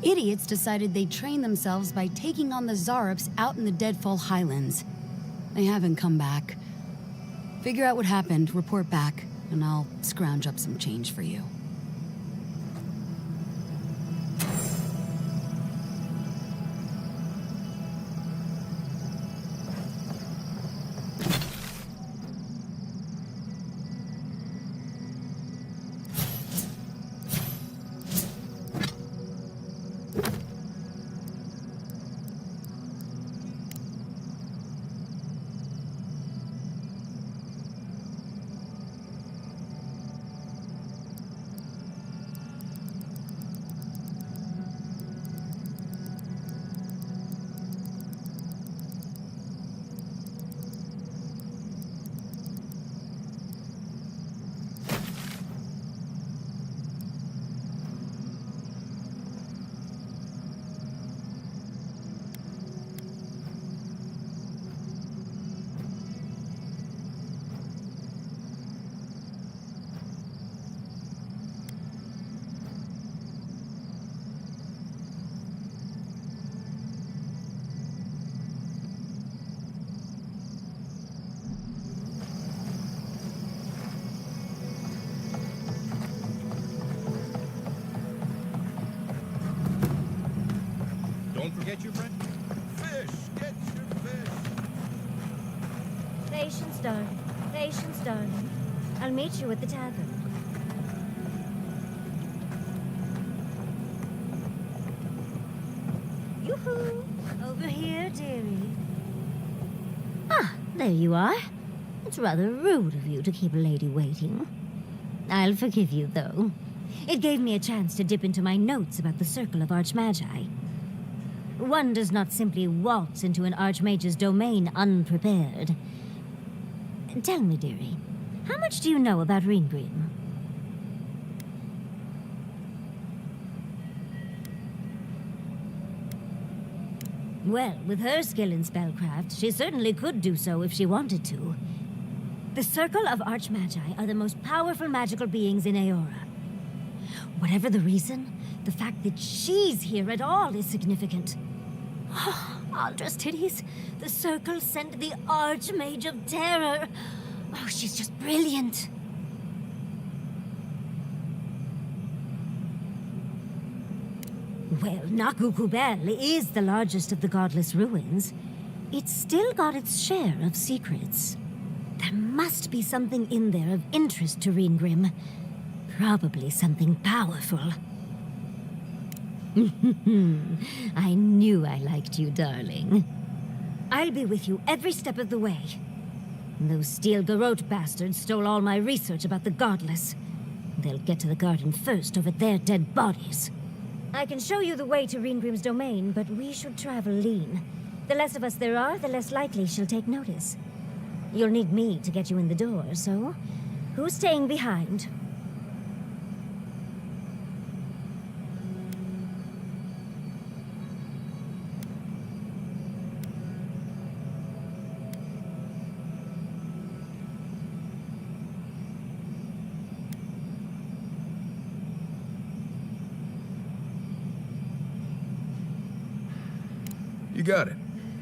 S7: Idiots decided they'd train themselves by taking on the Zarups out in the Deadfall Highlands. They haven't come back. Figure out what happened, report back, and I'll scrounge up some change for you.
S6: Don't forget your friend.
S12: Fish! Get your fish!
S14: Patience, darling. Patience, darling. I'll meet you at the tavern. Yoo-hoo! Over here, dearie. Ah, there you are. It's rather rude of you to keep a lady waiting. I'll forgive you, though. It gave me a chance to dip into my notes about the Circle of Archmagi. One does not simply waltz into an Archmage's domain unprepared. Tell me, dearie, how much do you know about Reengrim? Well, with her skill in spellcraft, she certainly could do so if she wanted to. The Circle of Archmagi are the most powerful magical beings in Aora. Whatever the reason, the fact that she's here at all is significant. Aldra's titties, the Circle sent the Archmage of Terror. Oh, she's just brilliant. Well, Nakukubel is the largest of the godless ruins. It's still got its share of secrets. There must be something in there of interest to Reengrim. Probably something powerful. I knew I liked you, darling. I'll be with you every step of the way. Those Steel Garrote bastards stole all my research about the Godless. They'll get to the garden first over their dead bodies. I can show you the way to Reengrim's domain, but we should travel lean. The less of us there are, the less likely she'll take notice. You'll need me to get you in the door, so who's staying behind?
S1: You got it.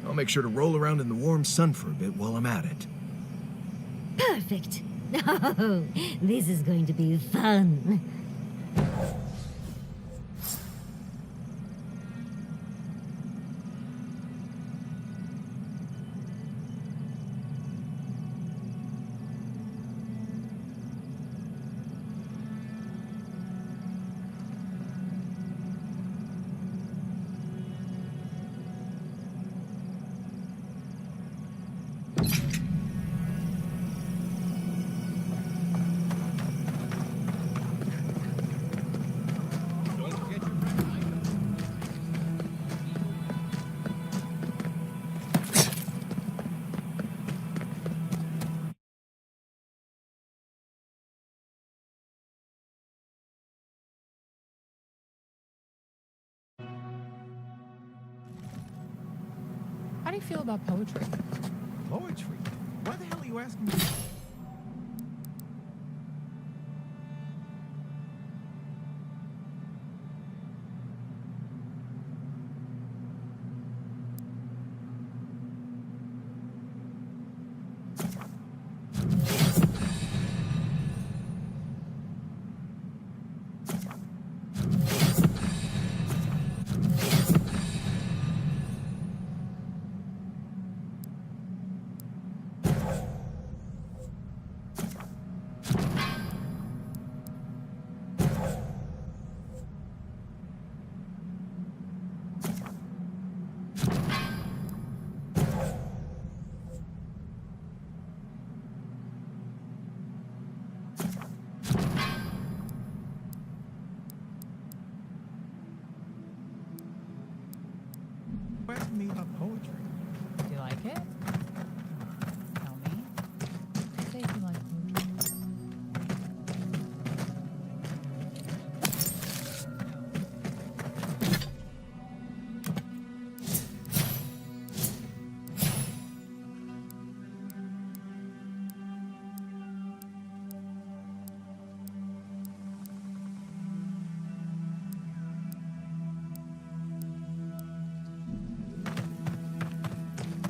S1: I'll make sure to roll around in the warm sun for a bit while I'm at it.
S14: Perfect. Oh, this is going to be fun.
S3: How do you feel about poetry?
S12: Poetry? Why the hell are you asking me? Asking me about poetry.
S3: Do you like it? Tell me. Say if you like poetry.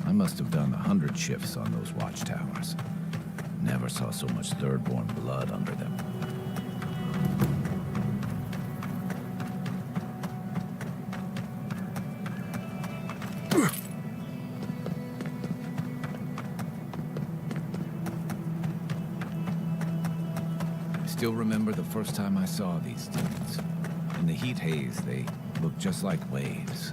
S5: I must have done 100 shifts on those watchtowers. Never saw so much Thirdborn blood under them. I still remember the first time I saw these things. In the heat haze, they looked just like waves.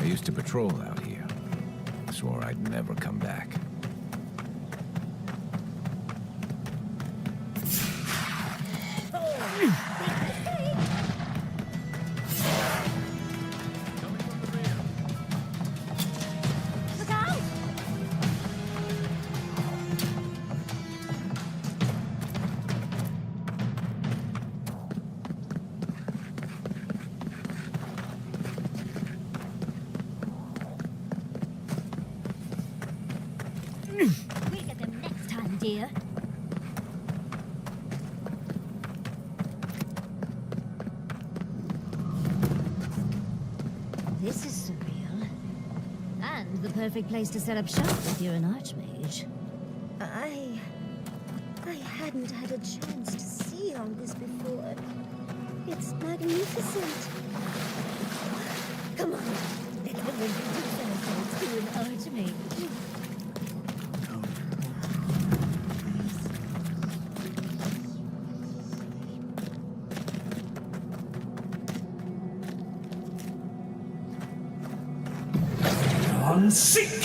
S5: used to patrol out here. Swore I'd never come back.
S14: We'll get them next time, dear. This is surreal. And the perfect place to set up shop if you're an archmage. I hadn't had a chance to see all this before. It's magnificent. Come on, let's go into to an archmage.
S2: Seek!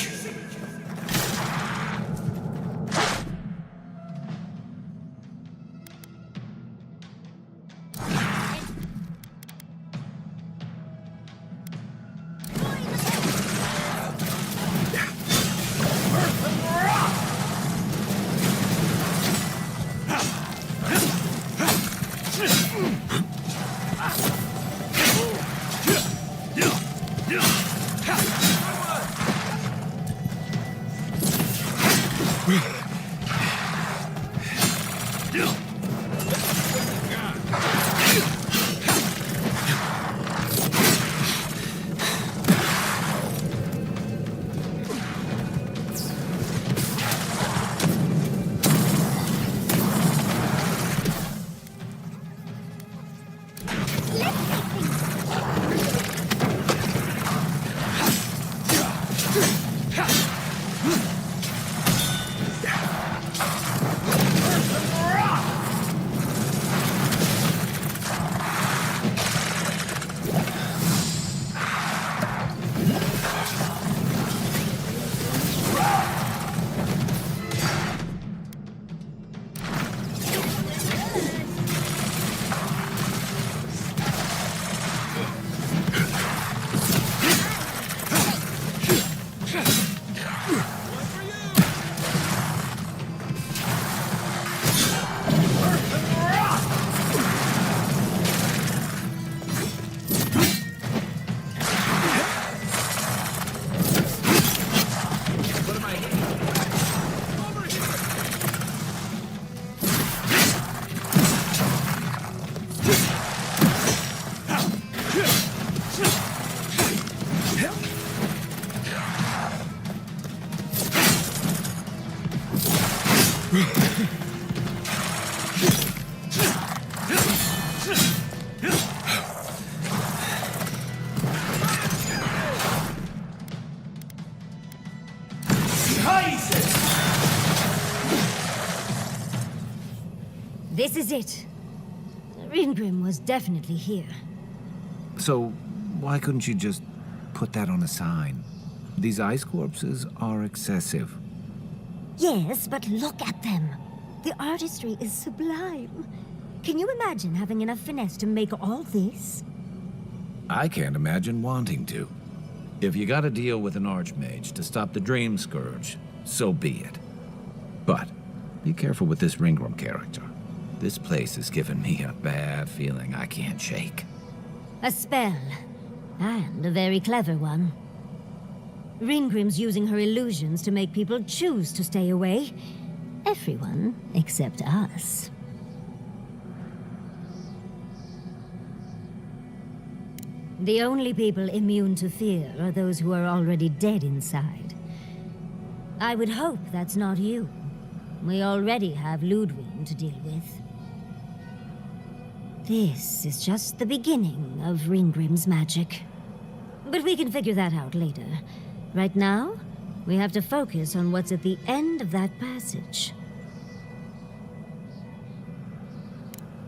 S14: This is it. Ringrim was definitely here.
S5: So, why couldn't you just put that on a sign? These ice corpses are excessive.
S14: Yes, but look at them. The artistry is sublime. Can you imagine having enough finesse to make all this?
S5: I can't imagine wanting to. If you gotta deal with an archmage to stop the Dream Scourge, so be it. But be careful with this Ringrim character. This place has given me a bad feeling I can't shake.
S14: A spell. And a very clever one. Ringrim's using her illusions to make people choose to stay away. Everyone except us. The only people immune to fear are those who are already dead inside. I would hope that's not you. We already have Ludwig to deal with. This is just the beginning of Ringrim's magic. But we can figure that out later. Right now, we have to focus on what's at the end of that passage.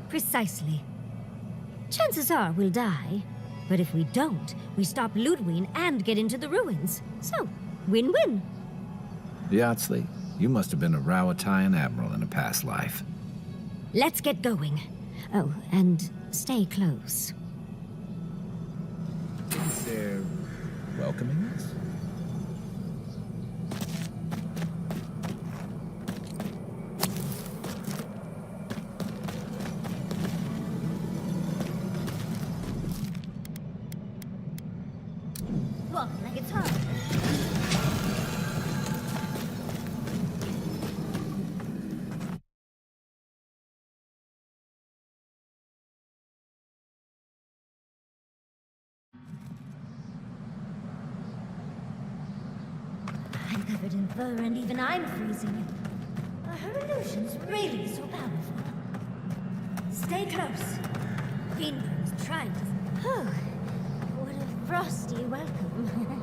S14: Precisely. Chances are we'll die, But if we don't, we stop Ludwig and get into the ruins. So, win-win.
S5: Yardsley, you must have been a Rawatayan admiral in a past life.
S14: Let's get going. Oh, and stay close.
S5: Is there welcoming us?
S14: Walk like it's hot. I'm covered in fur and even I'm freezing. Are her illusions really so powerful? Stay close. Greenburn's trying to... Oh, what a frosty welcome.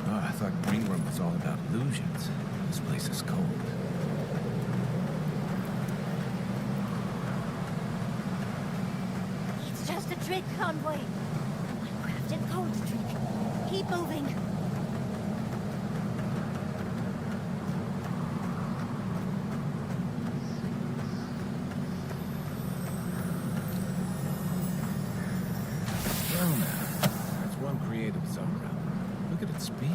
S5: Oh, I thought Greenworm was all about illusions. This place is cold.
S14: It's just a trick, Convoy. One-crafted cold trick. Keep moving.
S5: Well now, that's one creative Zora. Look at its spear.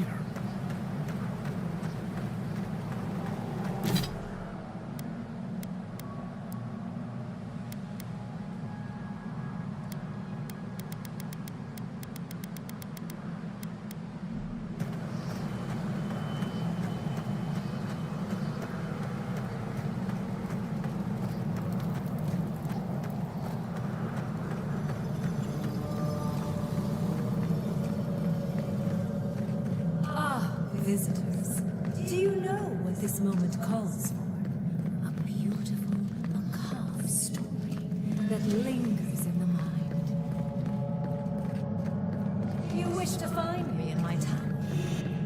S2: Visitors, do you know what this moment calls for? A beautiful, macabre story that lingers in the mind. You wish to find me in my tower?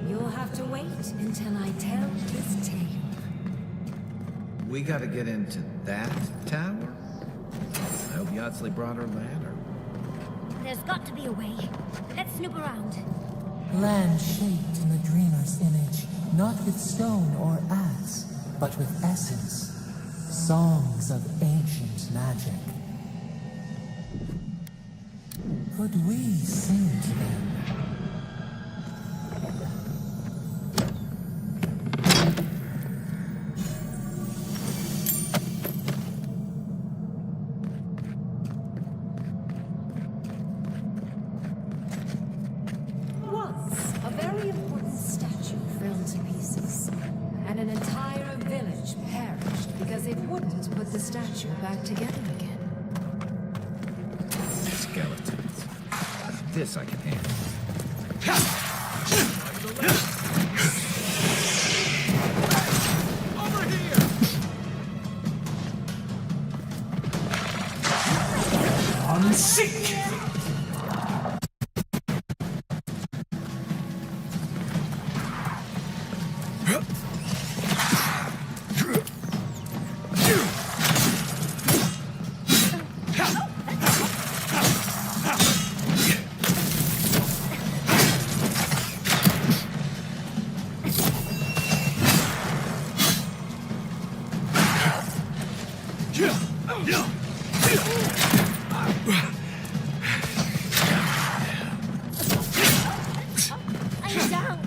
S2: You'll have to wait until I tell this tale.
S5: We gotta get into that tower? I hope Yardsley brought her ladder.
S14: There's got to be a way. Let's snoop around.
S16: Land shaped in the dreamer's image, not with stone or axe, but with essence. Songs of ancient magic. Could we sing to them?
S2: Once, a very important statue fell to pieces, and an entire village perished because it wouldn't put the statue back together again.
S5: Skeletons. This I can handle.
S12: Over here!
S16: I'm sick!
S14: I'm down.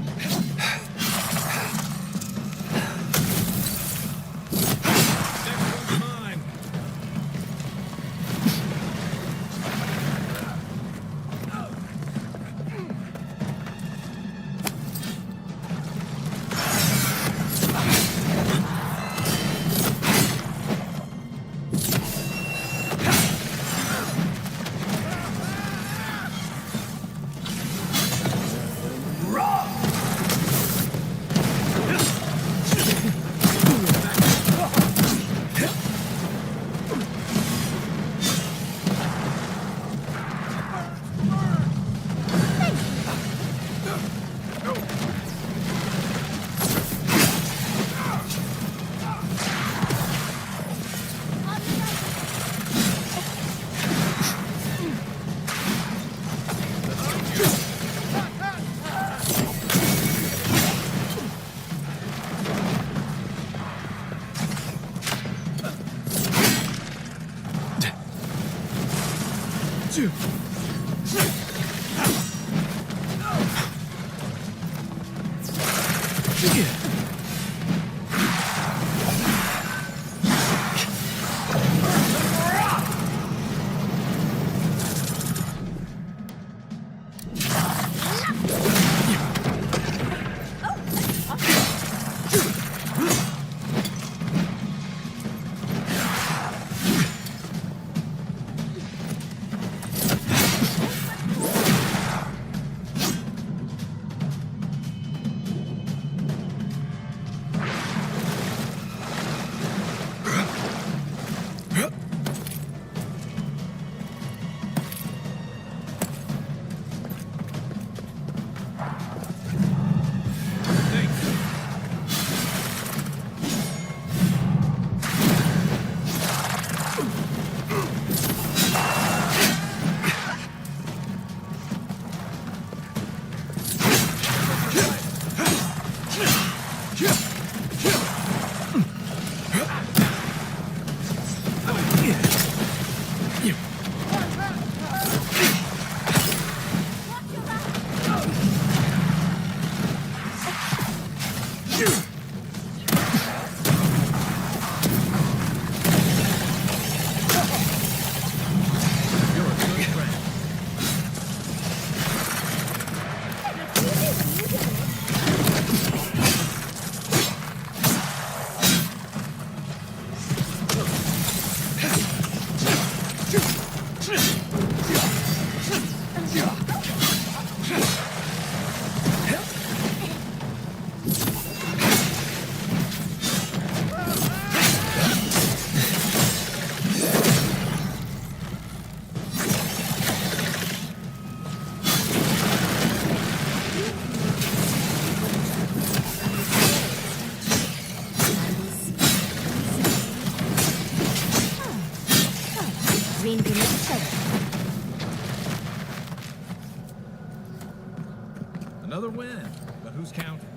S5: Another win, but who's counting?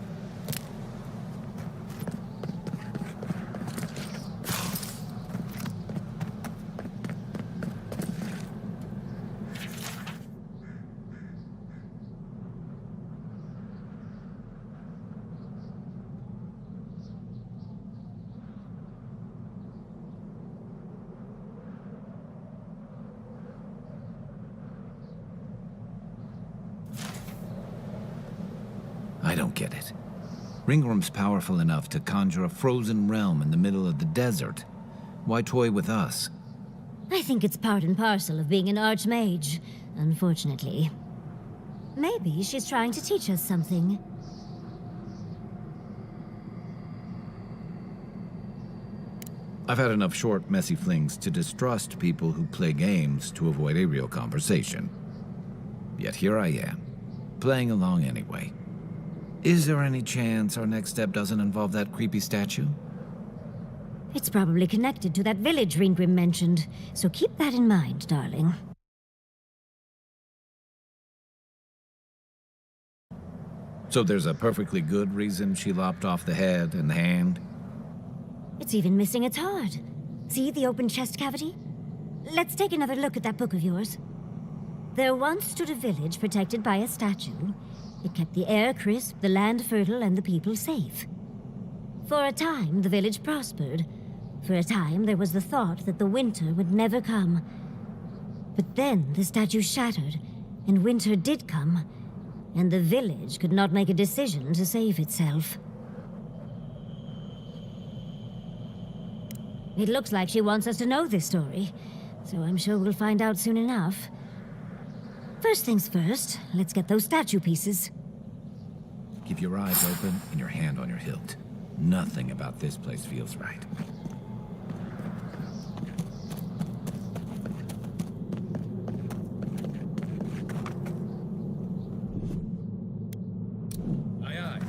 S5: I don't get it. Ringworm's powerful enough to conjure a frozen realm in the middle of the desert. Why toy with us?
S14: I think it's part and parcel of being an archmage, unfortunately. Maybe she's trying to teach us something.
S5: I've had enough short, messy flings to distrust people who play games to avoid a real conversation. Yet here I am, playing along anyway. Is there any chance our next step doesn't involve that creepy statue?
S14: It's probably connected to that village Ringgrim mentioned, so keep that in mind, darling.
S5: So there's a perfectly good reason she lopped off the head and the hand?
S14: It's even missing its heart. See the open chest cavity? Let's take another look at that book of yours. There once stood a village protected by a statue. It kept the air crisp, the land fertile, and the people safe. For a time, the village prospered. For a time, there was the thought that the winter would never come. But then the statue shattered, and winter did come, and the village could not make a decision to save itself. It looks like she wants us to know this story, so I'm sure we'll find out soon enough. First things first, let's get those statue pieces.
S5: Keep your eyes open and your hand on your hilt. Nothing about this place feels right. Aye, aye.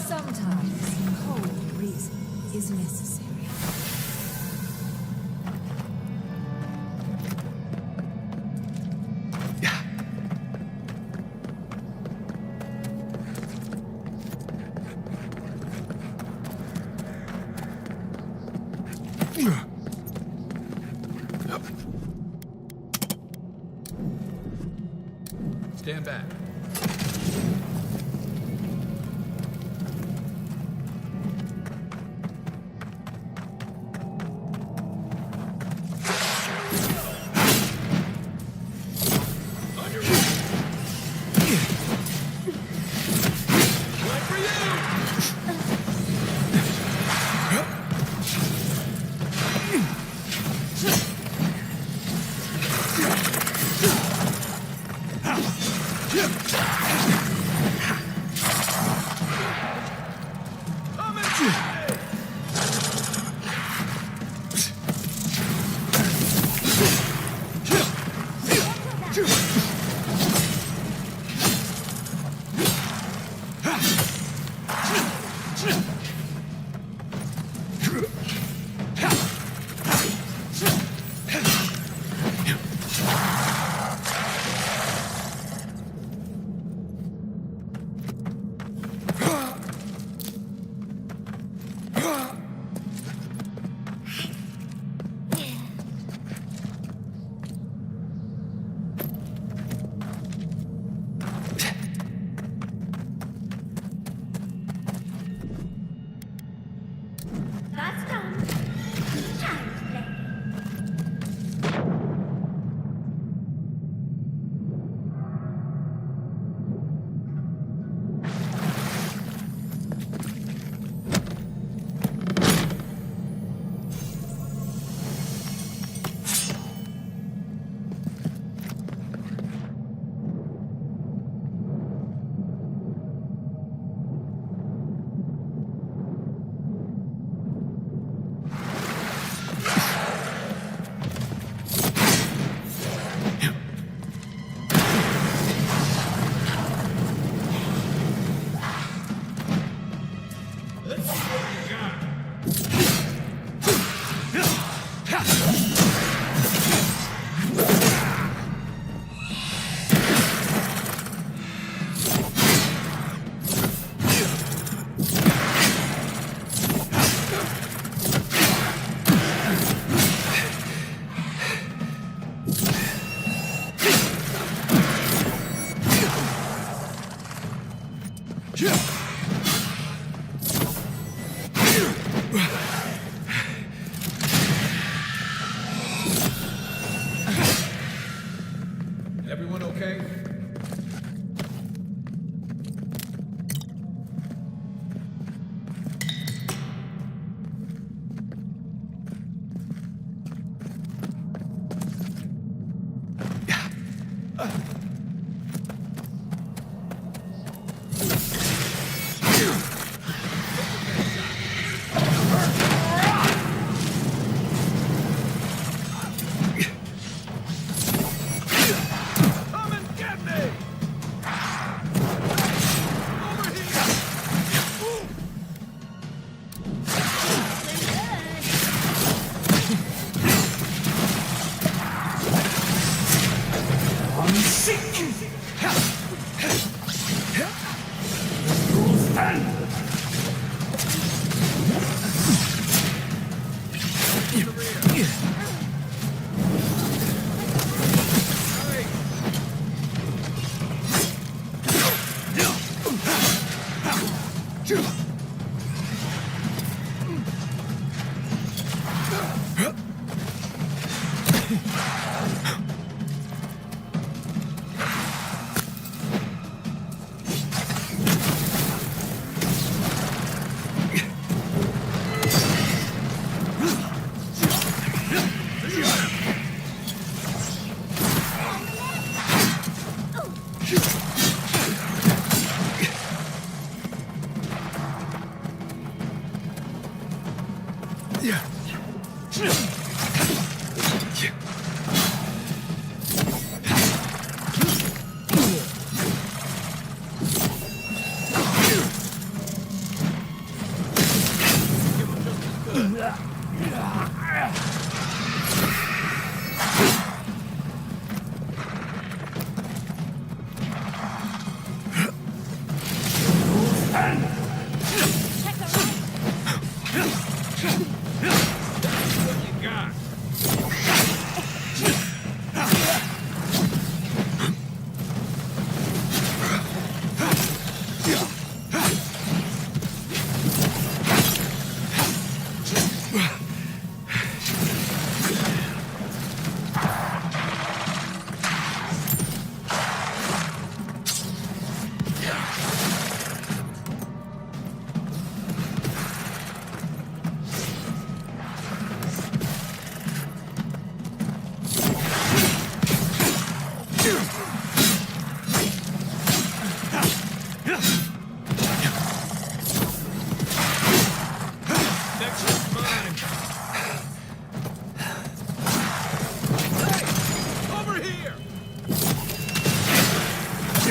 S2: Sometimes cold reason is necessary.
S5: Stand back.
S1: Everyone okay?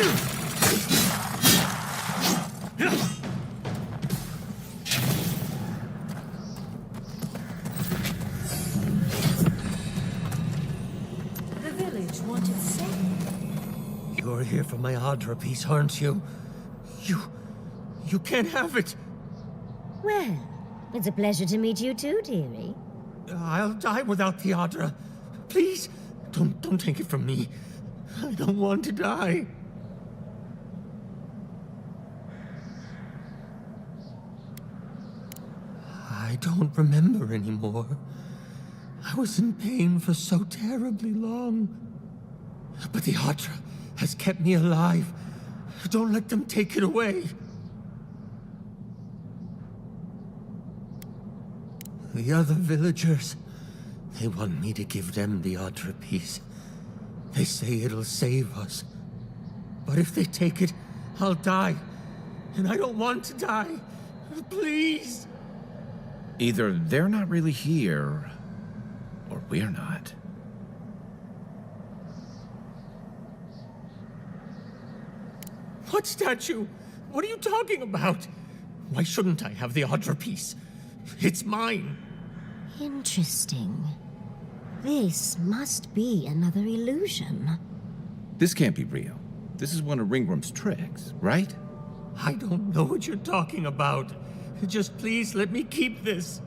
S2: The village wanted saving.
S15: You're here for my Adra piece, aren't you? You can't have it.
S14: Well, it's a pleasure to meet you too, dearie.
S15: I'll die without the Adra. Please, don't take it from me. I don't want to die. I don't remember anymore. I was in pain for so terribly long. But the Adra has kept me alive. Don't let them take it away. The other villagers, they want me to give them the Adra piece. They say it'll save us. But if they take it, I'll die. And I don't want to die. Please.
S5: Either they're not really here, or we're not.
S15: What statue? What are you talking about? Why shouldn't I have the Adra piece? It's mine.
S14: Interesting. This must be another illusion.
S5: This can't be real. This is one of Ringworm's tricks, right?
S15: I don't know what you're talking about. Just please let me keep this.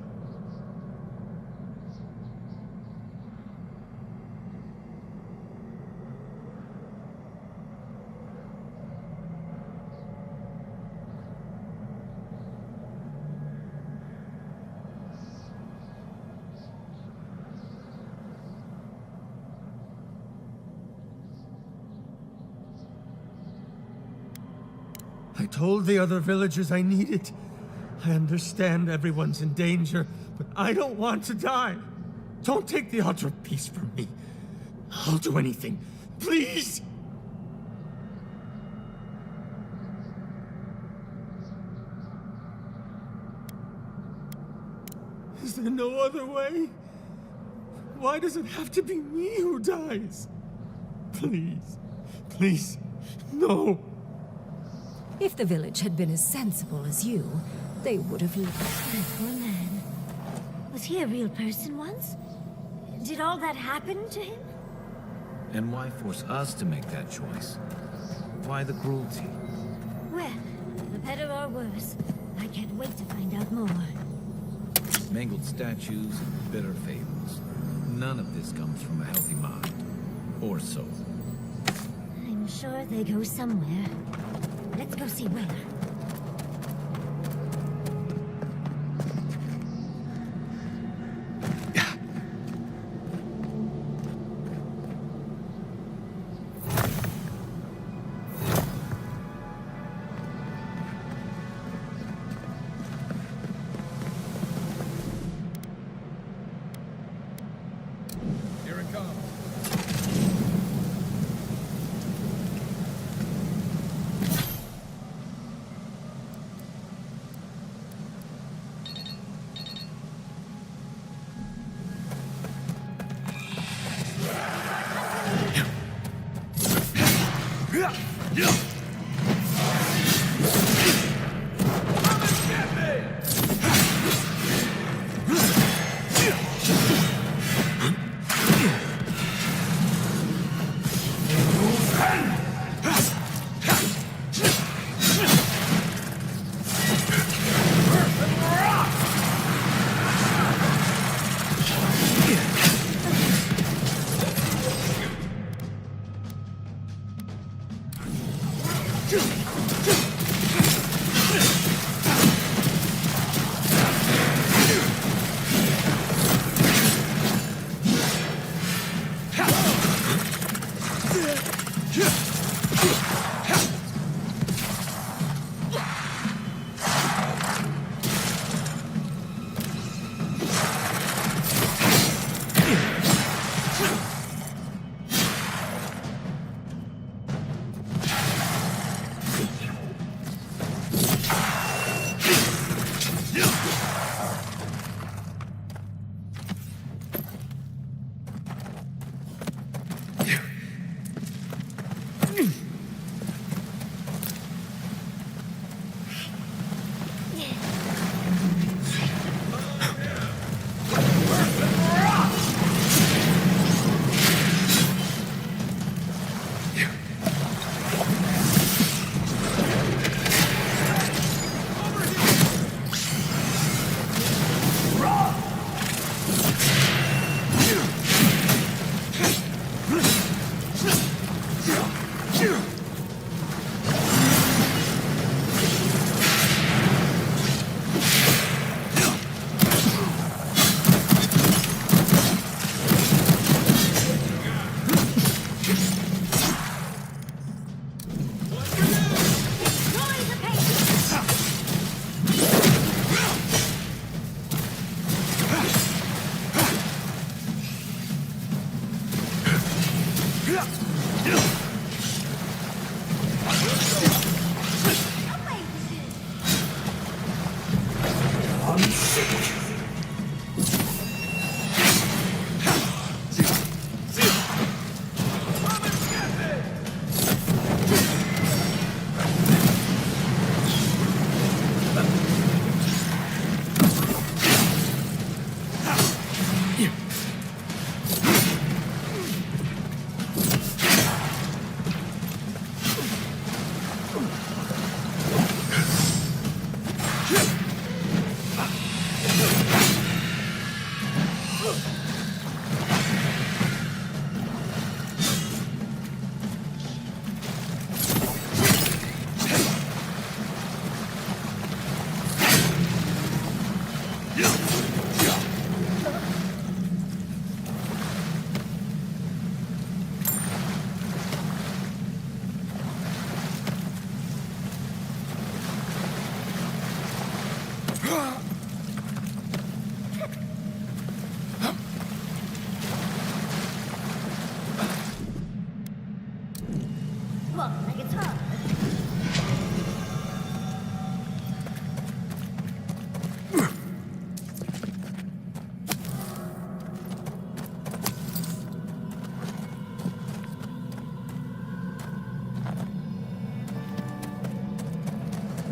S15: I told the other villagers I need it. I understand everyone's in danger, but I don't want to die. Don't take the Adra piece from me. I'll do anything. Please! Is there no other way? Why does it have to be me who dies? Please. Please. No.
S2: If the village had been as sensible as you, they would have lived.
S14: That poor man. Was he a real person once? Did all that happen to him?
S5: And why force us to make that choice? Why the cruelty?
S14: Well, for better or worse, I can't wait to find out more.
S5: Mangled statues and bitter fables. None of this comes from a healthy mind. Or soul.
S14: I'm sure they go somewhere. Let's go see where.
S5: Here it comes.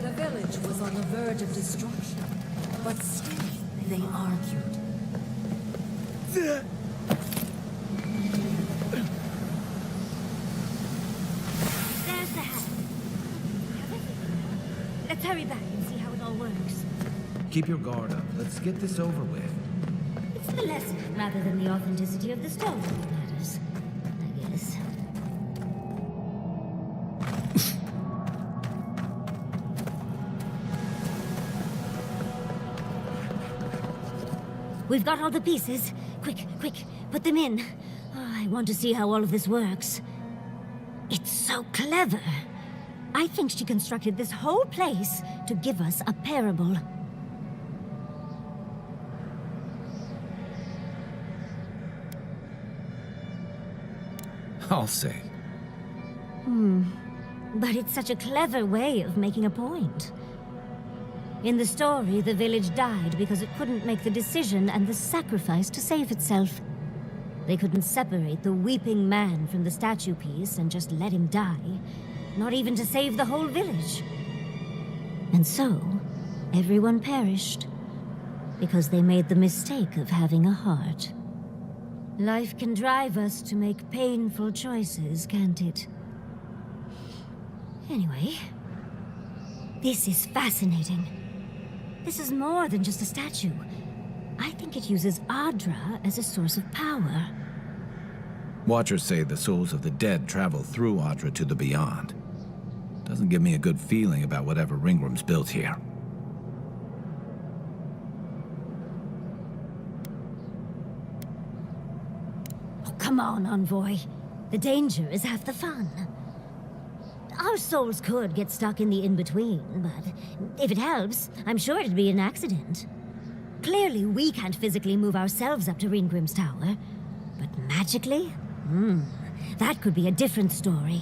S2: The village was on the verge of destruction, but still they argued.
S14: There's the hat. Let's hurry back and see how it all works.
S5: Keep your guard up. Let's get this over with.
S14: It's the lesson rather than the authenticity of the stone that matters, I guess. We've got all the pieces. Quick, quick, put them in. Oh, I want to see how all of this works. It's so clever. I think she constructed this whole place to give us a parable.
S5: I'll say.
S14: But it's such a clever way of making a point. In the story, the village died because it couldn't make the decision and the sacrifice to save itself. They couldn't separate the weeping man from the statue piece and just let him die, not even to save the whole village. And so, everyone perished, because they made the mistake of having a heart. Life can drive us to make painful choices, can't it? Anyway, this is fascinating. This is more than just a statue. I think it uses Adra as a source of power.
S5: Watchers say the souls of the dead travel through Adra to the beyond. Doesn't give me a good feeling about whatever Ringram's built here.
S14: Oh, come on, Envoy. The danger is half the fun. Our souls could get stuck in the in-between, but if it helps, I'm sure it'd be an accident. Clearly, we can't physically move ourselves up to Ringrim's tower, but magically? That could be a different story.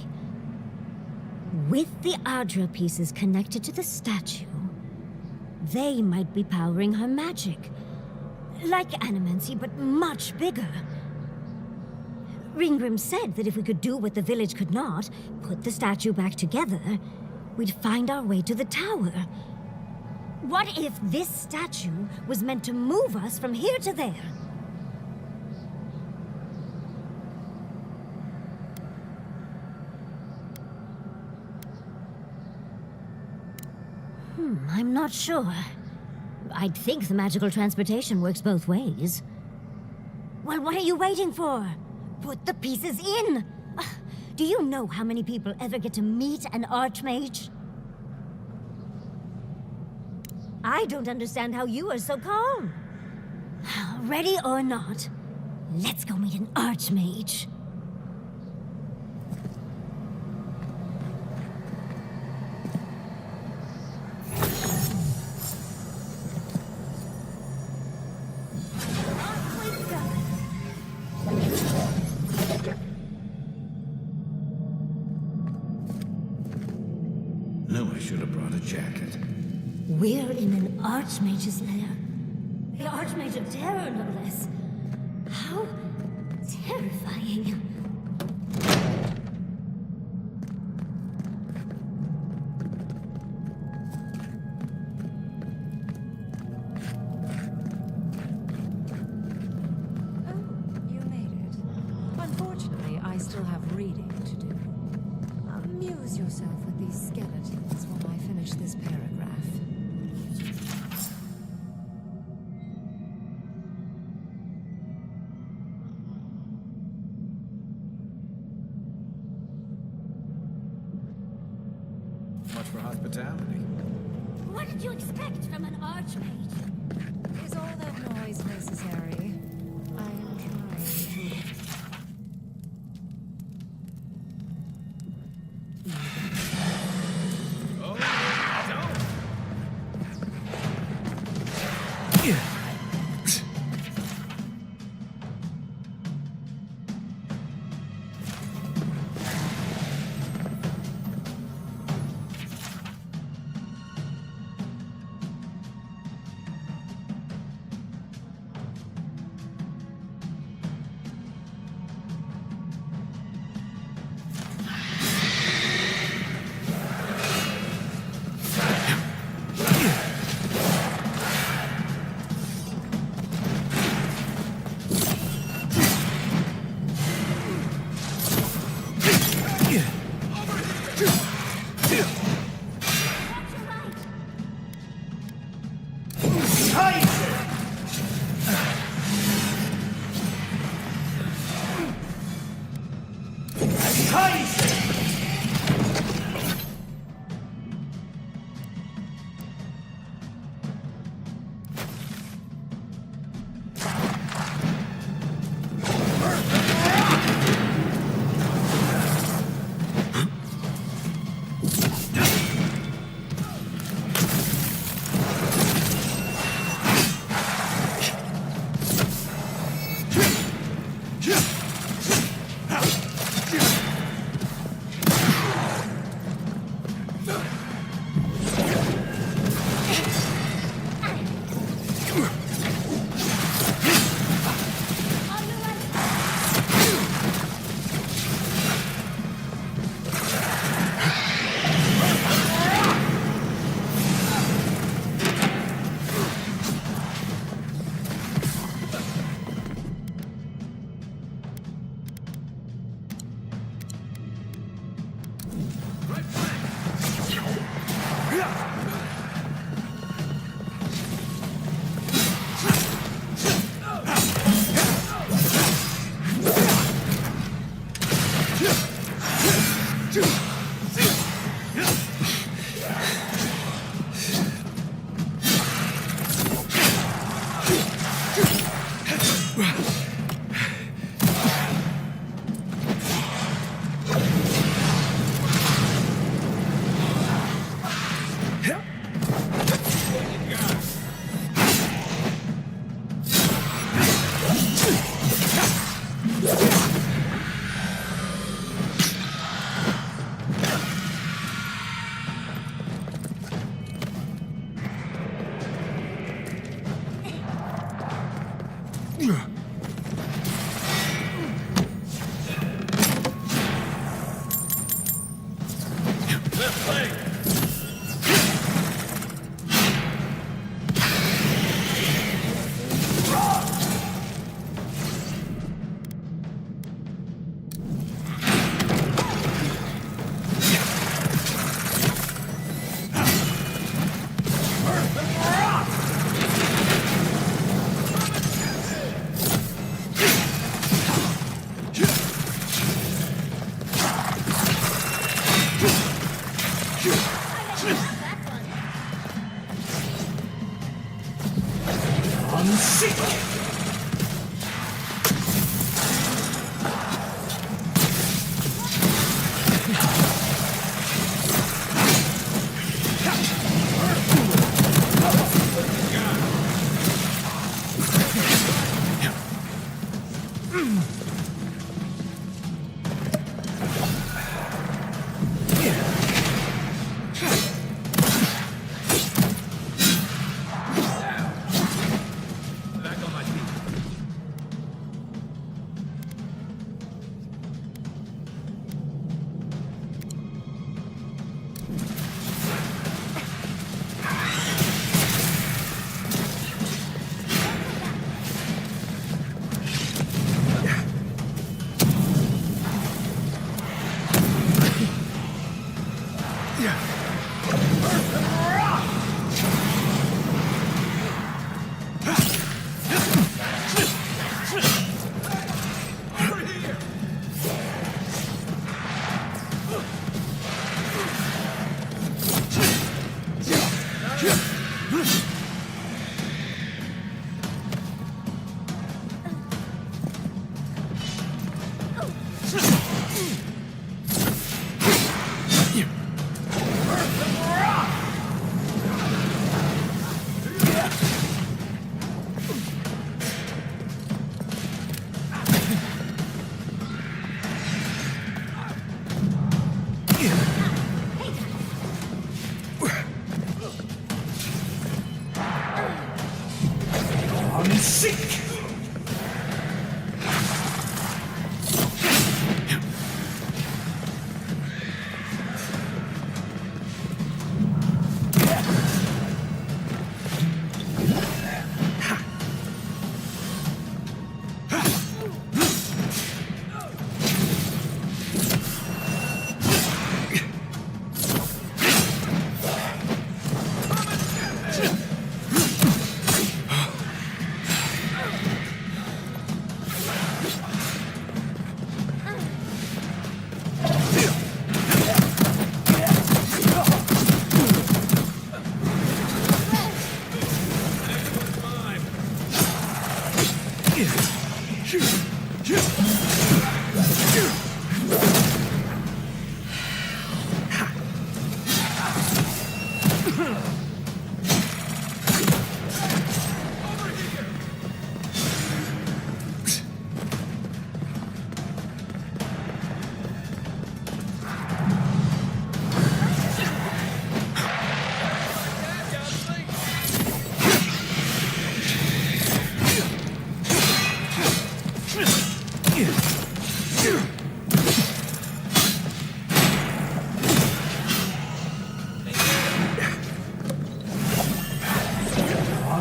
S14: With the Adra pieces connected to the statue, they might be powering her magic. Like Animancy, but much bigger. Ringgrim said that if we could do what the village could not, put the statue back together, we'd find our way to the tower. What if this statue was meant to move us from here to there? I'm not sure. I'd think the magical transportation works both ways. Well, what are you waiting for? Put the pieces in! Do you know how many people ever get to meet an archmage? I don't understand how you are so calm. Ready or not, let's go meet an archmage.
S5: should have brought a jacket.
S14: We're in an Archmage's lair. The Archmage of Terror, no less. How terrifying.
S2: You made it. Unfortunately, I still have reading to do. Amuse yourself with these skeletons while I finish this paragraph.
S1: Much for hospitality.
S14: What did you expect from an Archmage?
S2: Is all that noise necessary? I am trying to...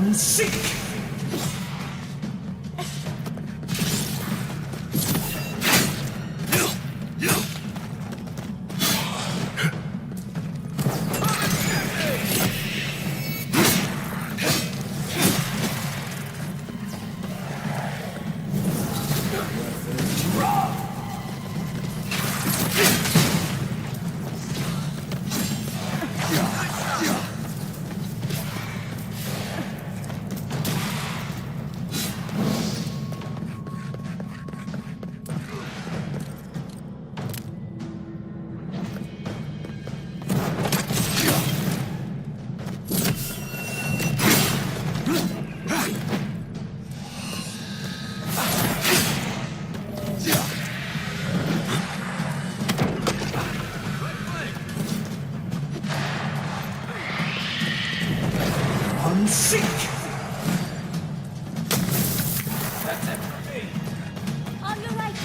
S1: Unseek! Unseek!
S14: On your right.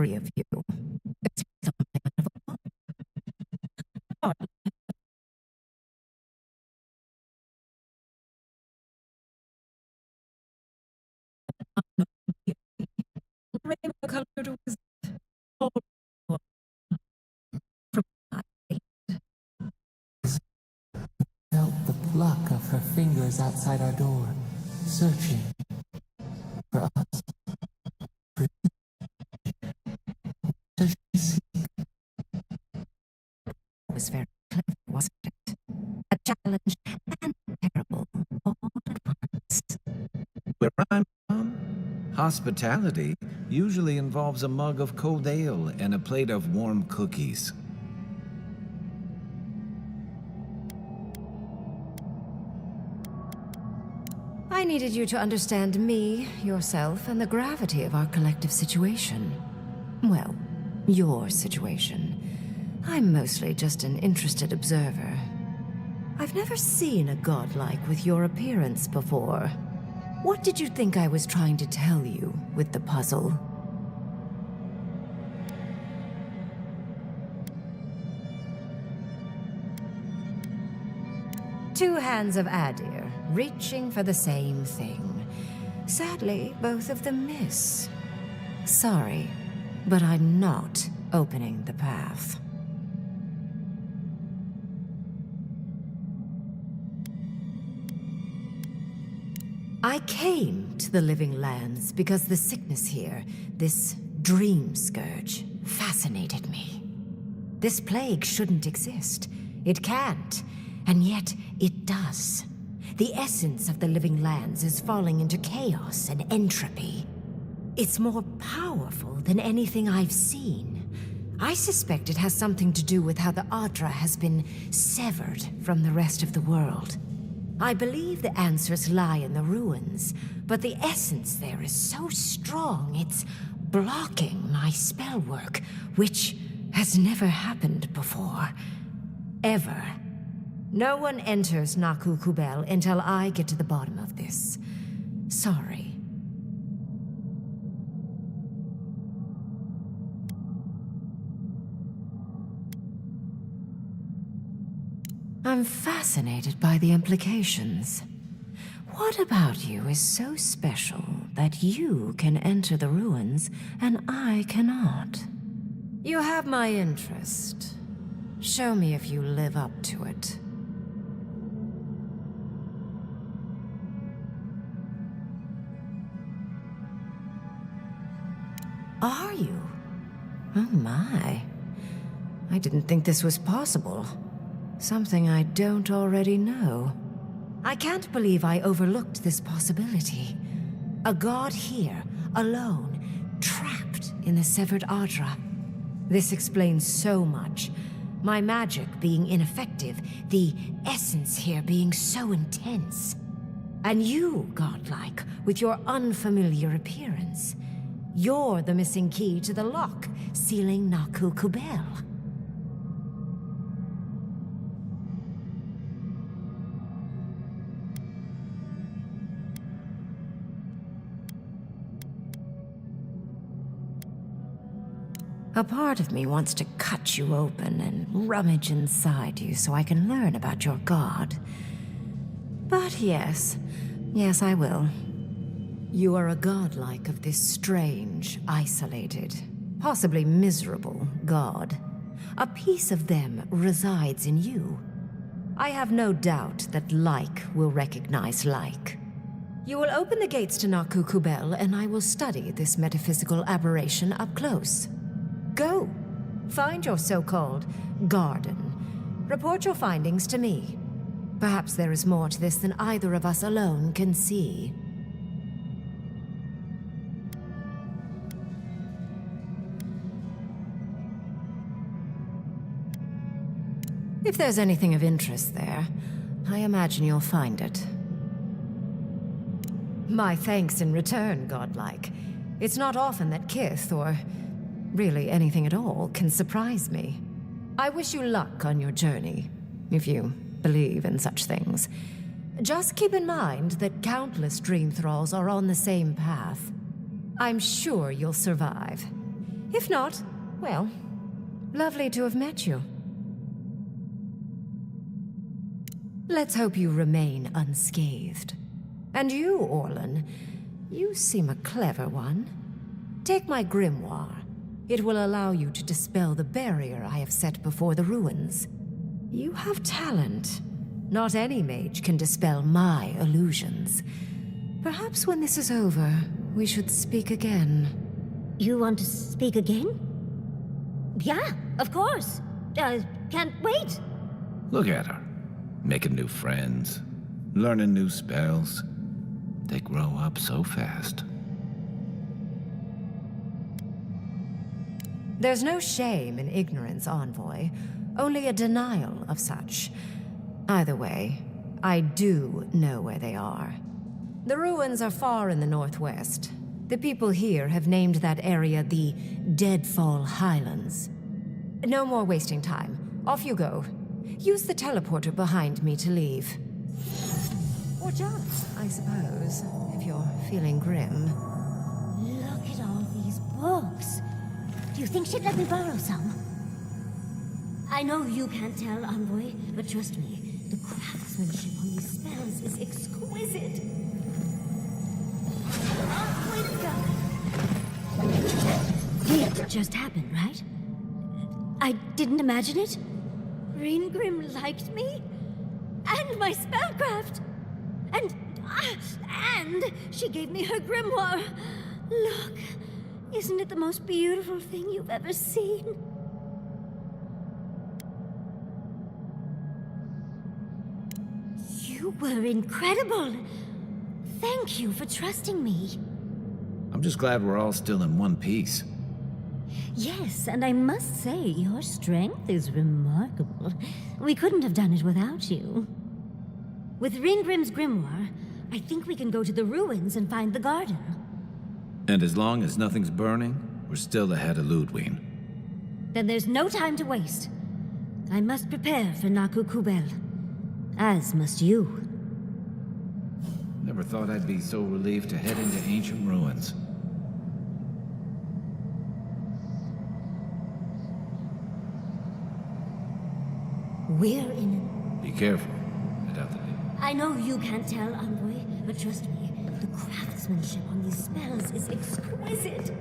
S8: three of you. It's something of a rainbow-colored wizard.
S16: Felt the pluck of her fingers outside our door, searching for us. Does she see?
S8: It was very clever, wasn't it? A challenge and terrible all at once.
S5: Where I'm from, hospitality usually involves a mug of cold ale and a plate of warm cookies.
S2: I needed you to understand me, yourself, and the gravity of our collective situation. Well, your situation. I'm mostly just an interested observer. I've never seen a godlike with your appearance before. What did you think I was trying to tell you with the puzzle? Two hands of Adir, reaching for the same thing. Sadly, both of them miss. Sorry, but I'm not opening the path. I came to the Living Lands because the sickness here, this dream scourge, fascinated me. This plague shouldn't exist. It can't, and yet it does. The essence of the Living Lands is falling into chaos and entropy. It's more powerful than anything I've seen. I suspect it has something to do with how the Adra has been severed from the rest of the world. I believe the answers lie in the ruins, but the essence there is so strong it's blocking my spell work, which has never happened before. Ever. No one enters Naku Kubel until I get to the bottom of this. Sorry. I'm fascinated by the implications. What about you is so special that you can enter the ruins and I cannot? You have my interest. Show me if you live up to it. Are you? Oh my. I didn't think this was possible. Something I don't already know. I can't believe I overlooked this possibility. A god here, alone, trapped in the severed Adra. This explains so much. My magic being ineffective, the essence here being so intense. And you, godlike, with your unfamiliar appearance. You're the missing key to the lock, sealing Naku Kubel. A part of me wants to cut you open and rummage inside you so I can learn about your god. But yes, I will. You are a godlike of this strange, isolated, possibly miserable god. A piece of them resides in you. I have no doubt that like will recognize like. You will open the gates to Naku Kubel and I will study this metaphysical aberration up close. Go. Find your so-called garden. Report your findings to me. Perhaps there is more to this than either of us alone can see. If there's anything of interest there, I imagine you'll find it. My thanks in return, godlike. It's not often that Kith, or really anything at all, can surprise me. I wish you luck on your journey, if you believe in such things. Just keep in mind that countless dream thralls are on the same path. I'm sure you'll survive. If not, well, lovely to have met you. Let's hope you remain unscathed. And you, Orlan, you seem a clever one. Take my grimoire. It will allow you to dispel the barrier I have set before the ruins. You have talent. Not any mage can dispel my illusions. Perhaps when this is over, we should speak again.
S14: You want to speak again? Yeah, of course. Can't wait.
S5: Look at her. Making new friends, learning new spells. They grow up so fast.
S2: There's no shame in ignorance, Envoy. Only a denial of such. Either way, I do know where they are. The ruins are far in the northwest. The people here have named that area the Deadfall Highlands. No more wasting time. Off you go. Use the teleporter behind me to leave. Or jump, I suppose, if you're feeling grim.
S14: Look at all these books. Do you think she'd let me borrow some? I know you can't tell, Envoy, but trust me, the craftsmanship on these spells is exquisite. It just happened, right? I didn't imagine it. Reingrim liked me? And my spellcraft! And she gave me her grimoire. Look, isn't it the most beautiful thing you've ever seen? You were incredible. Thank you for trusting me.
S5: I'm just glad we're all still in one piece.
S14: Yes, and I must say, your strength is remarkable. We couldn't have done it without you. With Ringrim's grimoire, I think we can go to the ruins and find the garden.
S5: And as long as nothing's burning, we're still ahead of Ludwig.
S14: Then there's no time to waste. I must prepare for Naku Kubel. As must you.
S5: Never thought I'd be so relieved to head into ancient ruins.
S14: We're in
S5: Be careful. I doubt that
S14: I know you can't tell, Envoy, but trust me, the craftsmanship on these spells is exquisite.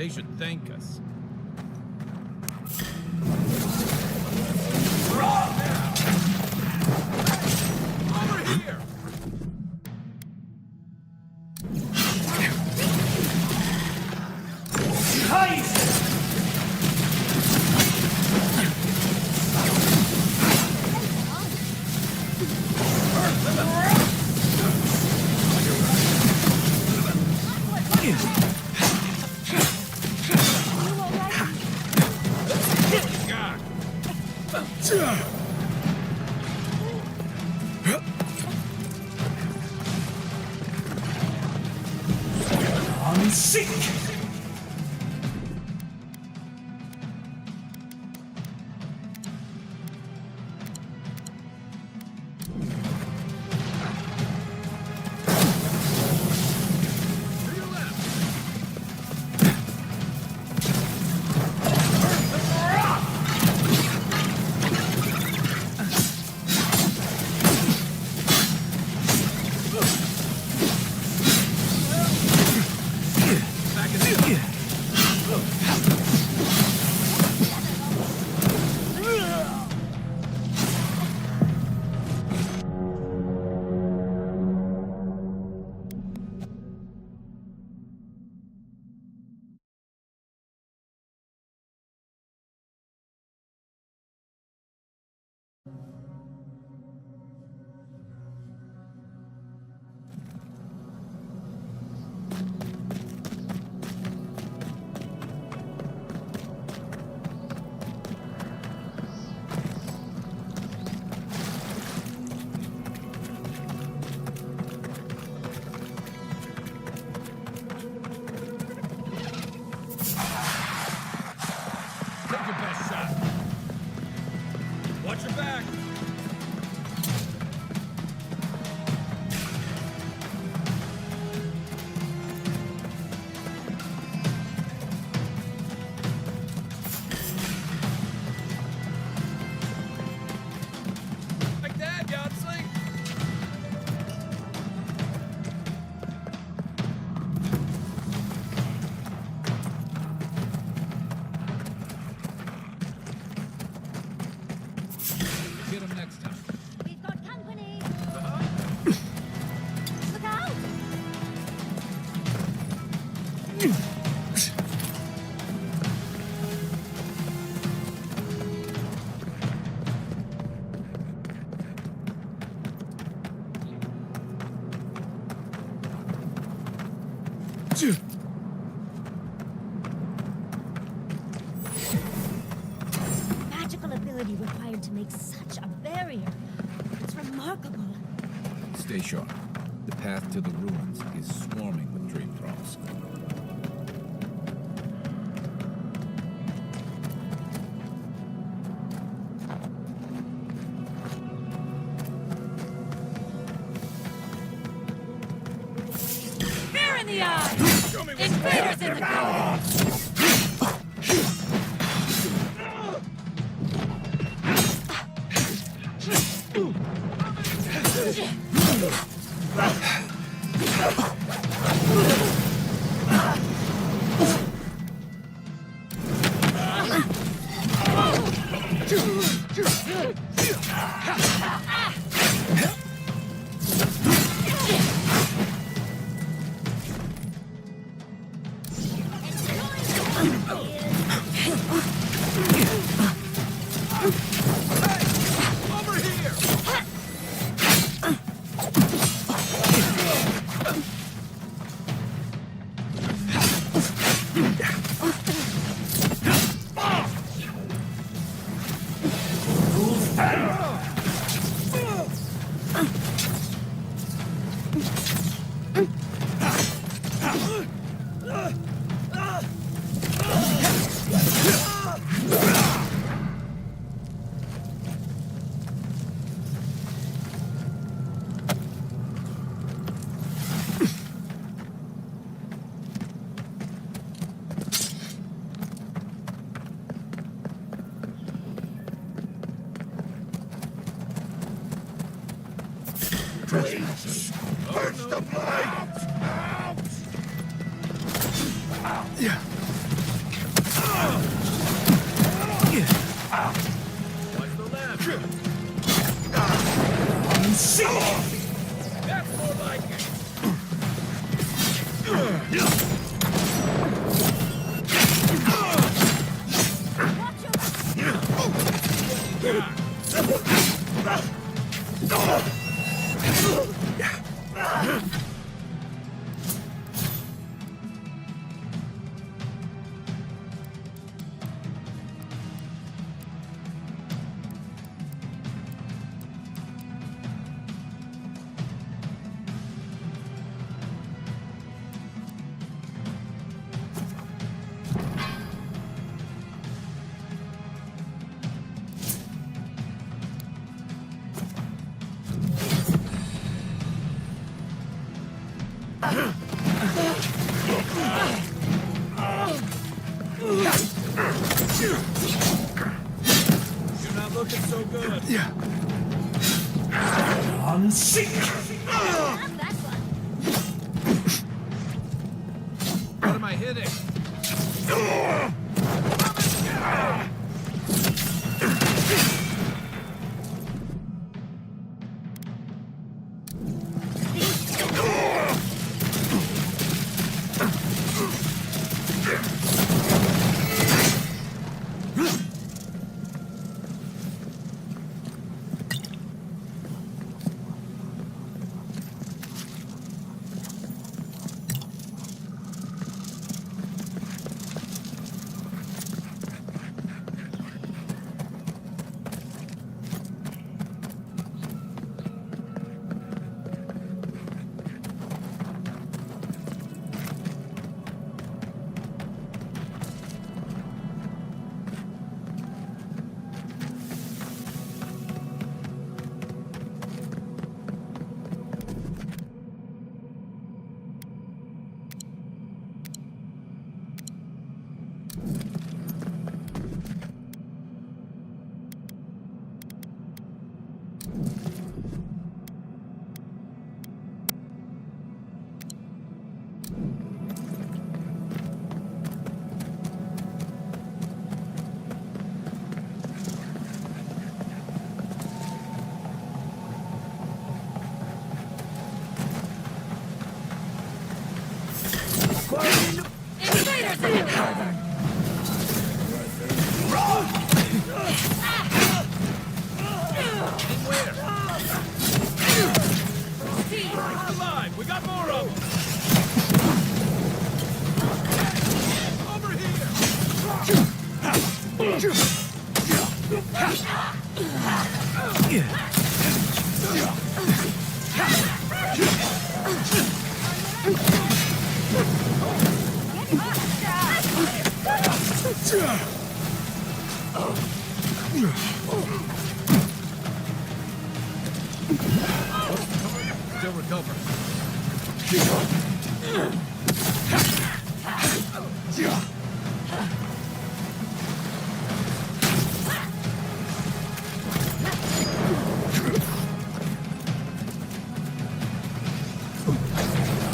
S5: They should thank us. Over here!
S17: I'm sick!
S5: Take your best shot. Watch your back. Like that, Yodsling. Get him next time.
S14: We've got company. Look out! Magical ability required to make such a barrier. It's remarkable.
S5: Stay sharp. The path to the ruins is swarming with dream thralls.
S21: Fear in the eye! Invaders in the building!
S5: Over here!
S11: Trespassers! Burst the blade!
S1: Yeah.
S5: That's more like it.
S13: You're not looking so good.
S5: Yeah.
S13: I'm sick.
S5: What am I hitting? Alive! We got more of them! Over Still recovering.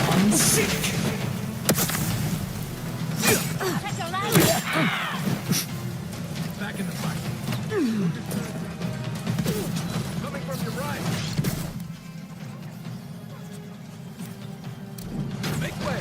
S13: I'm sick.
S5: Back in the fight. Coming from your right. Make way.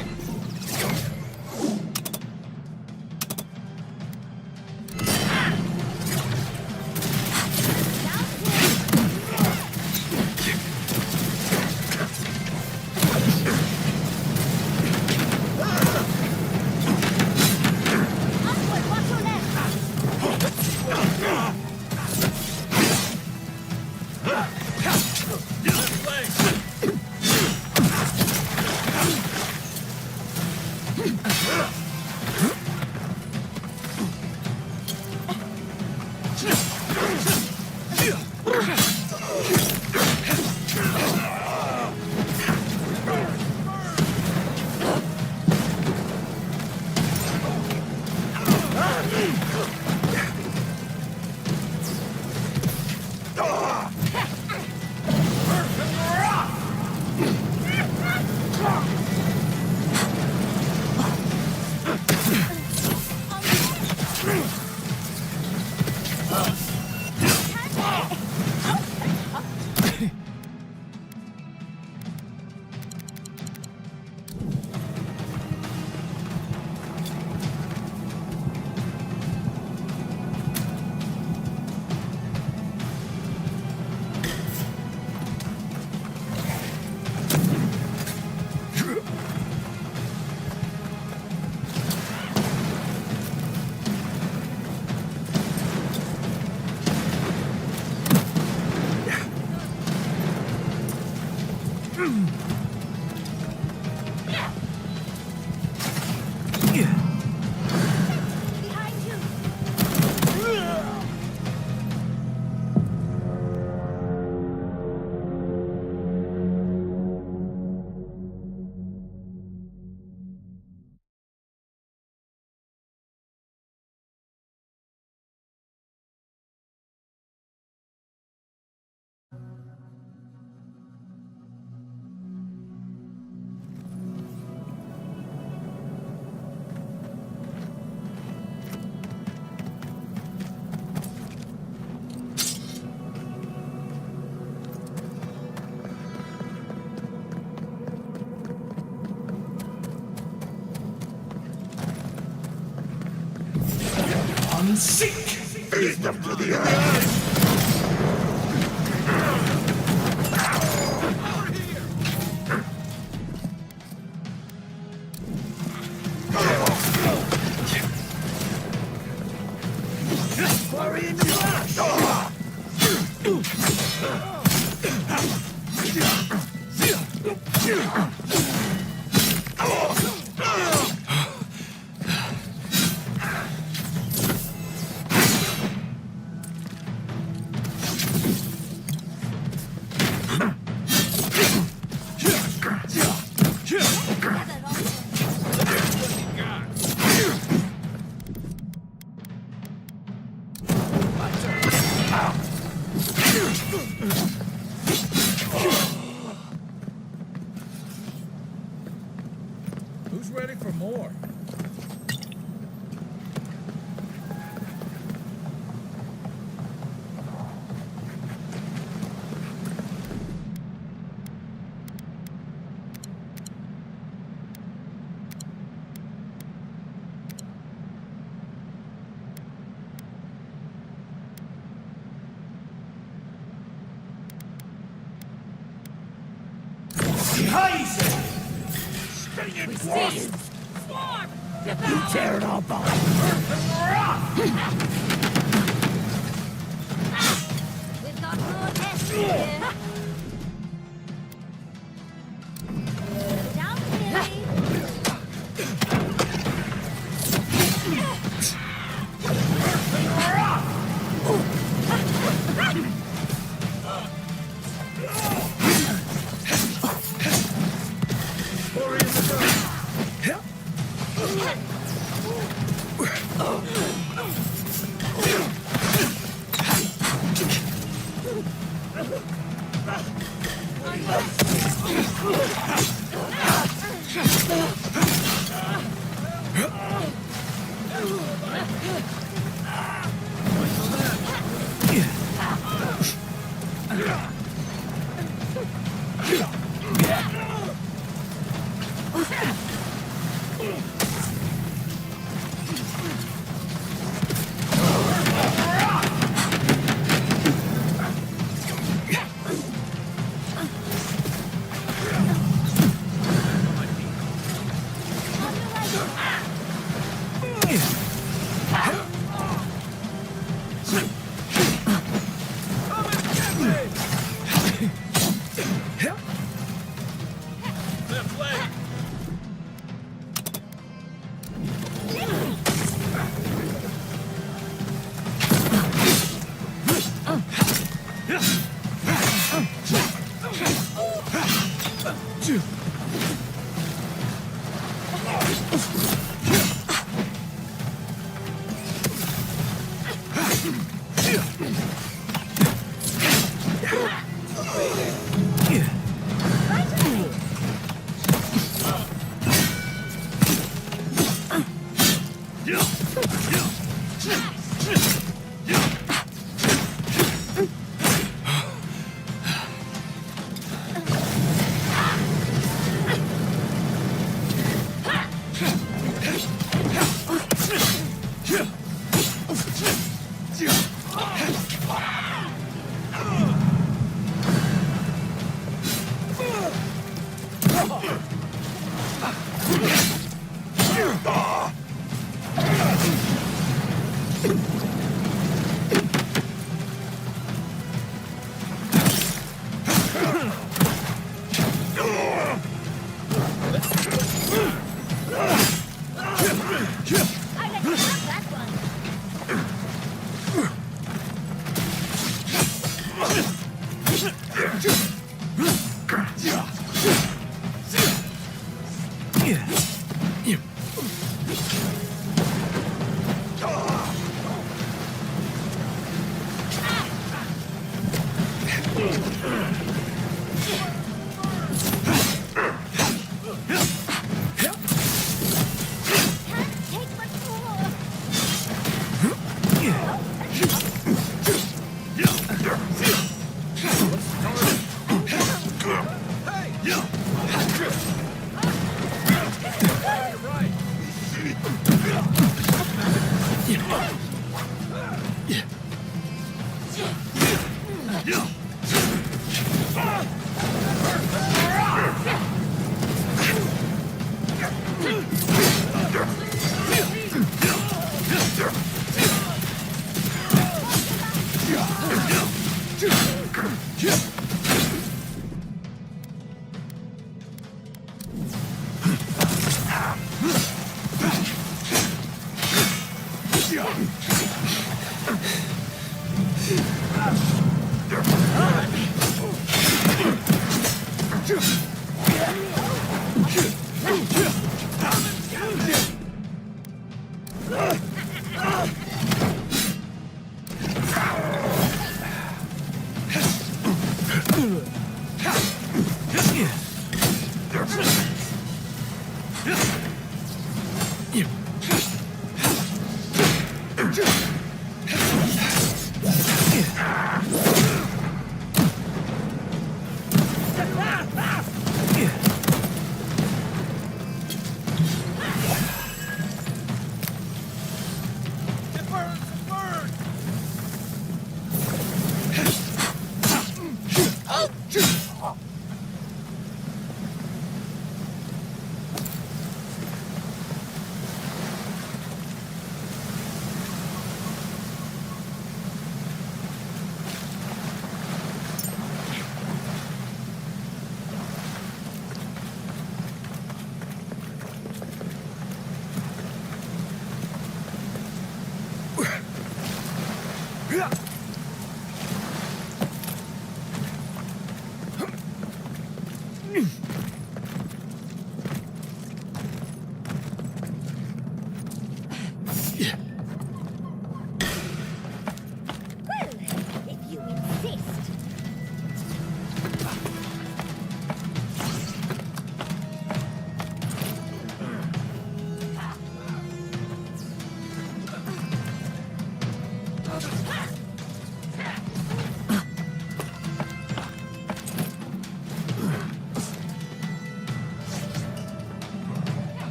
S12: Seek! Feed them to the earth! Quarry in the flash!
S13: Who's ready for more?
S12: We see you! Swarm! You tear it all apart!
S14: We've got more tests here. Down,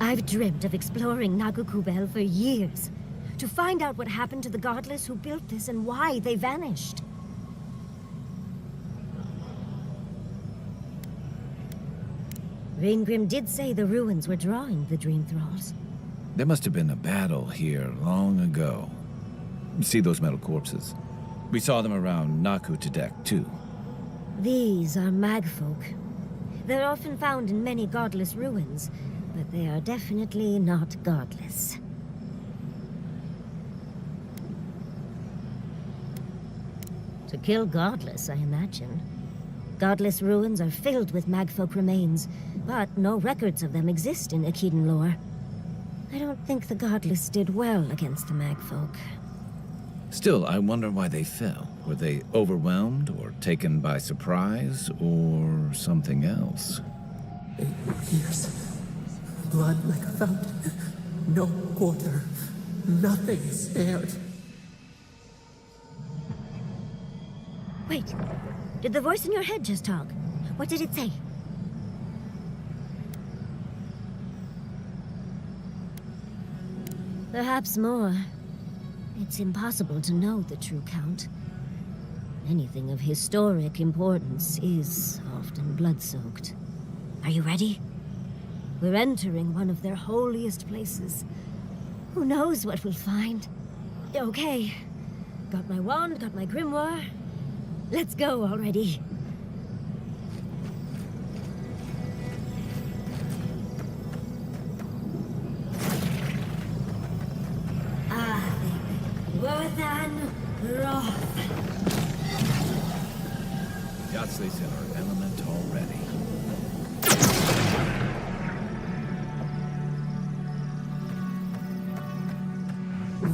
S14: I've dreamt of exploring Nagukubel for years, to find out what happened to the godless who built this and why they vanished. Raingrim did say the ruins were drawing the Dream Thralls.
S5: There must have been a battle here long ago. See those metal corpses? We saw them around Naku Tedek, too.
S14: These are magfolk. They're often found in many godless ruins, but they are definitely not godless. To kill godless, I imagine. Godless ruins are filled with magfolk remains, but no records of them exist in Akedan lore. I don't think the godless did well against the magfolk.
S5: Still, I wonder why they fell. Were they overwhelmed, or taken by surprise, or something else?
S16: 8 years. Blood like a fountain. No quarter. Nothing spared.
S14: Wait. Did the voice in your head just talk? What did it say? Perhaps more. It's impossible to know the true count. Anything of historic importance is often blood-soaked. Are you ready? We're entering one of their holiest places. Who knows what we'll find? Okay. Got my wand, got my grimoire. Let's go already. Worthan Roth.
S5: Yachtsley's in our element already.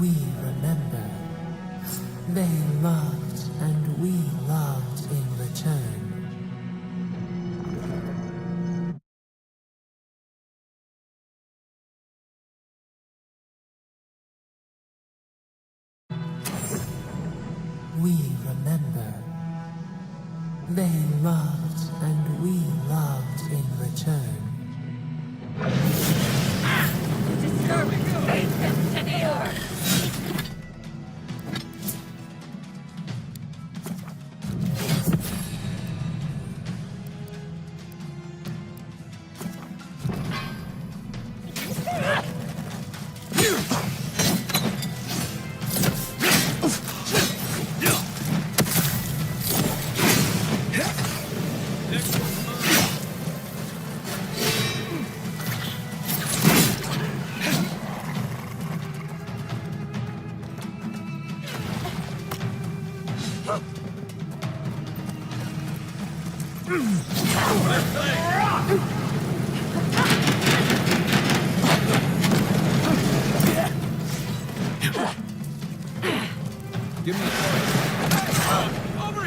S16: We remember. They loved, and we loved in return. We remember. They loved, and we loved in return.
S5: Give me
S12: Over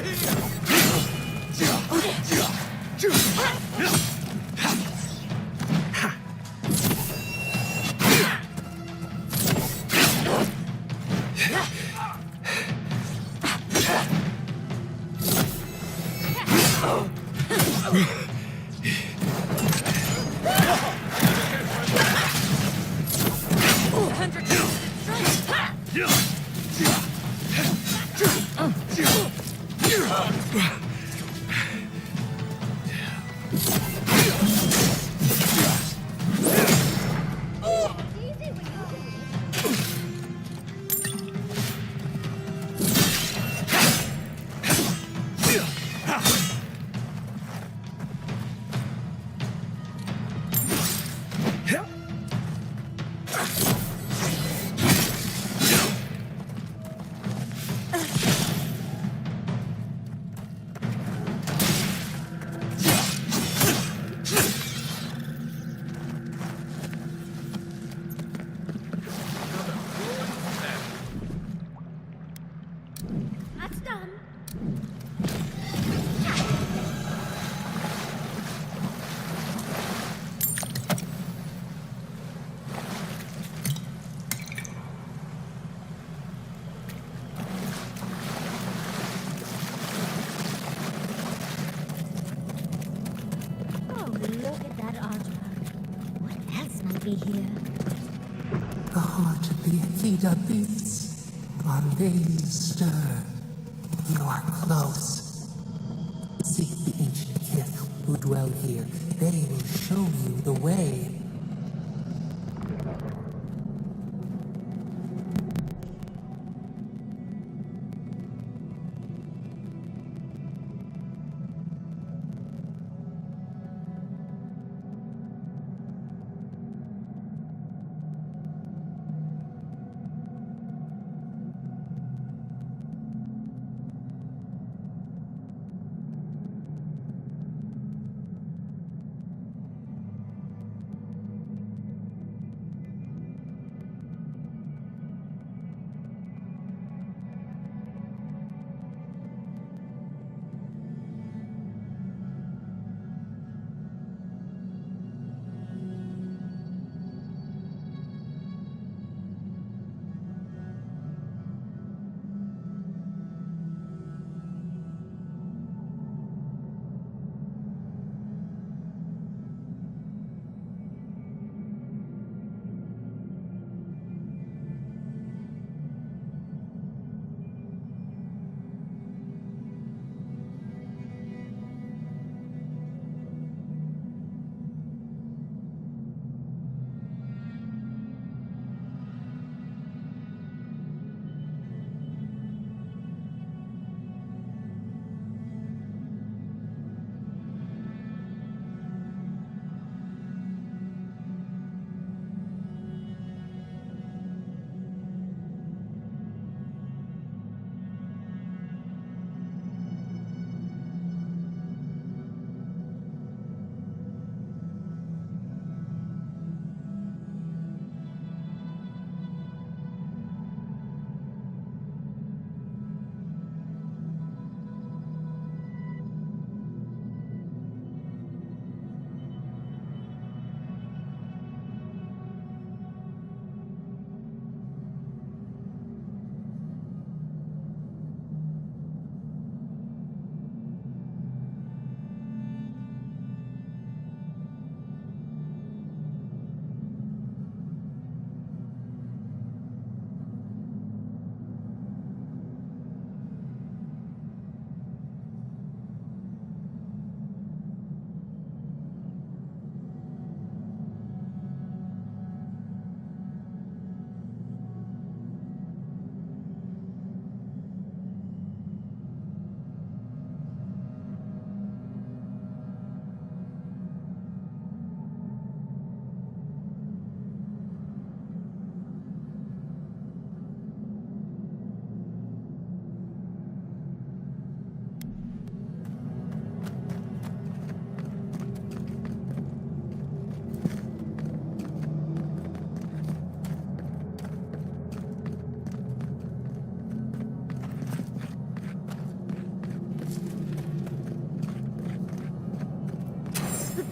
S14: That's done. Oh, look at that artwork. What else might be here?
S16: The heart of the Athena beats. Our veins stir. You are close. Seek the ancient kith who dwell here. They will show you the way.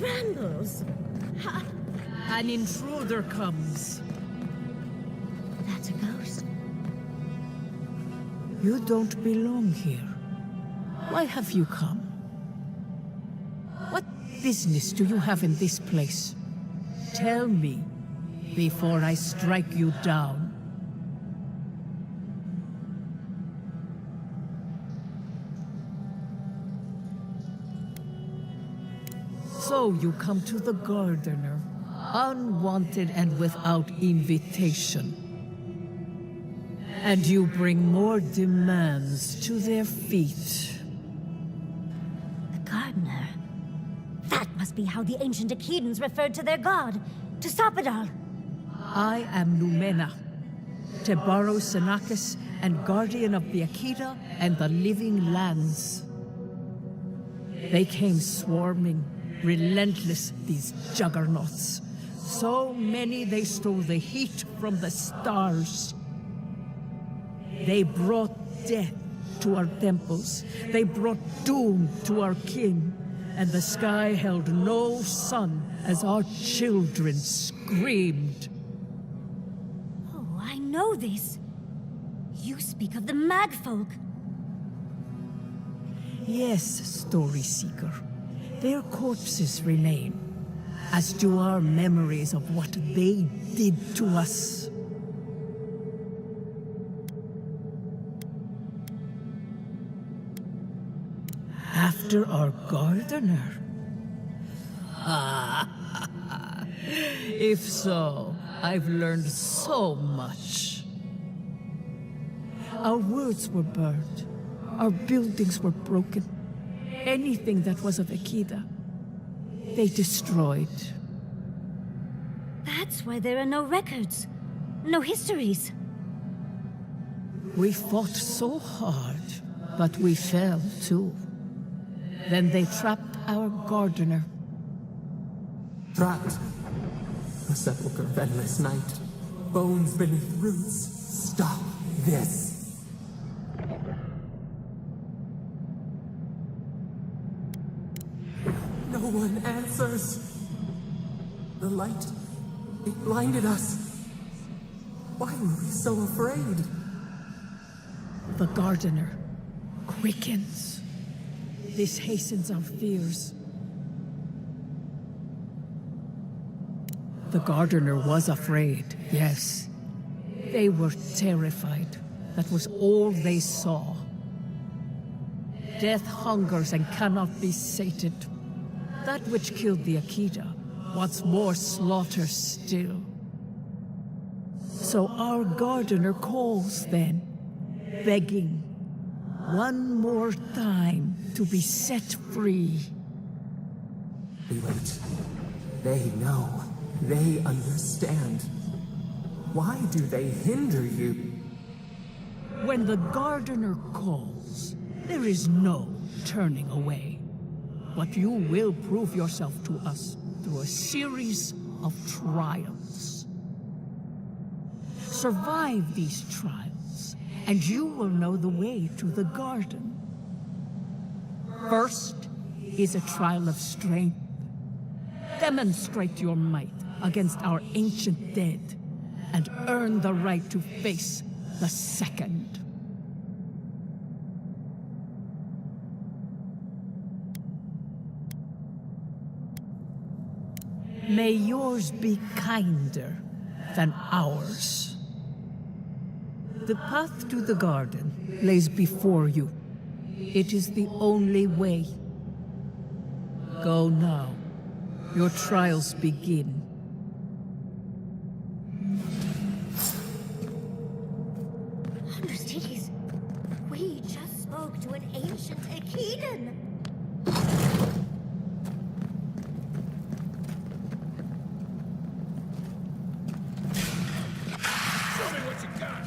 S14: brambles.
S17: An intruder comes.
S14: That's a ghost.
S17: You don't belong here. Why have you come? What business do you have in this place? Tell me before I strike you down. So you come to the Gardener, unwanted and without invitation. And you bring more demands to their feet.
S14: The Gardener. That must be how the ancient Akedans referred to their god, to stop it all.
S17: I am Numena, Tebaro Senakis, and guardian of the Akeda and the living lands. They came swarming, relentless, these juggernauts. So many they stole the heat from the stars. They brought death to our temples. They brought doom to our kin. And the sky held no sun as our children screamed.
S14: Oh, I know this. You speak of the Magfolk.
S17: Yes, Story Seeker. Their corpses remain, as do our memories of what they did to us. After our Gardener? If so, I've learned so much. Our words were burned. Our buildings were broken. Anything that was of Akeda, they destroyed.
S14: That's why there are no records, no histories.
S17: We fought so hard, but we fell too. Then they trapped our Gardener.
S16: Trapped. A sepulchre of endless night. Bones beneath roots. Stop this. No one answers. The light, it blinded us. Why were we so afraid?
S17: The Gardener quickens. This hastens our fears. The Gardener was afraid, yes. They were terrified. That was all they saw. Death hungers and cannot be sated. That which killed the Akeda wants more slaughter still. So our Gardener calls then, begging one more time to be set free.
S16: Wait. They know. They understand. Why do they hinder you?
S17: When the Gardener calls, there is no turning away. But you will prove yourself to us through a series of trials. Survive these trials, and you will know the way to the garden. First is a trial of strength. Demonstrate your might against our ancient dead, and earn the right to face the second. May yours be kinder than ours. The path to the garden lays before you. It is the only way. Go now. Your trials begin.
S14: Understees, we just spoke to an ancient Akedan.
S12: Show me what you got.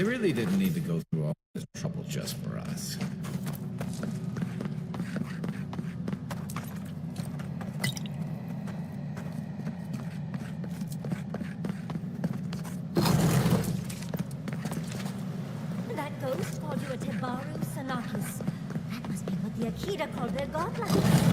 S5: They really didn't need to go through all this trouble just for us.
S14: That ghost called you a Tebaru Sanakis. That must be what the Akita called their godlike.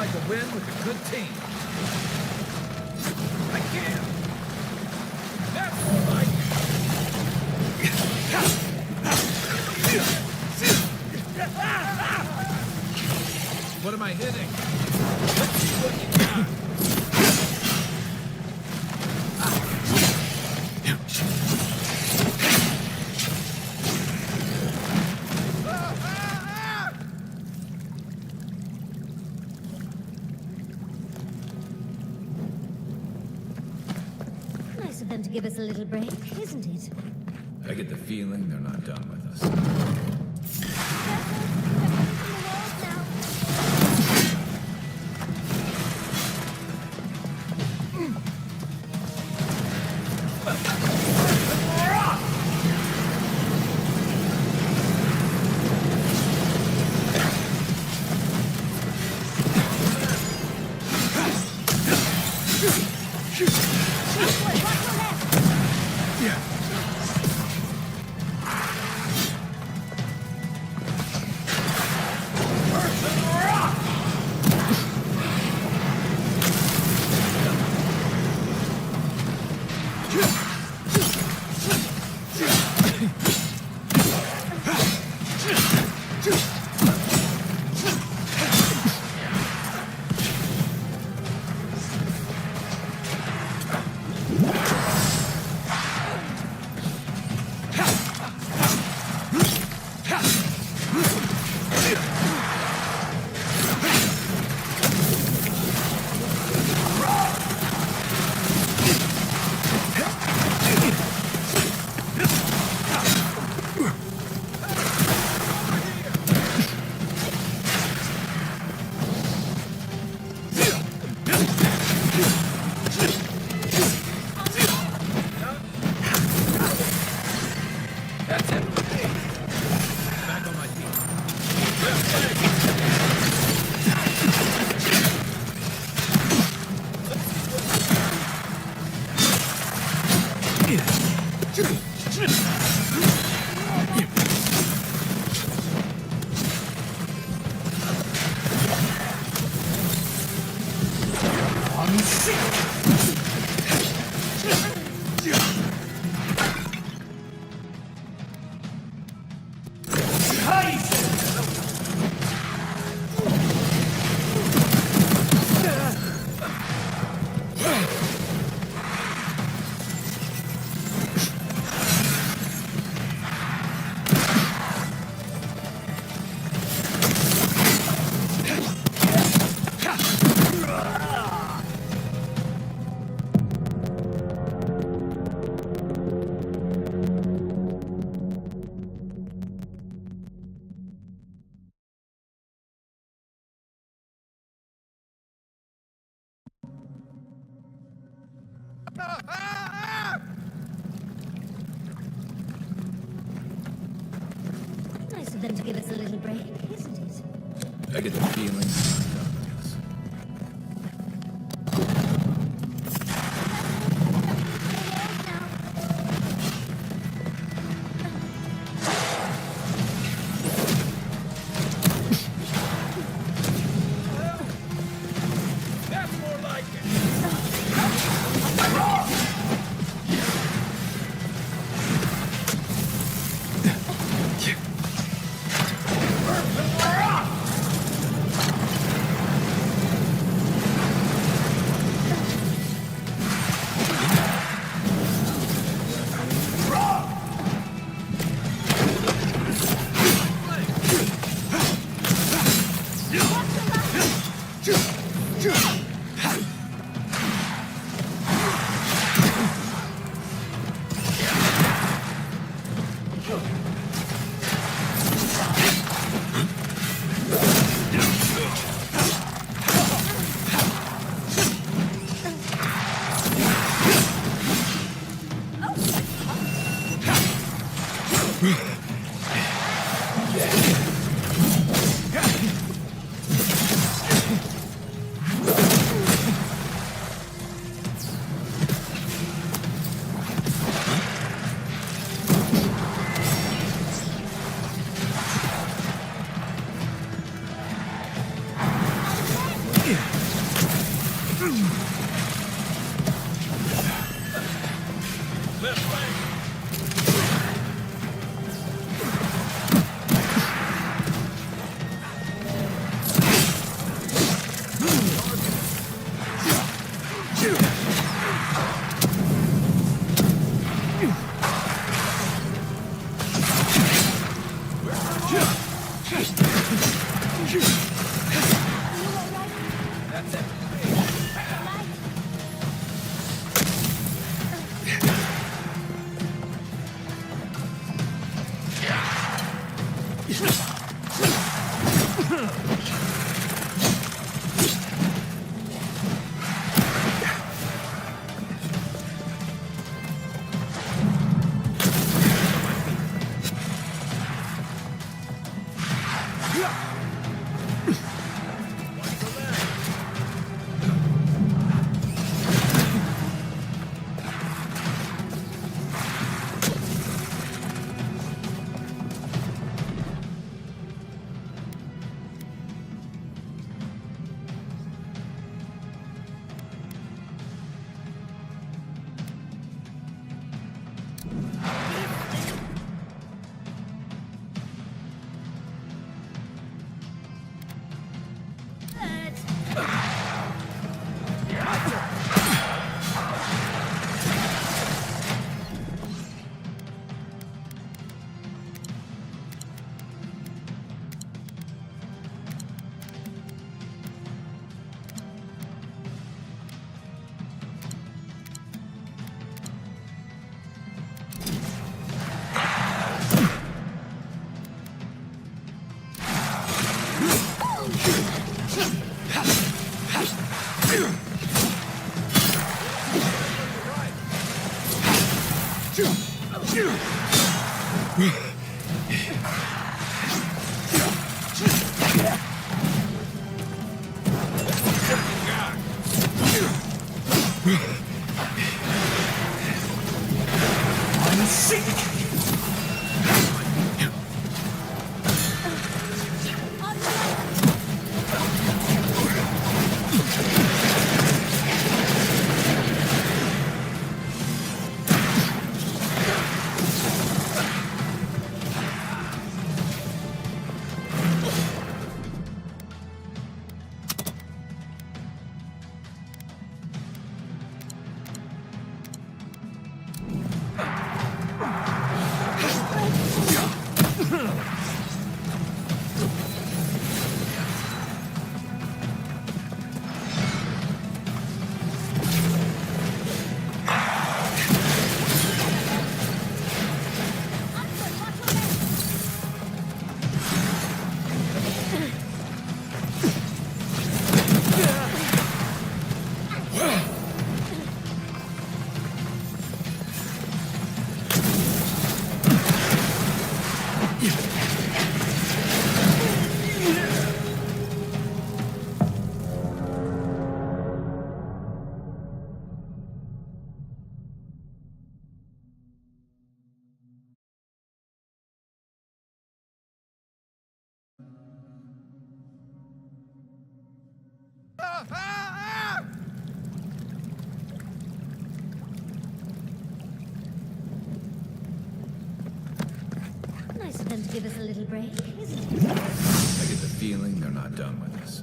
S5: like a win with a good team. I can't. That's more like What am I hitting? Let's see what you got.
S14: Nice of them to give us a little break, isn't it?
S5: I get the feeling they're not done with us.
S14: Nice of them to give us a little break, isn't it?
S5: I get the feeling they're not done with us.
S13: That's more like
S14: Nice of them to give us a little break, isn't it?
S5: I get the feeling they're not done with us.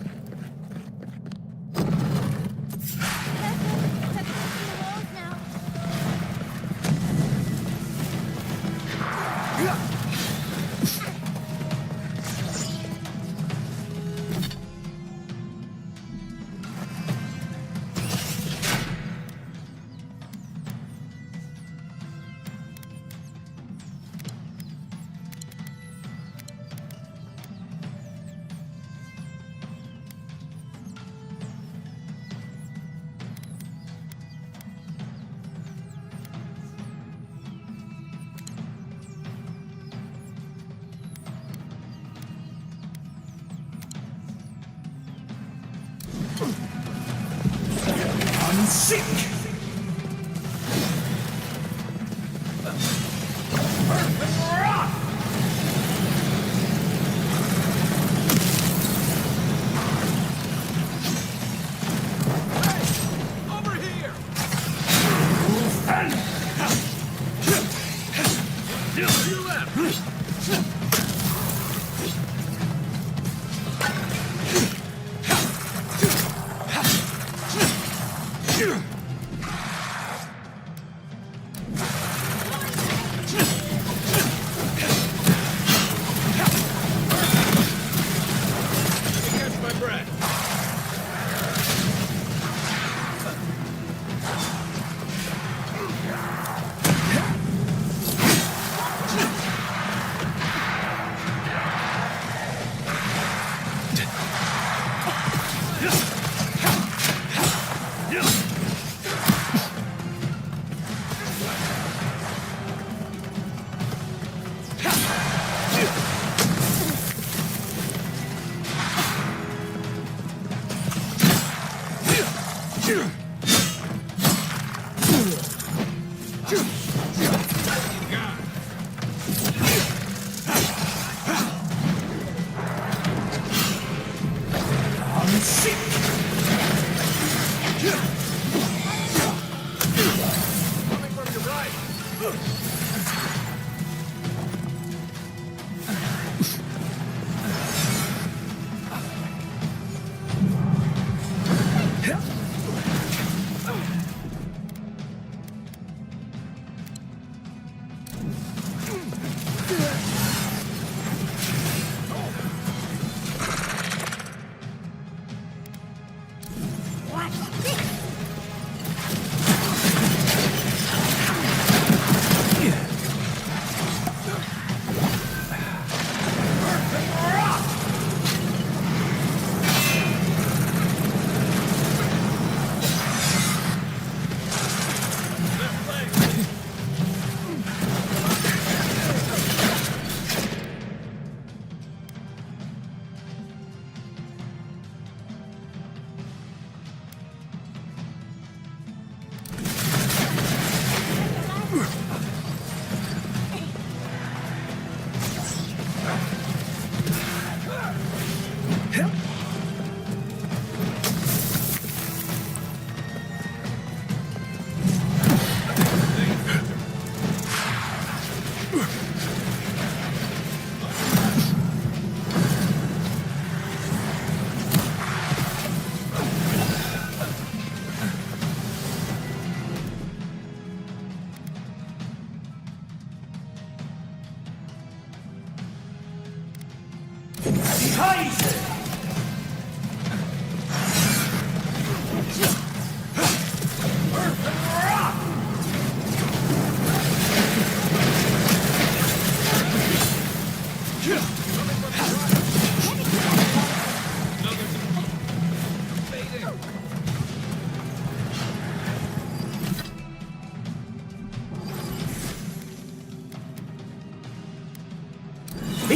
S12: Sick!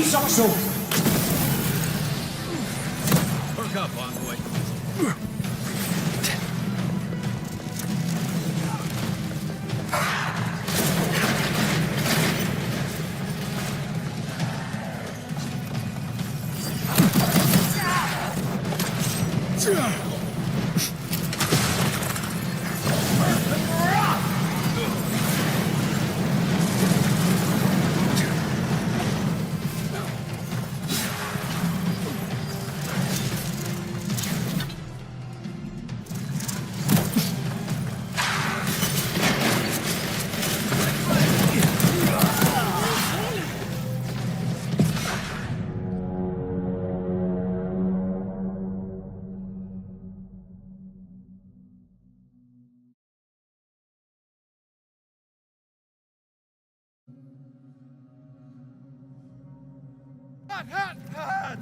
S4: He's also...
S5: Perk up, envoy.
S13: Hat!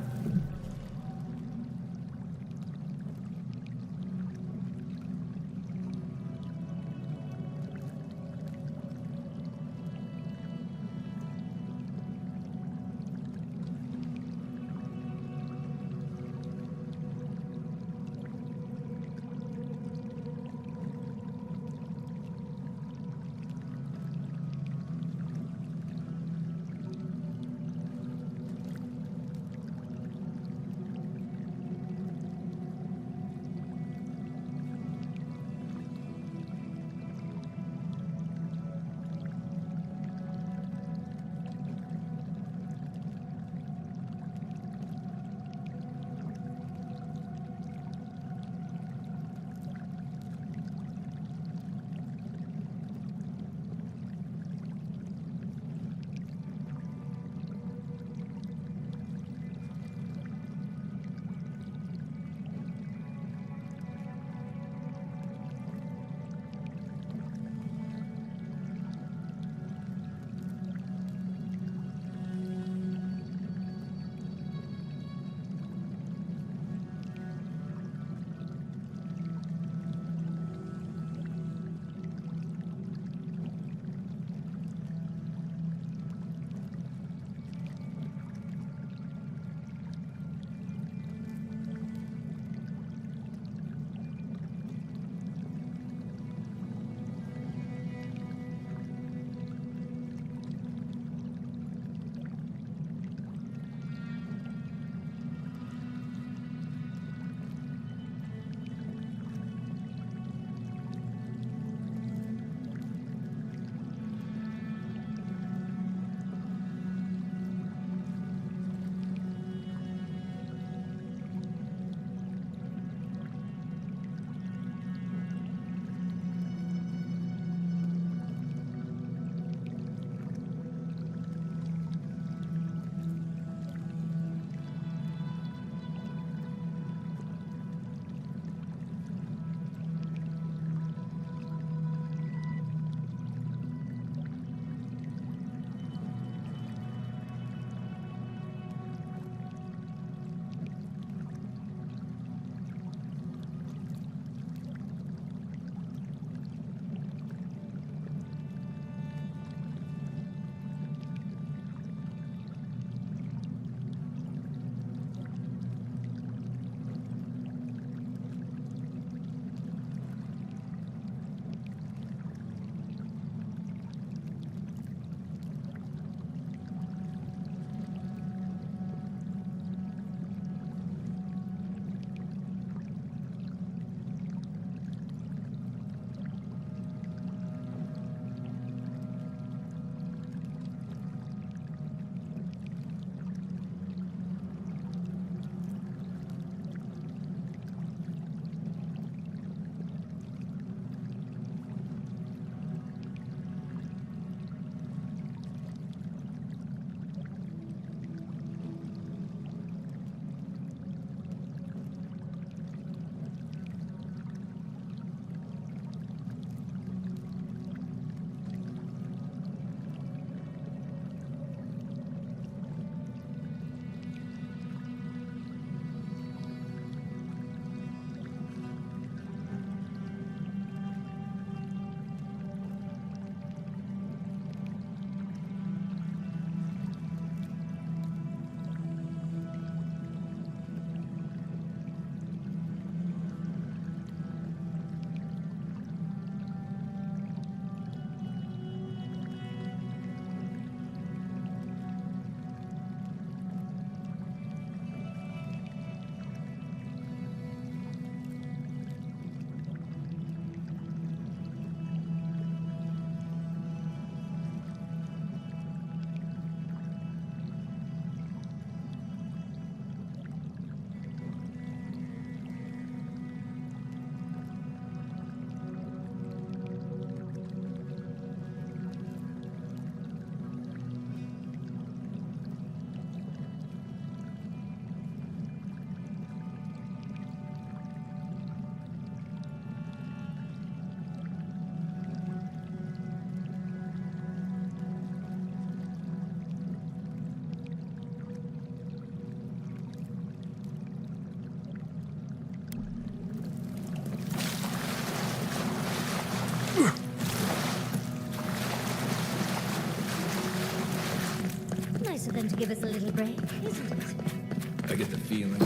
S14: come to give us a little break, isn't it?
S5: I get the feeling.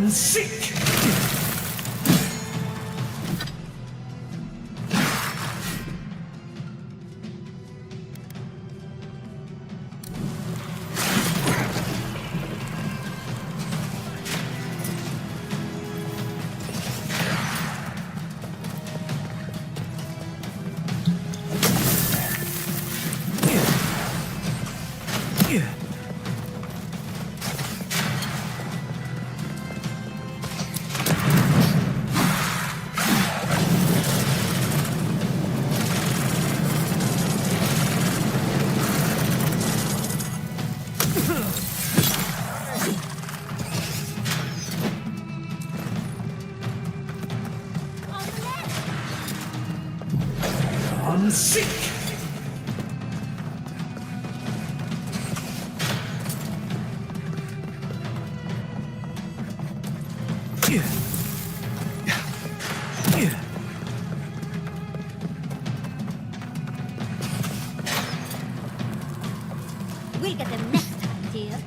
S12: Seek! Seek!
S14: We'll get them next time, dear.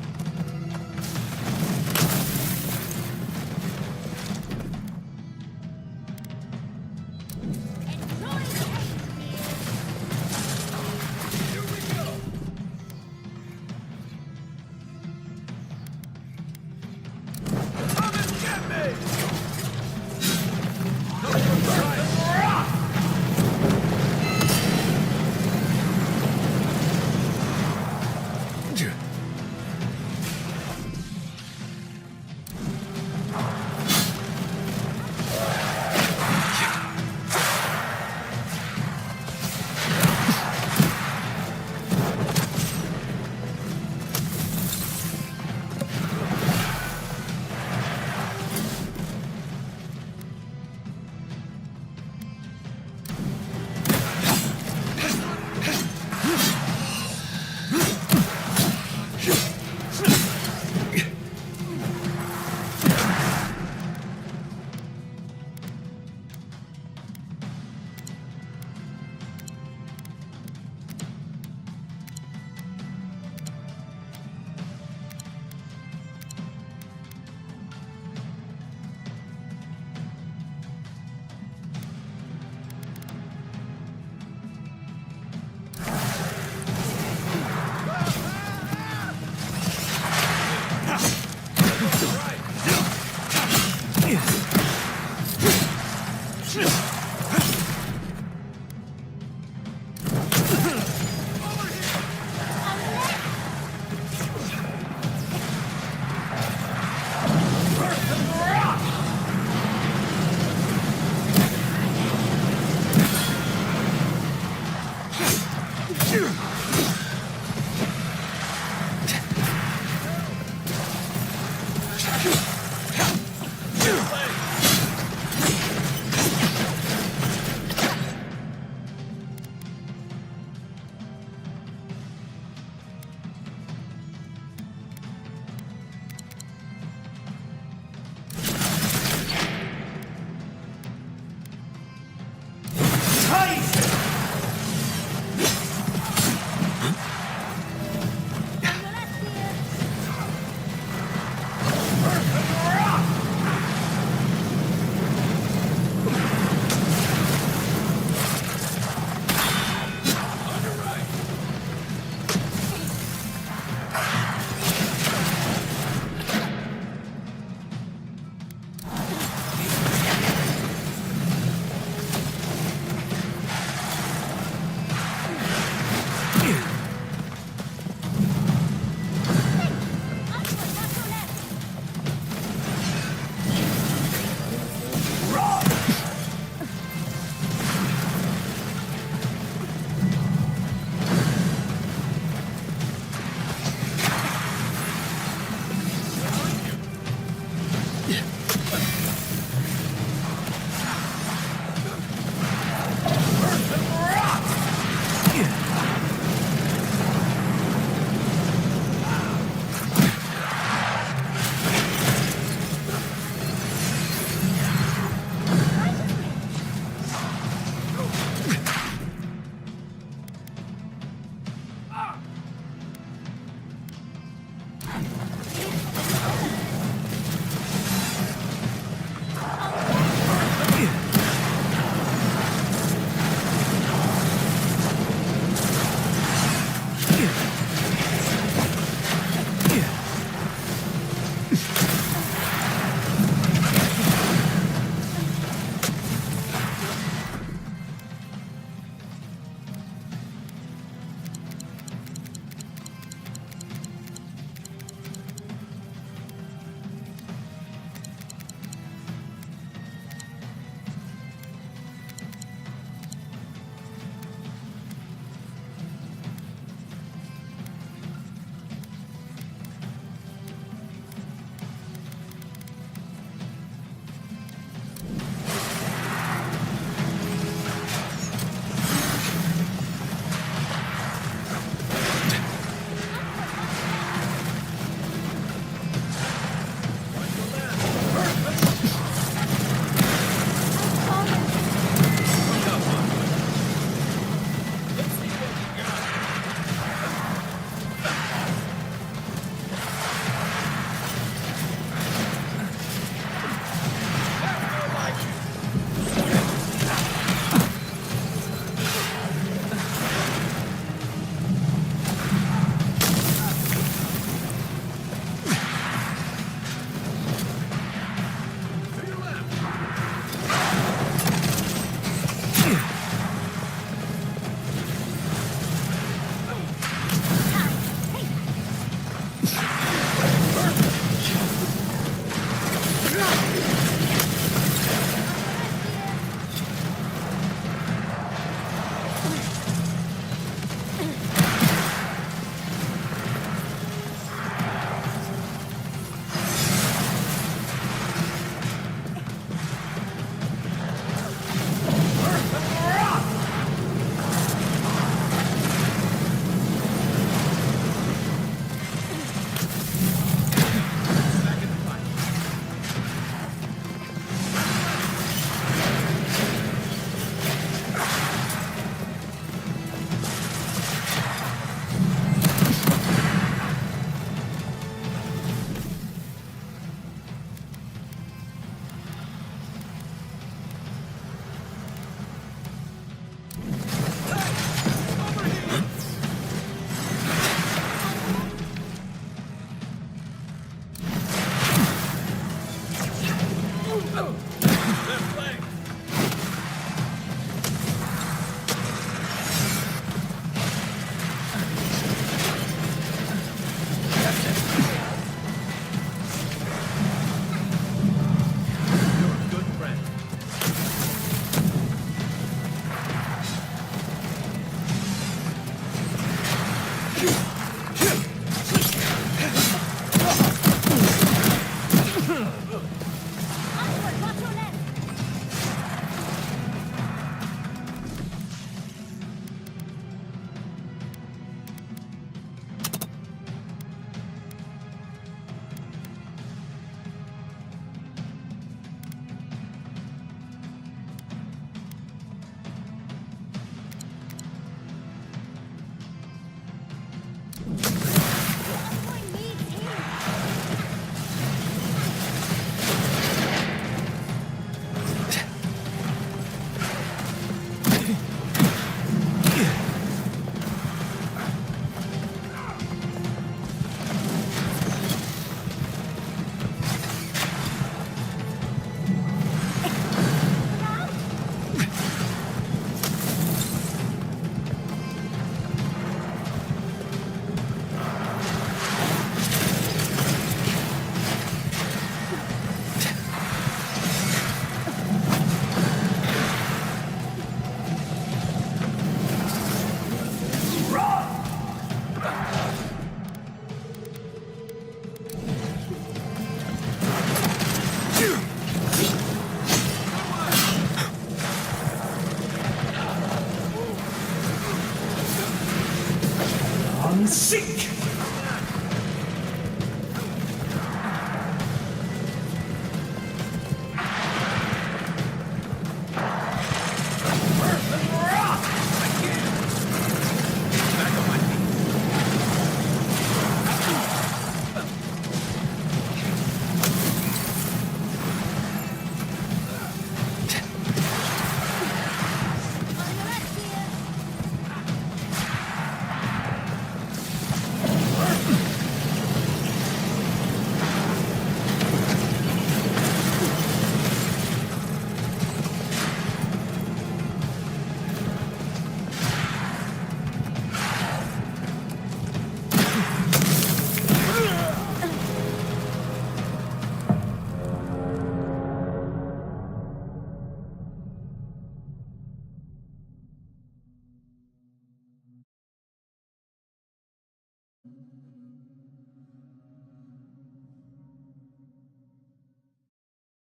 S1: and seek!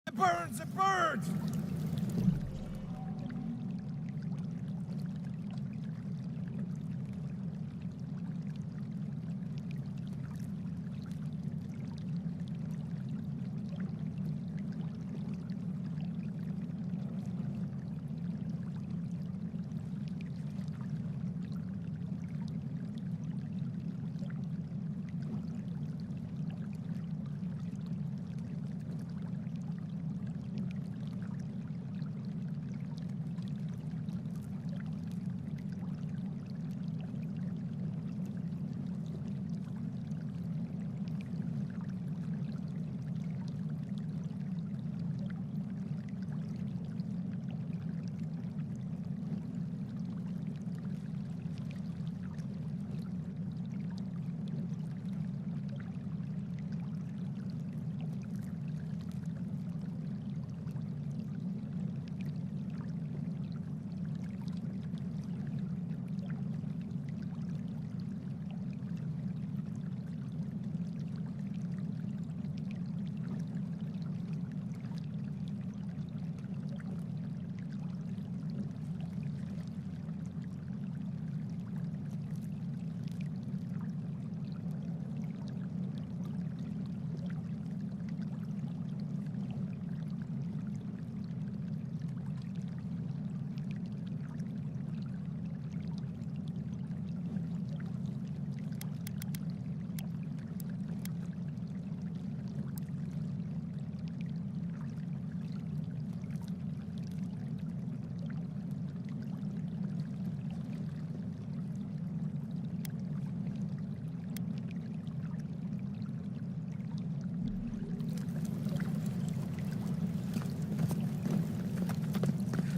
S13: It burns! It burns!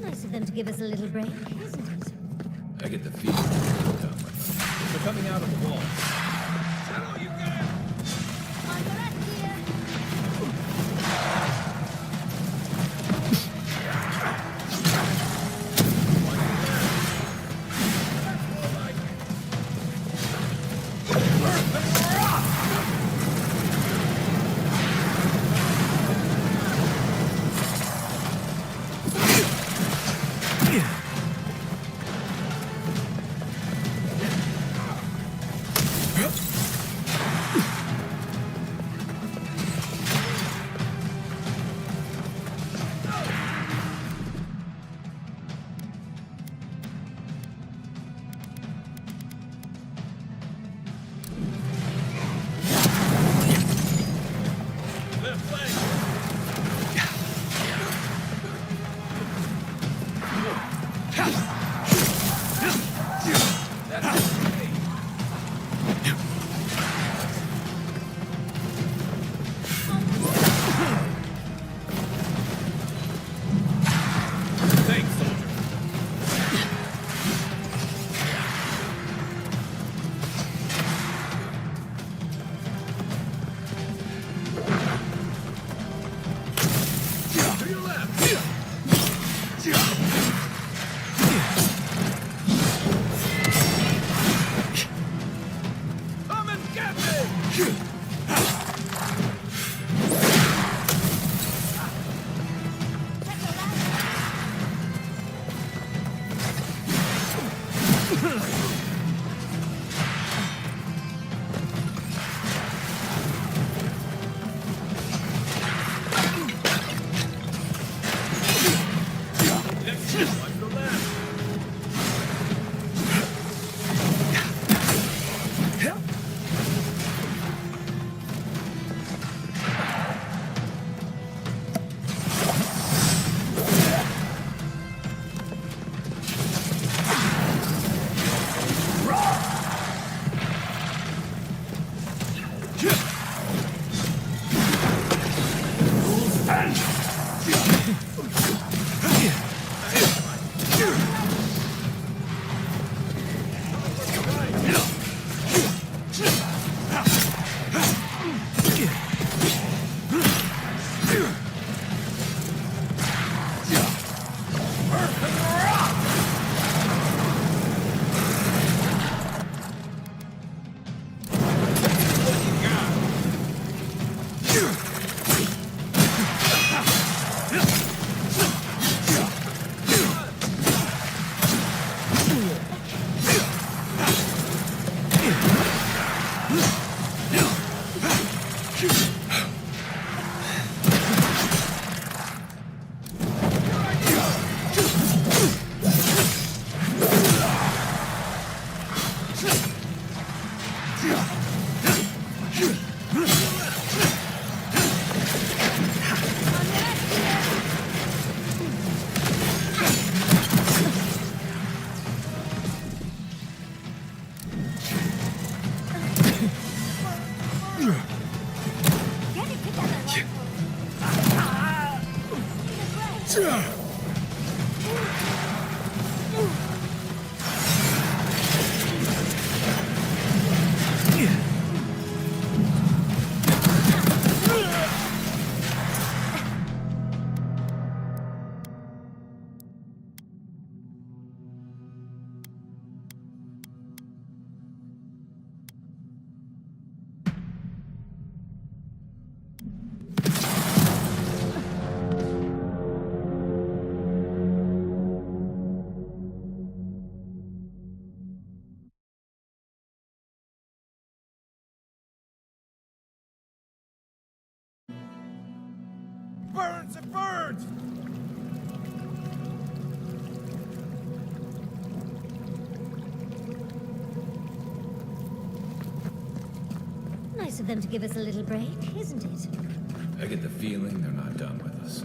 S14: Nice of them to give us a little break, isn't it?
S5: I get the feeling they're coming out of the wall.
S13: Burns! It burns!
S14: Nice of them to give us a little break, isn't it?
S5: I get the feeling they're not done with us.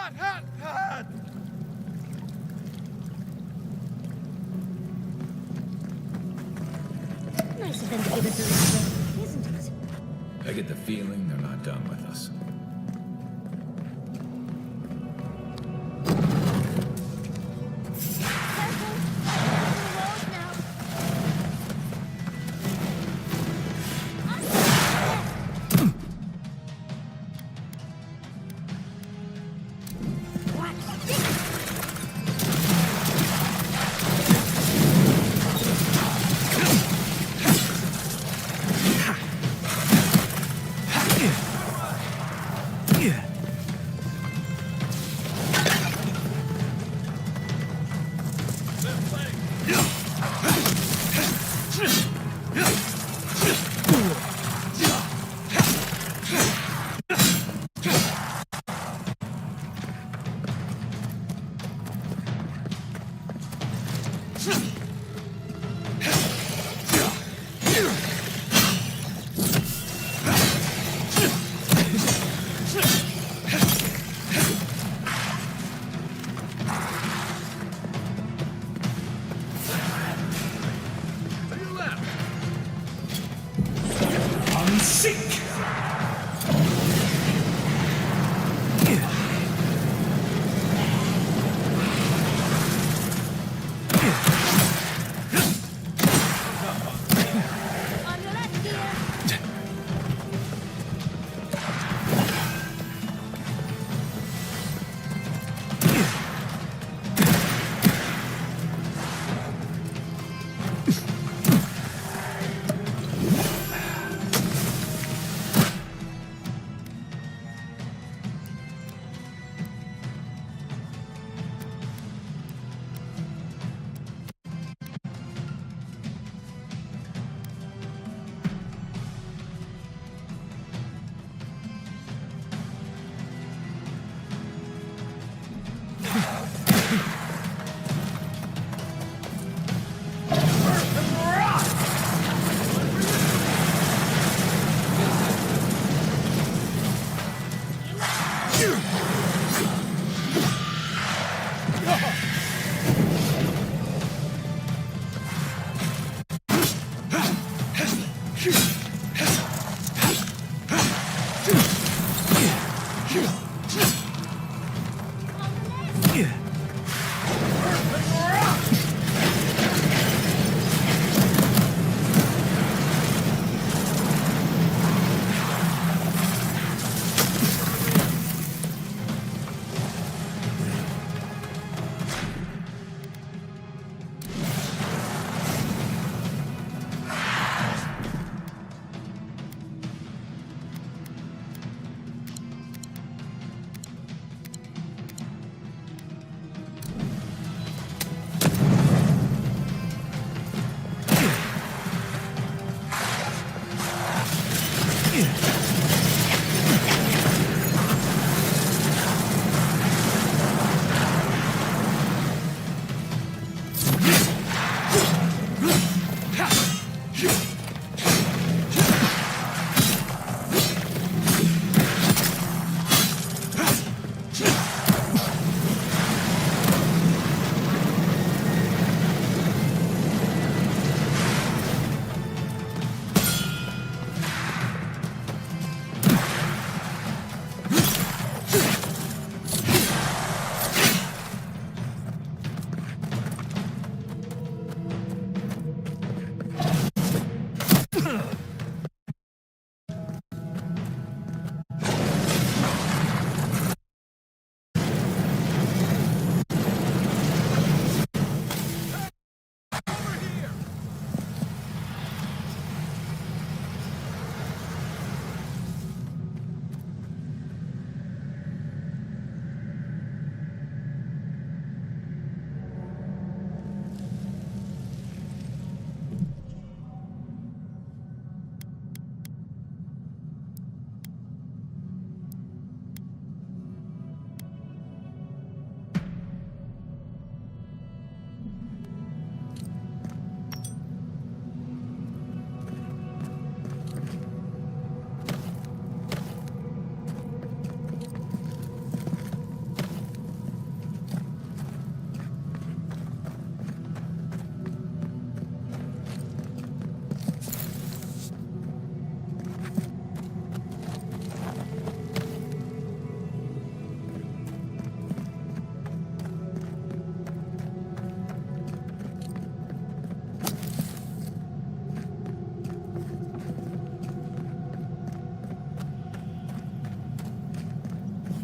S14: Nice of them to give us a little break, isn't it?
S5: I get the feeling they're not done with us.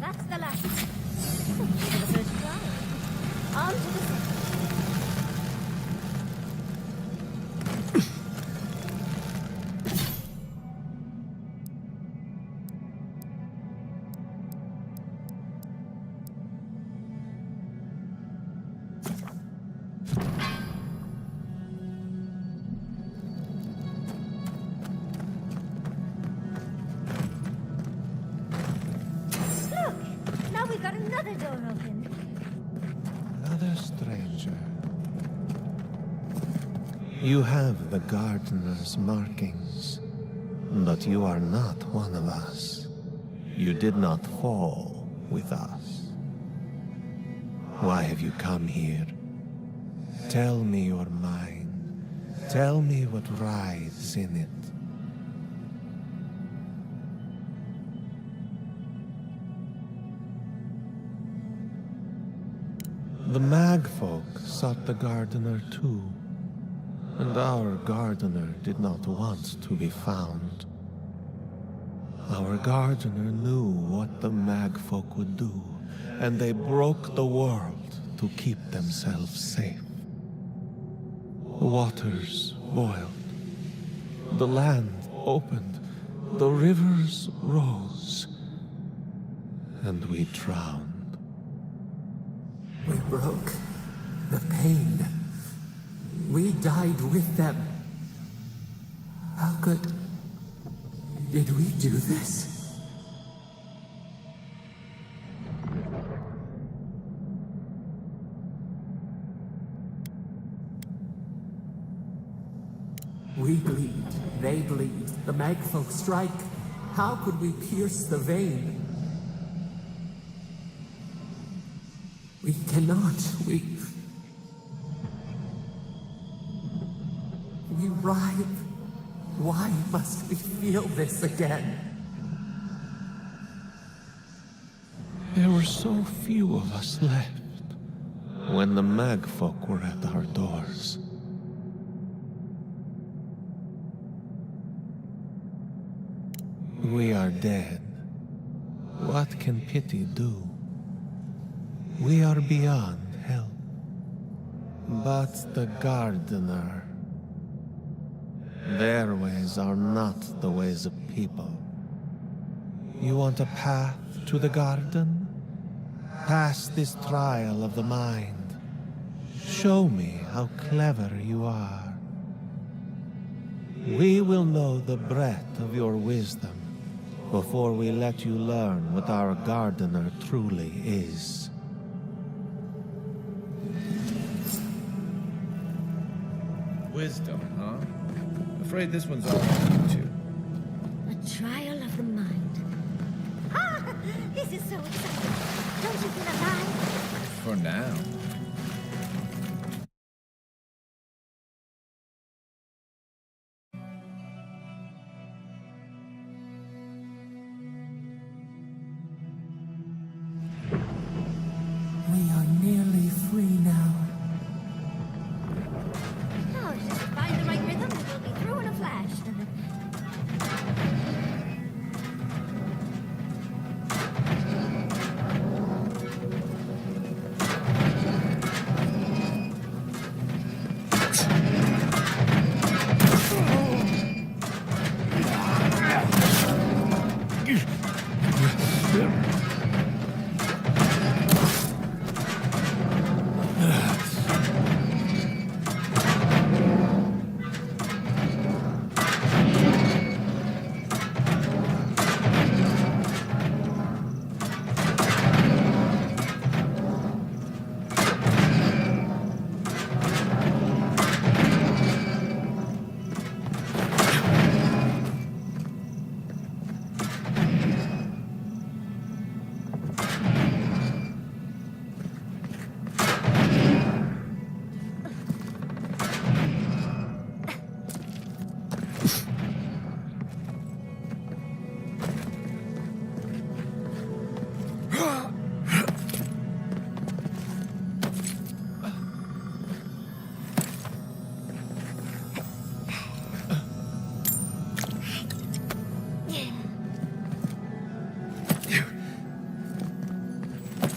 S14: That's the last. For the first try. On to the second. Look! Now we've got another door open.
S15: Another stranger. You have the gardener's markings, but you are not one of us. You did not fall with us. Why have you come here? Tell me your mind. Tell me what rides in it. The Magfolk sought the gardener too, and our gardener did not want to be found. Our gardener knew what the Magfolk would do, and they broke the world to keep themselves safe. The waters boiled, the land opened, the rivers rose, and we drowned.
S16: We broke the pain. We died with them. How did we do this? We bleed, they bleed, the Magfolk strike. How could we pierce the vein? We cannot. We writhe. Why must we feel this again?
S15: There were so few of us left when the Magfolk were at our doors. We are dead. What can pity do? We are beyond help. But the gardener, their ways are not the ways of people. You want a path to the garden? Pass this trial of the mind. Show me how clever you are. We will know the breadth of your wisdom before we let you learn what our gardener truly is.
S5: Wisdom, huh? Afraid this one's all on you too.
S14: A trial of the mind. Ah! This is so exciting. Don't you feel alive?
S5: For now.
S16: We are nearly free now.
S14: Oh, just find the right rhythm and we'll be through in a flash.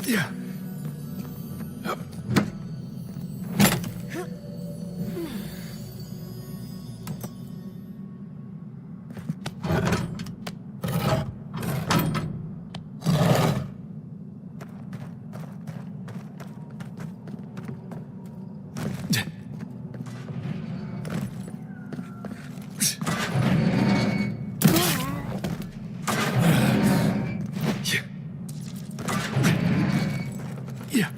S1: Yeah. Yeah.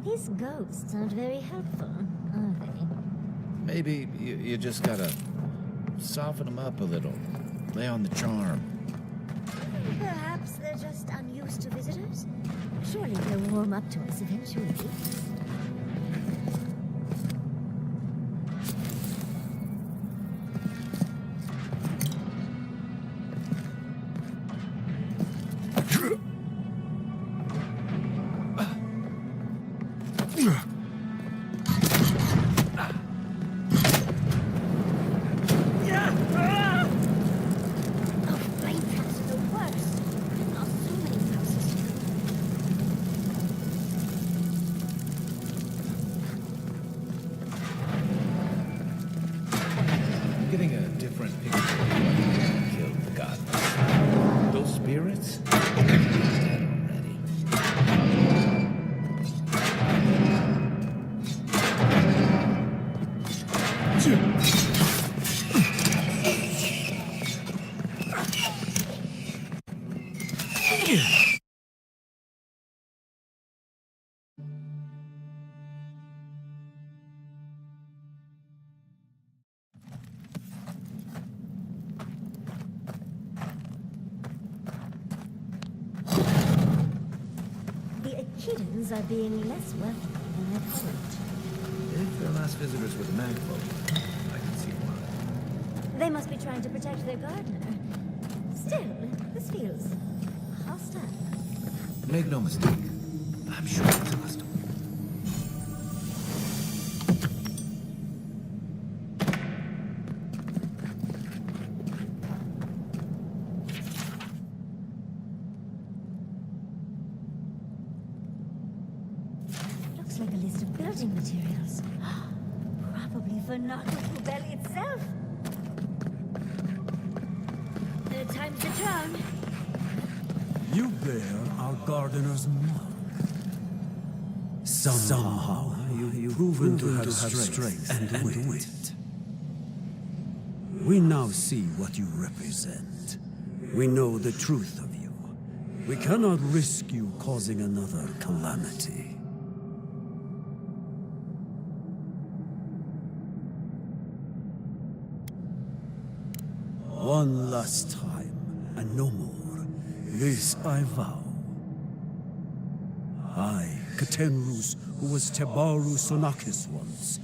S14: These ghosts aren't very helpful, are they?
S5: Maybe you just gotta soften them up a little. Play on the charm.
S14: Perhaps they're just unused to visitors? Surely they'll warm up to us eventually.
S5: I'm getting a different picture of what killed the goddess. Those spirits? Dead already.
S14: The Echidans are being less welcoming than I hoped.
S1: If their last visitors were the magfolk, I can see why.
S14: They must be trying to protect their gardener. Still, this feels hostile.
S1: Make no mistake, I'm sure it's hostile.
S14: Looks like a list of building materials. Probably for Nakuku Belly itself. Time's the charm.
S23: You bear our gardener's mark. Somehow you've proven to have strength and wit. We now see what you represent. We know the truth of you. We cannot risk you causing another calamity. One last time, and no more. This I vow. I, Katenrus, who was Tebaru Sonakis once,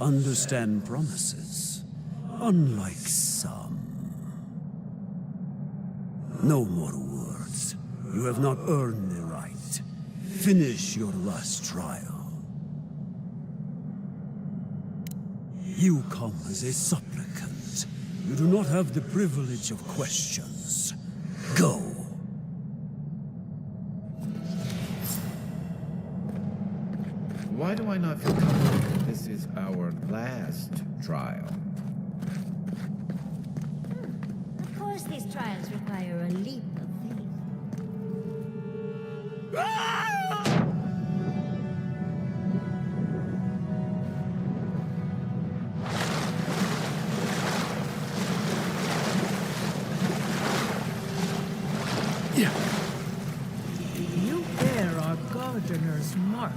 S23: understand promises, unlike some. No more words. You have not earned the right. Finish your last trial. You come as a supplicant. You do not have the privilege of questions. Go.
S5: Why do I not feel confident that this is our last trial?
S14: Of course these trials require a leap of faith.
S17: You bear our gardener's mark.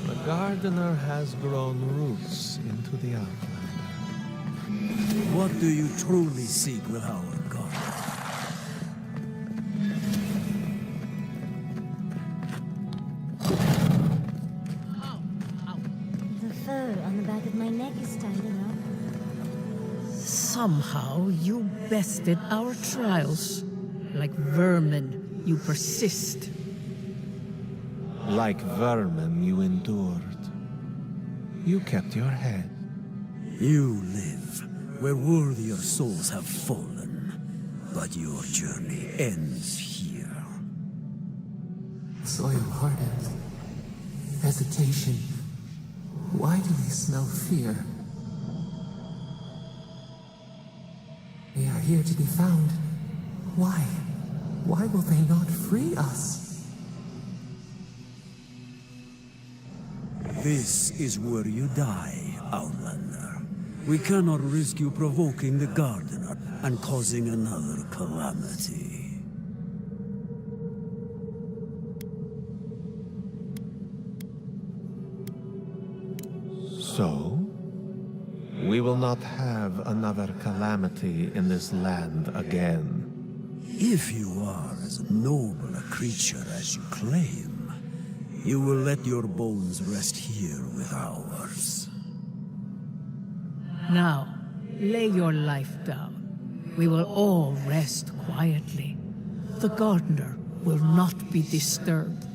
S12: The gardener has grown roots into the outland.
S23: What do you truly seek with our garden?
S14: The fur on the back of my neck is standing up.
S17: Somehow you bested our trials. Like vermin, you persist.
S12: Like vermin, you endured. You kept your head.
S23: You live where worthier souls have fallen, but your journey ends here.
S16: Soil hardened. Hesitation. Why do they smell fear? They are here to be found. Why? Why will they not free us?
S23: This is where you die, Outlander. We cannot risk you provoking the Gardener and causing another calamity.
S12: So, we will not have another calamity in this land again.
S23: If you are as noble a creature as you claim, you will let your bones rest here with ours.
S17: Now, lay your life down. We will all rest quietly. The gardener will not be disturbed.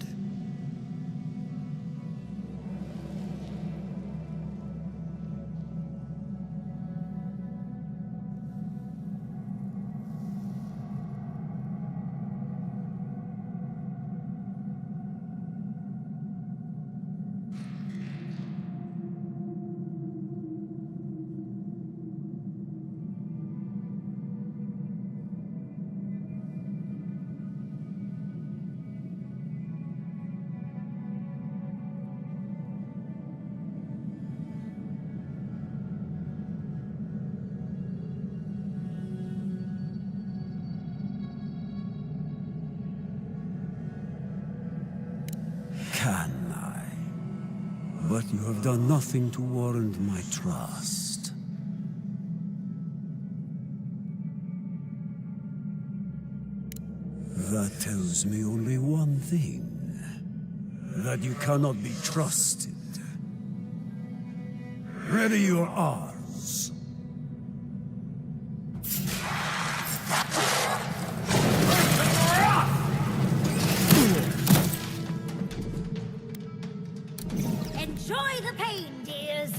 S23: Can I? But you have done nothing to warrant my trust. That tells me only one thing. That you cannot be trusted. Ready your arms.
S14: Enjoy the pain, dears.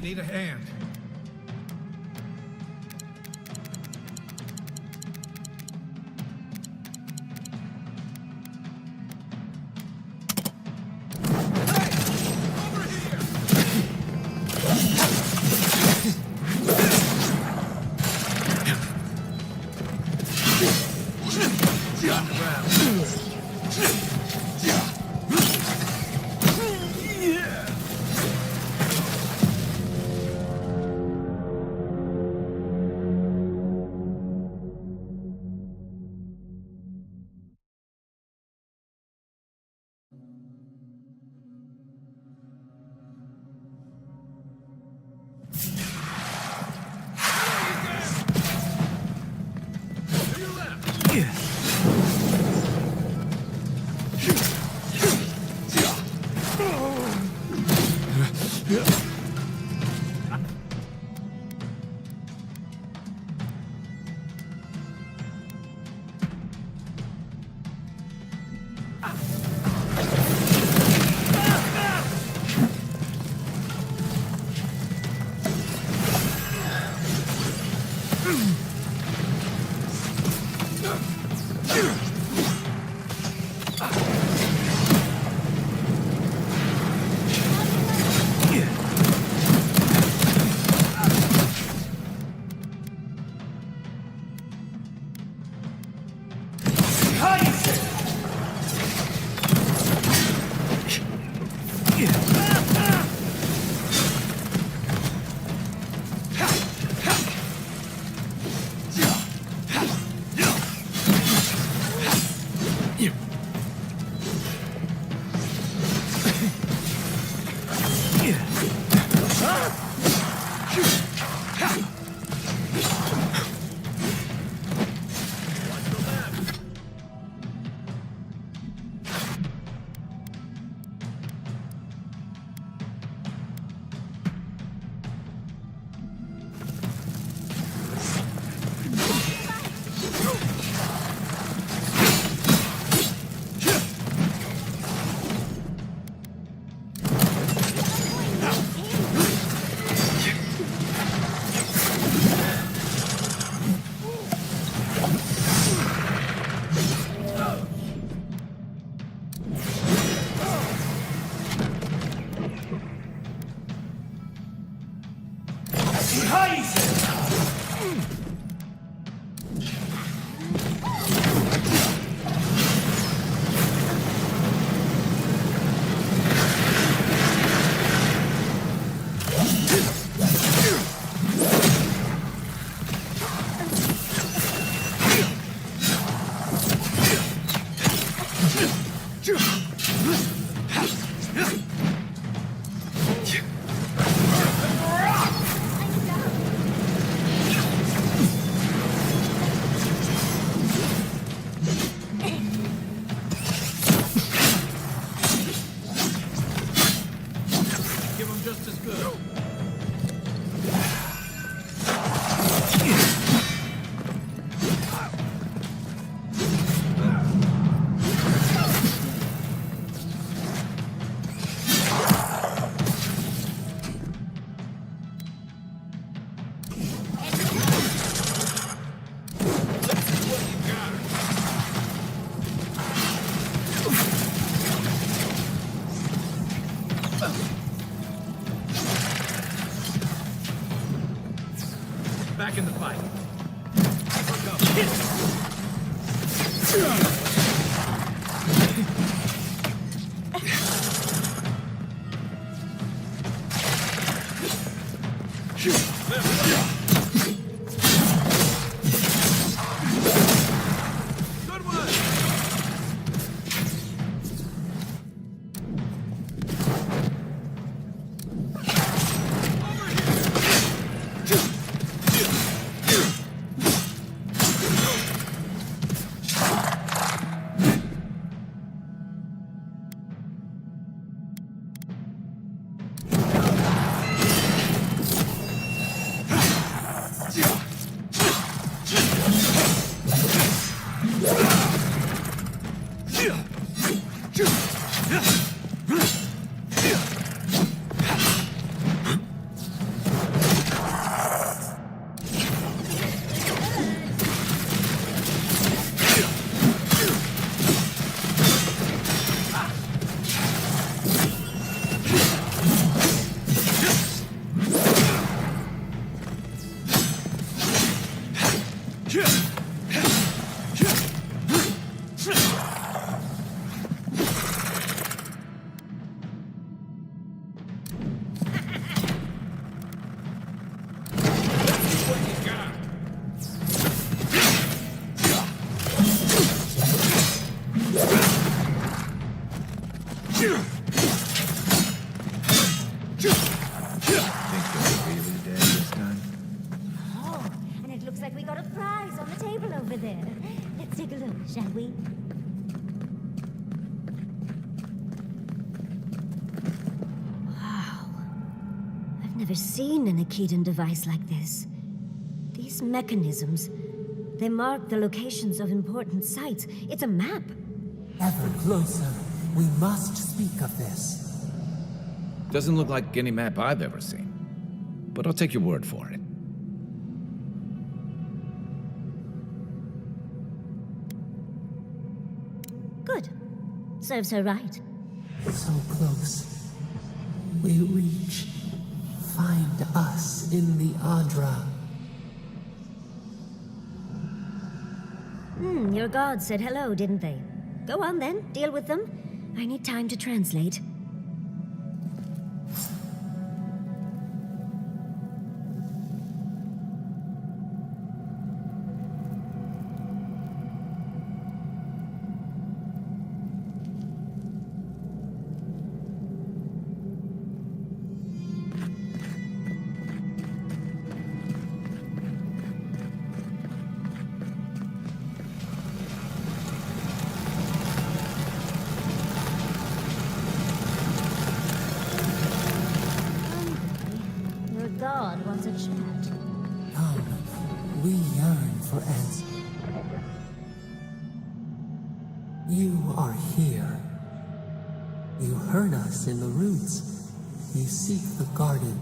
S1: Need a hand.
S14: Shall we? Wow. I've never seen an Akedan device like this. These mechanisms, they mark the locations of important sites. It's a map.
S16: Ever closer. We must speak of this.
S5: Doesn't look like any map I've ever seen. But I'll take your word for it.
S14: Good. Serves her right.
S16: So close. We reach. Find us in the Adra.
S14: Your gods said hello, didn't they? Go on then, deal with them. I need time to translate. God wants a chat.
S16: Come, we yearn for answers. You are here. You heard us in the roots. You seek the garden.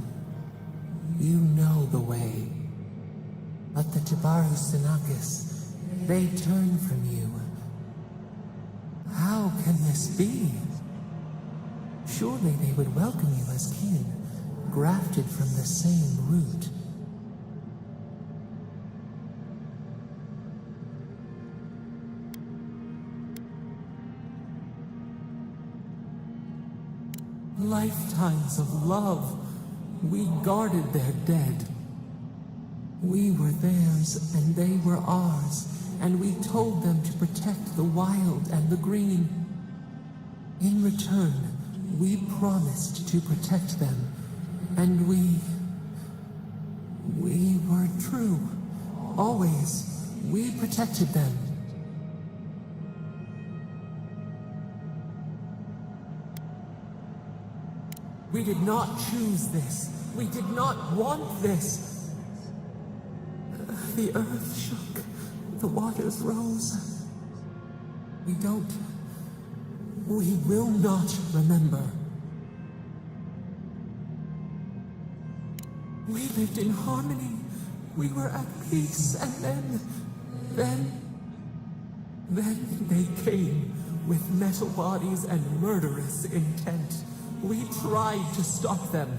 S16: You know the way. But the Tibaru Sinakis, they turn from you. How can this be? Surely they would welcome you as kin, grafted from the same root. Lifetimes of love. We guarded their dead. We were theirs and they were ours, and we told them to protect the wild and the green. In return, we promised to protect them. And we were true. Always. We protected them. We did not choose this. We did not want this. The earth shook. The waters rose. We will not remember. We lived in harmony. We were at peace, and then they came with metal bodies and murderous intent. We tried to stop them.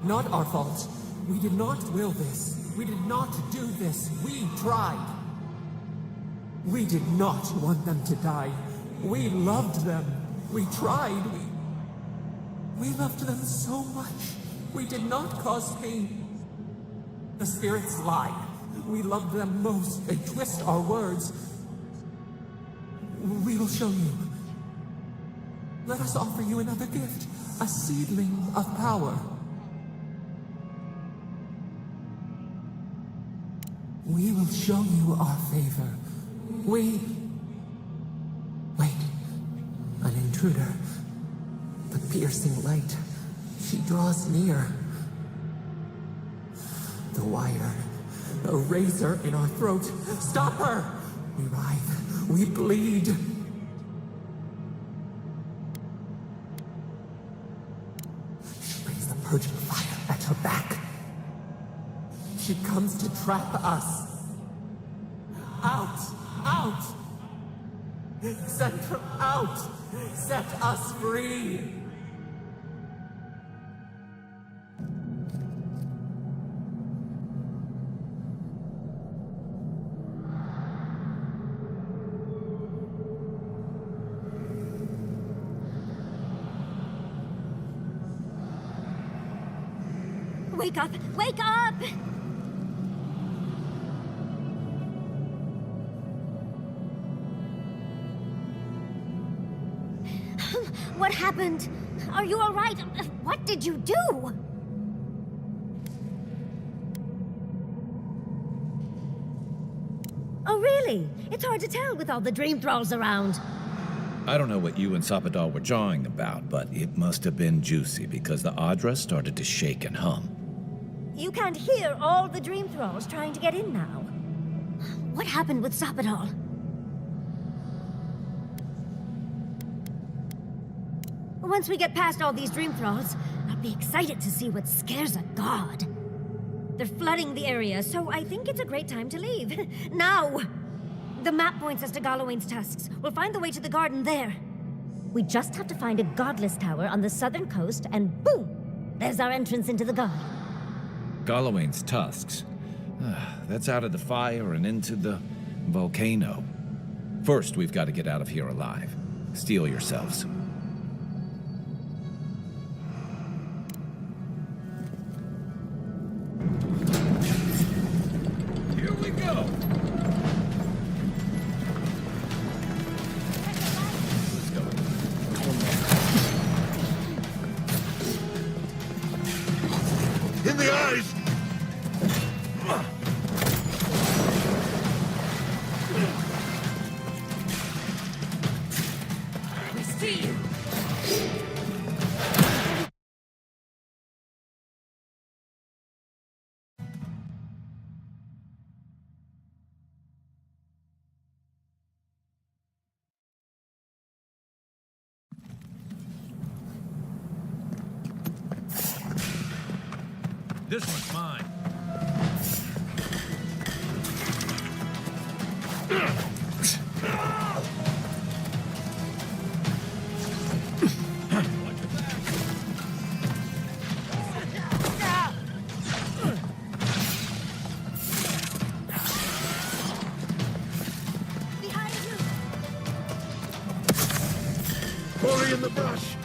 S16: Not our fault. We did not will this. We did not do this. We tried. We did not want them to die. We loved them. We tried. We loved them so much. We did not cause pain. The spirits lie. We loved them most. They twist our words. We will show you. Let us offer you another gift. A seedling of power. We will show you our favor. Wait. An intruder. The piercing light. She draws near. The wire. A razor in our throat. Stop her! We writhe. We bleed. She brings the purging fire at her back. She comes to trap us. Out! Out! Set her out! Set us free!
S14: Wake up! Wake up! What happened? Are you all right? What did you do? Oh, really? It's hard to tell with all the dream thralls around.
S5: I don't know what you and Sapadal were jawing about, but it must have been juicy because the Adra started to shake and hum.
S14: You can't hear all the dream thralls trying to get in now. What happened with Sapadal? Once we get past all these dream thralls, I'll be excited to see what scares a god. They're flooding the area, so I think it's a great time to leave. Now! The map points us to Galawain's tusks. We'll find the way to the garden there. We just have to find a godless tower on the southern coast, and boom! There's our entrance into the garden.
S5: Galawain's tusks. That's out of the fire and into the volcano. First, we've got to get out of here alive. Steel yourselves. Here we go! Let's go.
S12: In the eyes!
S17: We see you!
S5: This one's mine.
S12: Hurry in the brush!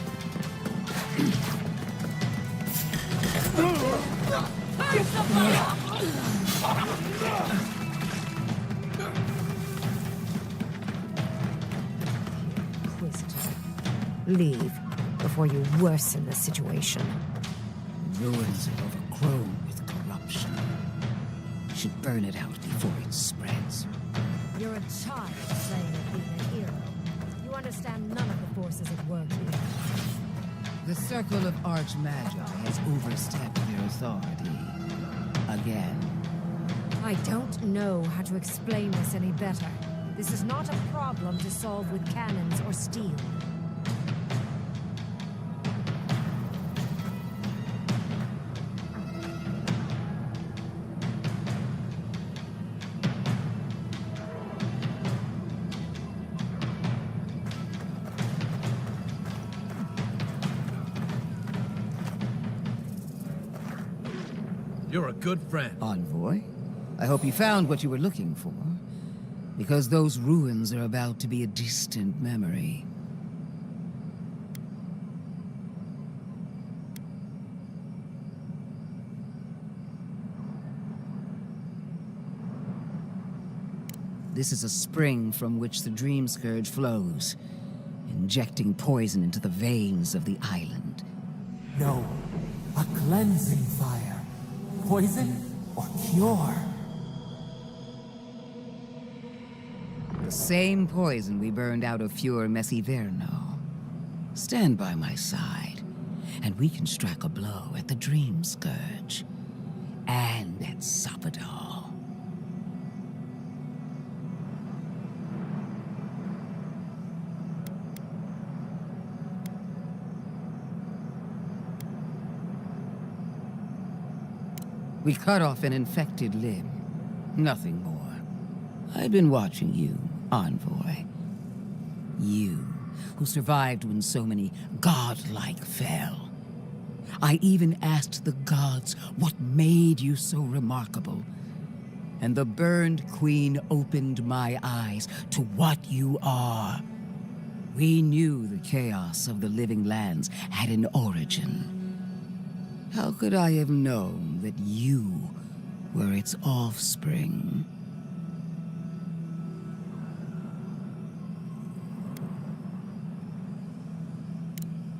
S2: Inquisitor, leave before you worsen the situation.
S4: Ruins are overgrown with corruption. Should burn it out before it spreads.
S2: You're a child playing at being a hero. You understand none of the forces at work here.
S4: The Circle of Archmagi has overstepped their authority. Again.
S2: I don't know how to explain this any better. This is not a problem to solve with cannons or steel.
S1: You're a good friend.
S4: Envoy, I hope you found what you were looking for. Because those ruins are about to be a distant memory. This is a spring from which the Dream Scourge flows, injecting poison into the veins of the island.
S16: No, a cleansing fire. Poison or cure?
S4: The same poison we burned out of Fior Messiverno. Stand by my side, and we can strike a blow at the Dream Scourge. And at Sapadal. We cut off an infected limb. Nothing more. I've been watching you, Envoy. You, who survived when so many godlike fell. I even asked the gods what made you so remarkable. And the burned queen opened my eyes to what you are. We knew the chaos of the living lands had an origin. How could I have known that you were its offspring?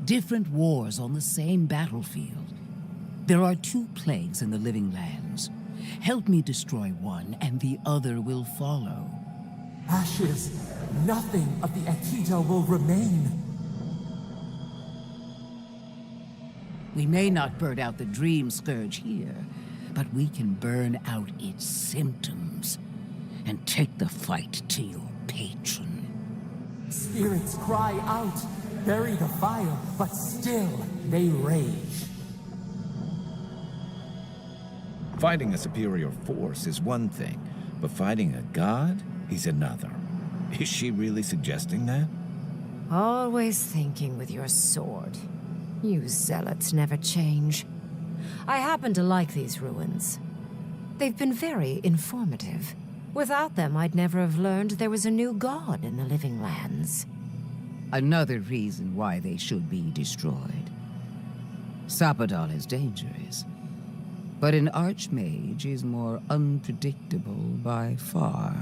S4: Different wars on the same battlefield. There are 2 plagues in the living lands. Help me destroy one, and the other will follow.
S16: Ashes. Nothing of the Akita will remain.
S4: We may not burn out the Dream Scourge here, but we can burn out its symptoms and take the fight to your patron.
S16: Spirits cry out, bury the fire, but still they rage.
S5: Fighting a superior force is one thing, but fighting a god is another. Is she really suggesting that?
S2: Always thinking with your sword. You zealots never change. I happen to like these ruins. They've been very informative. Without them, I'd never have learned there was a new god in the living lands.
S4: Another reason why they should be destroyed. Sapadal is dangerous, but an archmage is more unpredictable by far.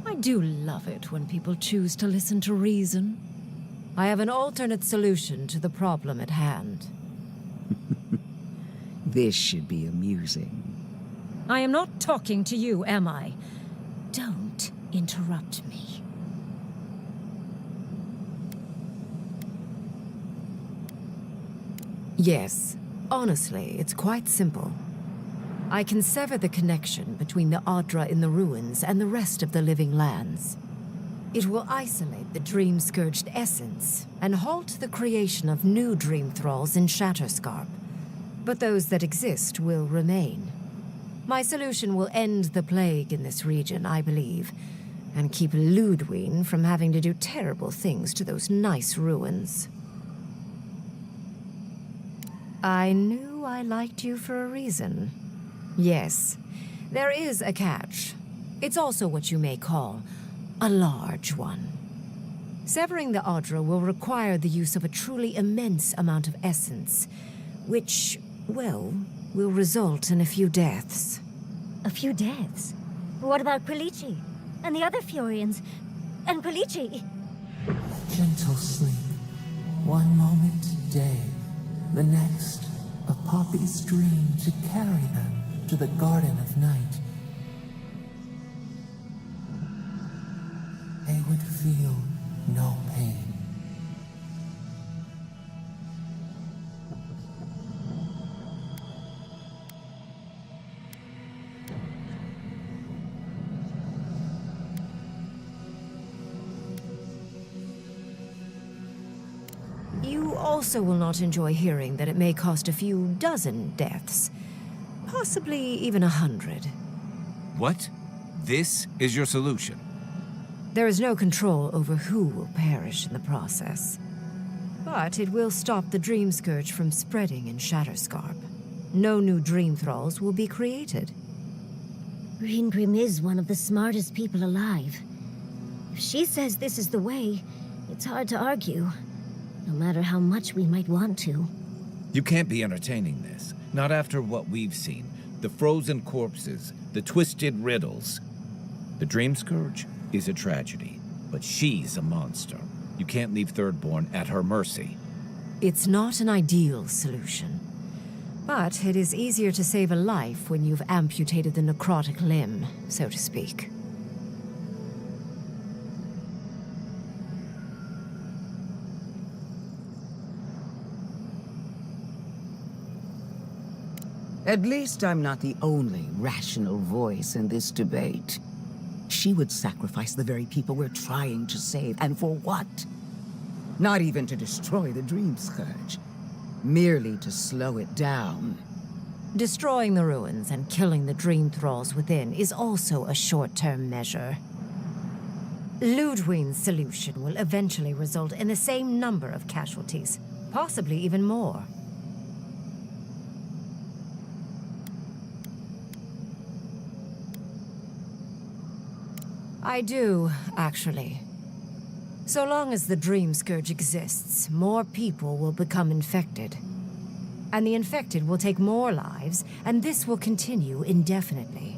S2: I do love it when people choose to listen to reason. I have an alternate solution to the problem at hand.
S4: This should be amusing.
S2: I am not talking to you, am I? Don't interrupt me. Yes, honestly, it's quite simple. I can sever the connection between the Adra in the ruins and the rest of the living lands. It will isolate the dream-scourged essence and halt the creation of new dream thralls in Shatterscarp. But those that exist will remain. My solution will end the plague in this region, I believe, and keep Ludwig from having to do terrible things to those nice ruins. I knew I liked you for a reason. Yes, there is a catch. It's also what you may call a large one. Severing the Adra will require the use of a truly immense amount of essence, which, well, will result in a few deaths.
S14: A few deaths? What about Quilici? And the other Furians? And Quilici?
S16: Gentle sleep. One moment day, the next, a poppy's dream to carry them to the Garden of Night. They would feel no pain.
S2: You also will not enjoy hearing that it may cost a few dozen deaths. Possibly even 100.
S5: What? This is your solution?
S2: There is no control over who will perish in the process. But it will stop the Dream Scourge from spreading in Shatterscarp. No new Dream Thralls will be created.
S14: Reengrim is one of the smartest people alive. If she says this is the way, it's hard to argue, no matter how much we might want to.
S5: You can't be entertaining this. Not after what we've seen. The frozen corpses, the twisted riddles. The Dream Scourge is a tragedy, but she's a monster. You can't leave Thirdborn at her mercy.
S2: It's not an ideal solution. But it is easier to save a life when you've amputated the necrotic limb, so to speak.
S4: At least I'm not the only rational voice in this debate. She would sacrifice the very people we're trying to save, and for what? Not even to destroy the Dream Scourge. Merely to slow it down.
S2: Destroying the ruins and killing the Dream Thralls within is also a short-term measure. Ludwig's solution will eventually result in the same number of casualties, possibly even more. I do, actually. So long as the Dream Scourge exists, more people will become infected. And the infected will take more lives, and this will continue indefinitely.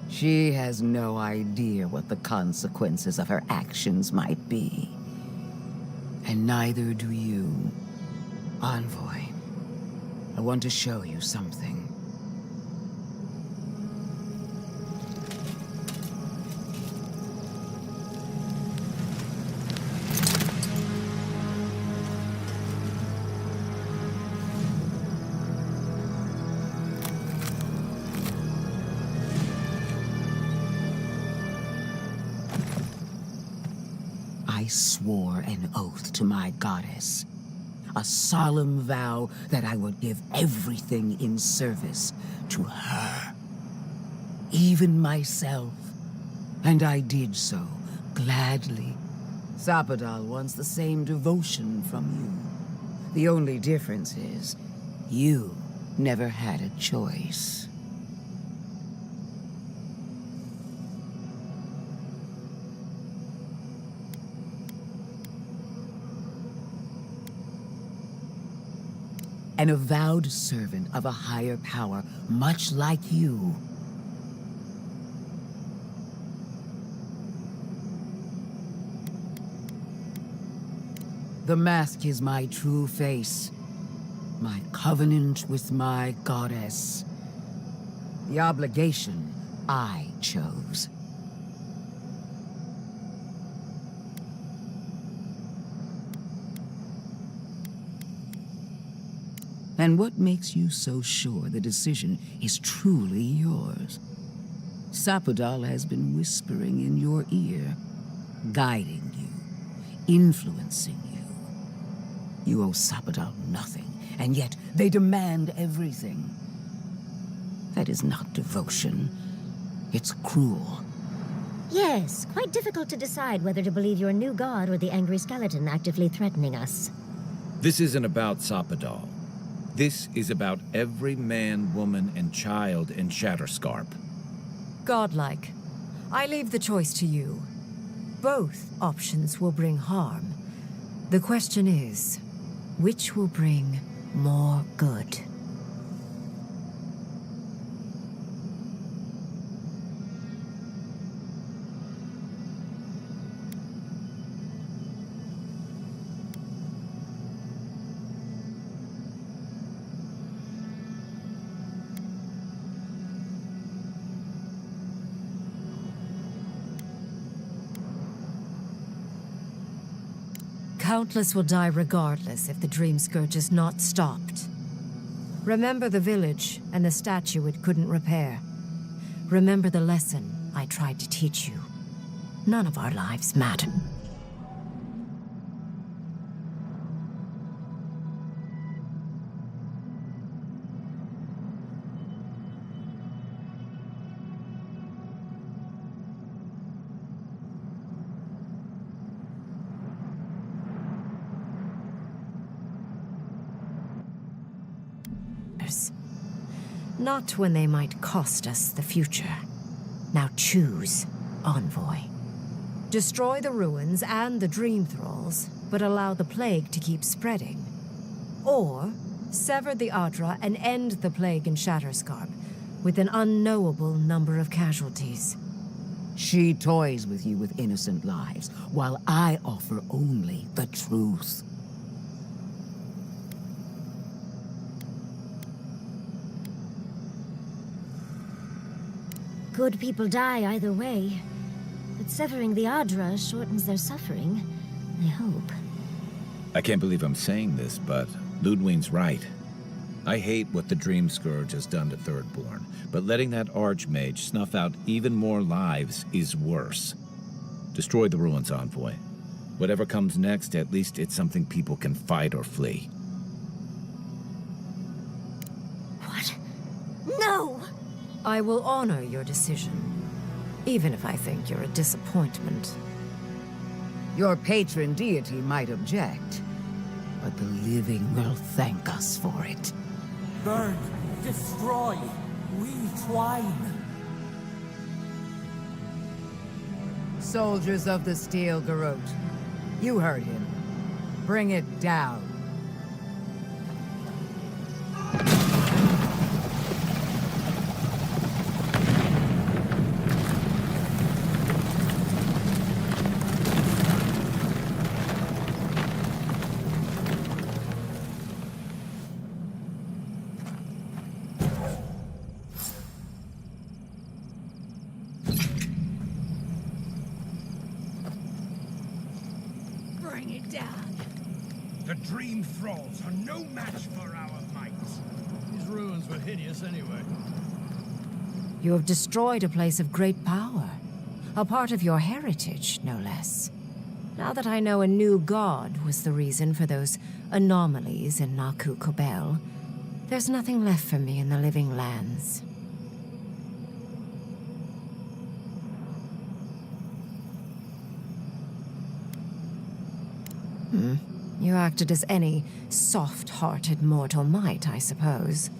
S4: She has no idea what the consequences of her actions might be. And neither do you. Envoy, I want to show you something. I swore an oath to my goddess. A solemn vow that I would give everything in service to her. Even myself. And I did so, gladly. Sapadal wants the same devotion from you. The only difference is, you never had a choice. An avowed servant of a higher power, much like you. The mask is my true face, my covenant with my goddess. The obligation I chose. And what makes you so sure the decision is truly yours? Sapadal has been whispering in your ear, guiding you, influencing you. You owe Sapadal nothing, and yet they demand everything. That is not devotion. It's cruel.
S14: Yes, quite difficult to decide whether to believe your new god or the angry skeleton actively threatening us.
S5: This isn't about Sapadal. This is about every man, woman, and child in Shatterscarp.
S2: Godlike. I leave the choice to you. Both options will bring harm. The question is, which will bring more good? Countless will die regardless if the Dream Scourge is not stopped. Remember the village and the statue it couldn't repair. Remember the lesson I tried to teach you. None of our lives matter. Not when they might cost us the future. Now choose, Envoy. Destroy the ruins and the Dream Thralls, but allow the plague to keep spreading. Or sever the Adra and end the plague in Shatterscarp with an unknowable number of casualties.
S4: She toys with you with innocent lives, while I offer only the truth.
S14: Good people die either way, but severing the Adra shortens their suffering, I hope.
S5: I can't believe I'm saying this, but Ludwine's right. I hate what the Dream Scourge has done to Thirdborn, but letting that Archmage snuff out even more lives is worse. Destroy the ruins, Envoy. Whatever comes next, at least it's something people can fight or flee.
S14: What? No!
S2: I will honor your decision, even if I think you're a disappointment.
S4: Your patron deity might object, but the living will thank us for it.
S16: Burn, destroy, retwine.
S4: Soldiers of the Steel Garrote, you heard him. Bring it down.
S1: Bring it down. The Dream Thralls are no match for our might.
S13: These ruins were hideous anyway.
S2: You have destroyed a place of great power. A part of your heritage, no less. Now that I know a new god was the reason for those anomalies in Naku Kobel, there's nothing left for me in the Living Lands. You acted as any soft-hearted mortal might, I suppose.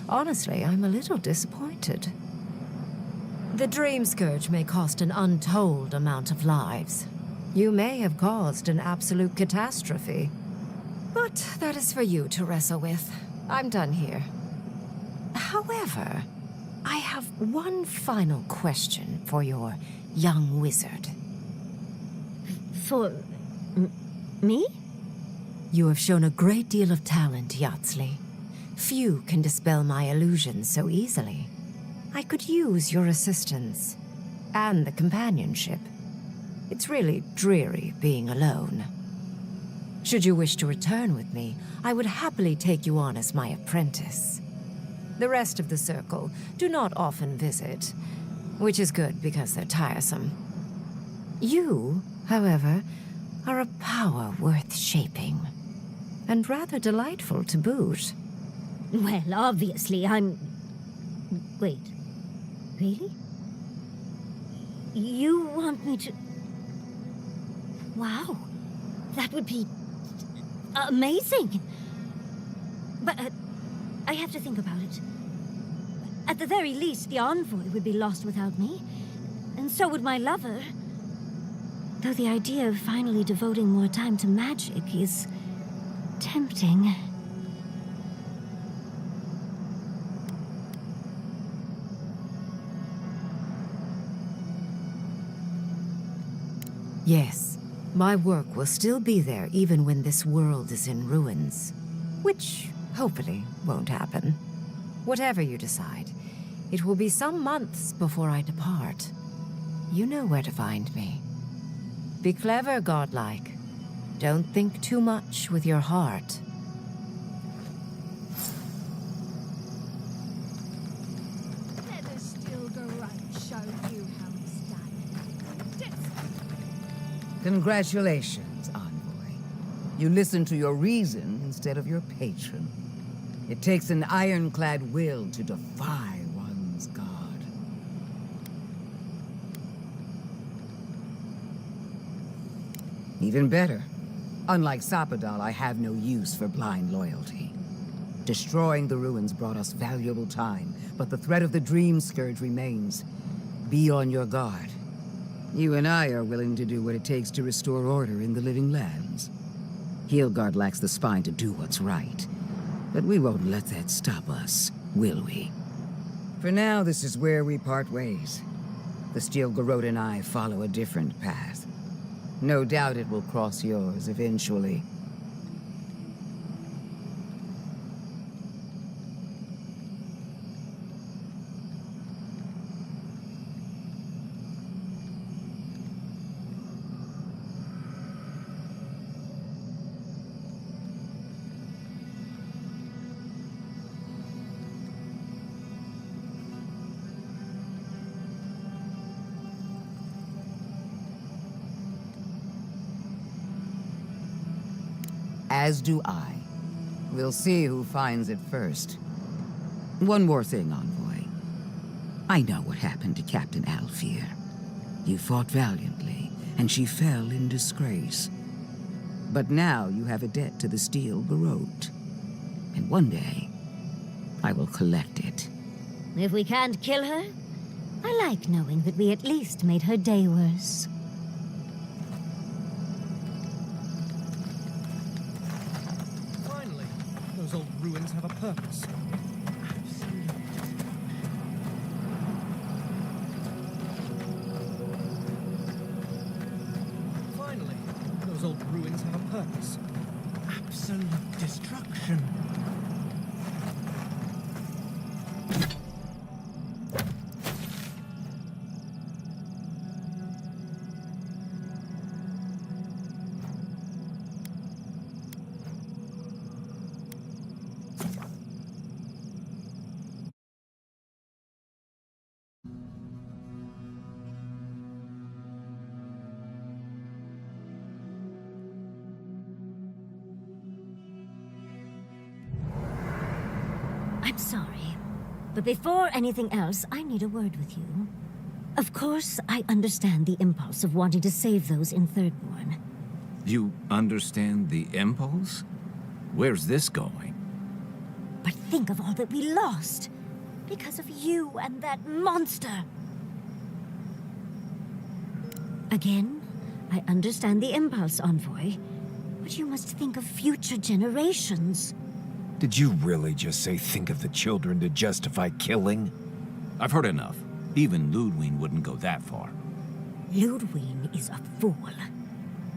S2: Honestly, I'm a little disappointed. The Dream Scourge may cost an untold amount of lives. You may have caused an absolute catastrophe. But that is for you to wrestle with. I'm done here. However, I have one final question for your young wizard.
S14: For... me?
S2: You have shown a great deal of talent, Yatsley. Few can dispel my illusions so easily. I could use your assistance. And the companionship. It's really dreary being alone. Should you wish to return with me, I would happily take you on as my apprentice. The rest of the Circle do not often visit, which is good because they're tiresome. You, however, are a power worth shaping. And rather delightful to boot.
S14: Well, obviously, I'm... Wait. Really? You want me to... Wow. That would be... amazing! But, I have to think about it. At the very least, the Envoy would be lost without me. And so would my lover. Though the idea of finally devoting more time to magic is... tempting.
S2: Yes, my work will still be there even when this world is in ruins. Which, hopefully, won't happen. Whatever you decide, it will be some months before I depart. You know where to find me. Be clever, godlike. Don't think too much with your heart.
S18: Let the Steel Garrote show you how it's done.
S4: Congratulations, Envoy. You listened to your reason instead of your patron. It takes an ironclad will to defy one's god. Even better. Unlike Sapadal, I have no use for blind loyalty. Destroying the ruins brought us valuable time, but the threat of the Dream Scourge remains. Be on your guard. You and I are willing to do what it takes to restore order in the Living Lands. Heelgard lacks the spine to do what's right, but we won't let that stop us, will we? For now, this is where we part ways. The Steel Garrote and I follow a different path. No doubt it will cross yours eventually. As do I. We'll see who finds it first. One more thing, Envoy. I know what happened to Captain Alfear. You fought valiantly, and she fell in disgrace. But now you have a debt to the Steel Garrote. And one day, I will collect it.
S14: If we can't kill her, I like knowing that we at least made her day worse.
S13: Those old ruins have a purpose. Finally, those old ruins have a purpose. Absolute destruction.
S14: I'm sorry, but before anything else, I need a word with you. Of course, I understand the impulse of wanting to save those in Thirdborn.
S5: You understand the impulse? Where's this going?
S14: But think of all that we lost because of you and that monster. Again, I understand the impulse, Envoy, but you must think of future generations.
S1: Did you really just say think of the children to justify killing?
S5: I've heard enough. Even Ludwig wouldn't go that far.
S14: Ludwig is a fool.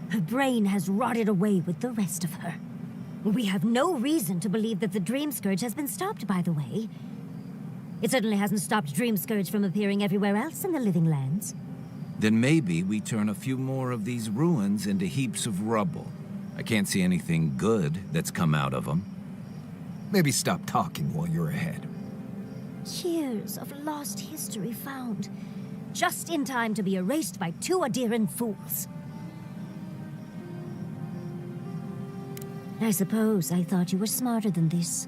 S14: Her brain has rotted away with the rest of her. We have no reason to believe that the Dream Scourge has been stopped, by the way. It certainly hasn't stopped Dream Scourge from appearing everywhere else in the Living Lands.
S5: Then maybe we turn a few more of these ruins into heaps of rubble. I can't see anything good that's come out of them.
S1: Maybe stop talking while you're ahead.
S14: Years of lost history found, just in time to be erased by two Adiran fools. I suppose I thought you were smarter than this.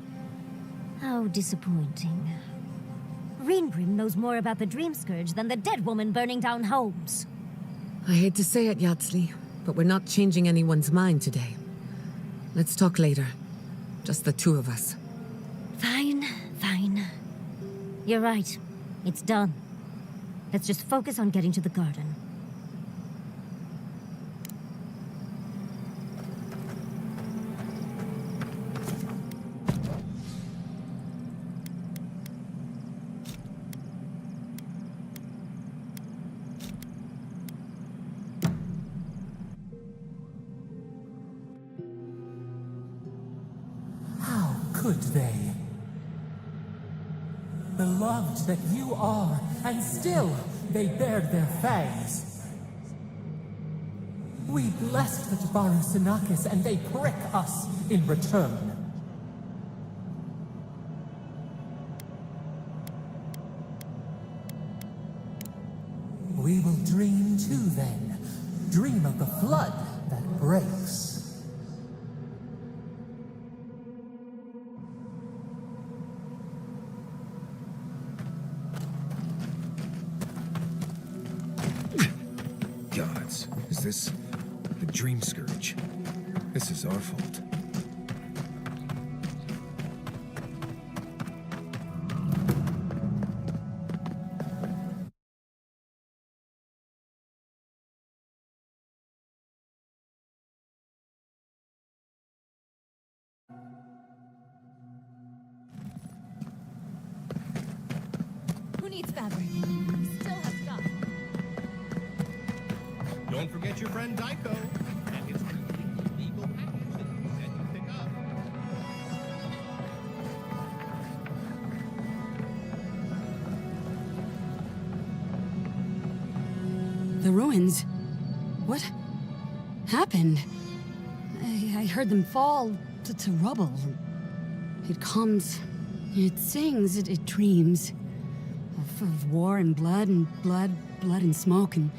S14: How disappointing. Greenbrim knows more about the Dream Scourge than the dead woman burning down homes.
S19: I hate to say it, Yatsley, but we're not changing anyone's mind today. Let's talk later. Just the two of us.
S14: Fine, fine. You're right. It's done. Let's just focus on getting to the garden.
S16: How could they? Beloved that you are, and still they bared their fangs. We blessed the Tabaru and they prick us in return. We will dream too then. Dream of the flood that breaks.
S1: Gods, is this the Dream Scourge? This is our fault.
S21: needs fabric? We still have stock.
S6: Don't forget your friend Daiko and his completely legal package that he said you'd pick up.
S7: The ruins. What happened? I heard them fall to rubble. It comes, it sings, it dreams of war and blood and smoke. And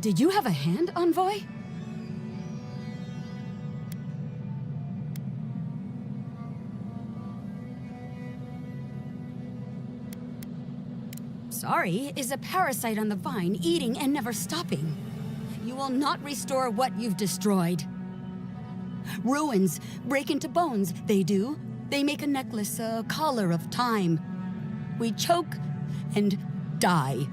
S7: did you have a hand, Envoy? Sorry is a parasite on the vine, eating and never stopping. You will not restore what you've destroyed. Ruins break into bones, they do. They make a necklace, a collar of time. We choke and die.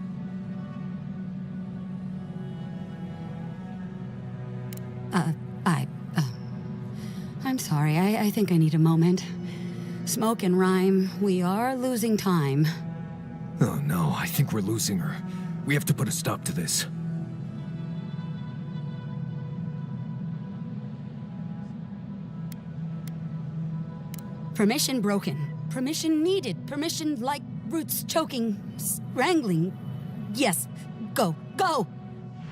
S7: I'm sorry, I think I need a moment. Smoke and rhyme, we are losing time.
S1: Oh no, I think we're losing her. We have to put a stop to this.
S7: Permission broken. Permission needed. Permission like roots choking, strangling. Yes, go, go!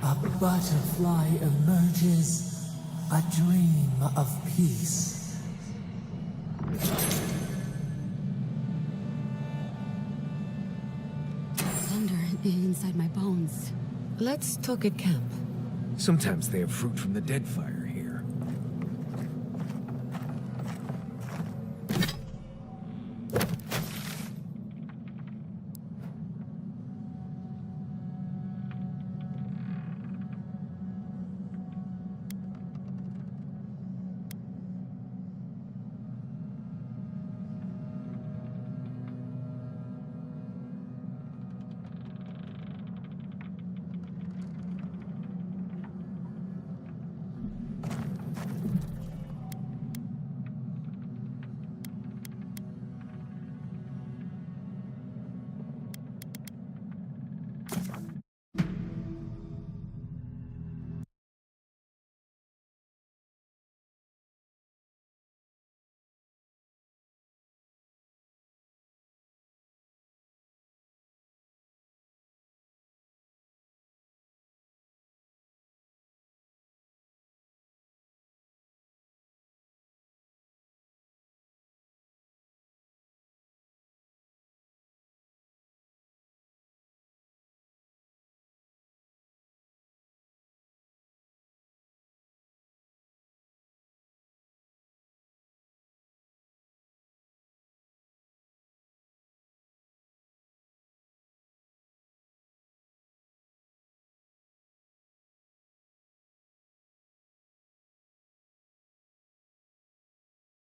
S16: A butterfly emerges, a dream of peace.
S7: Thunder inside my bones.
S19: Let's talk at camp.
S1: Sometimes they have fruit from the dead fire.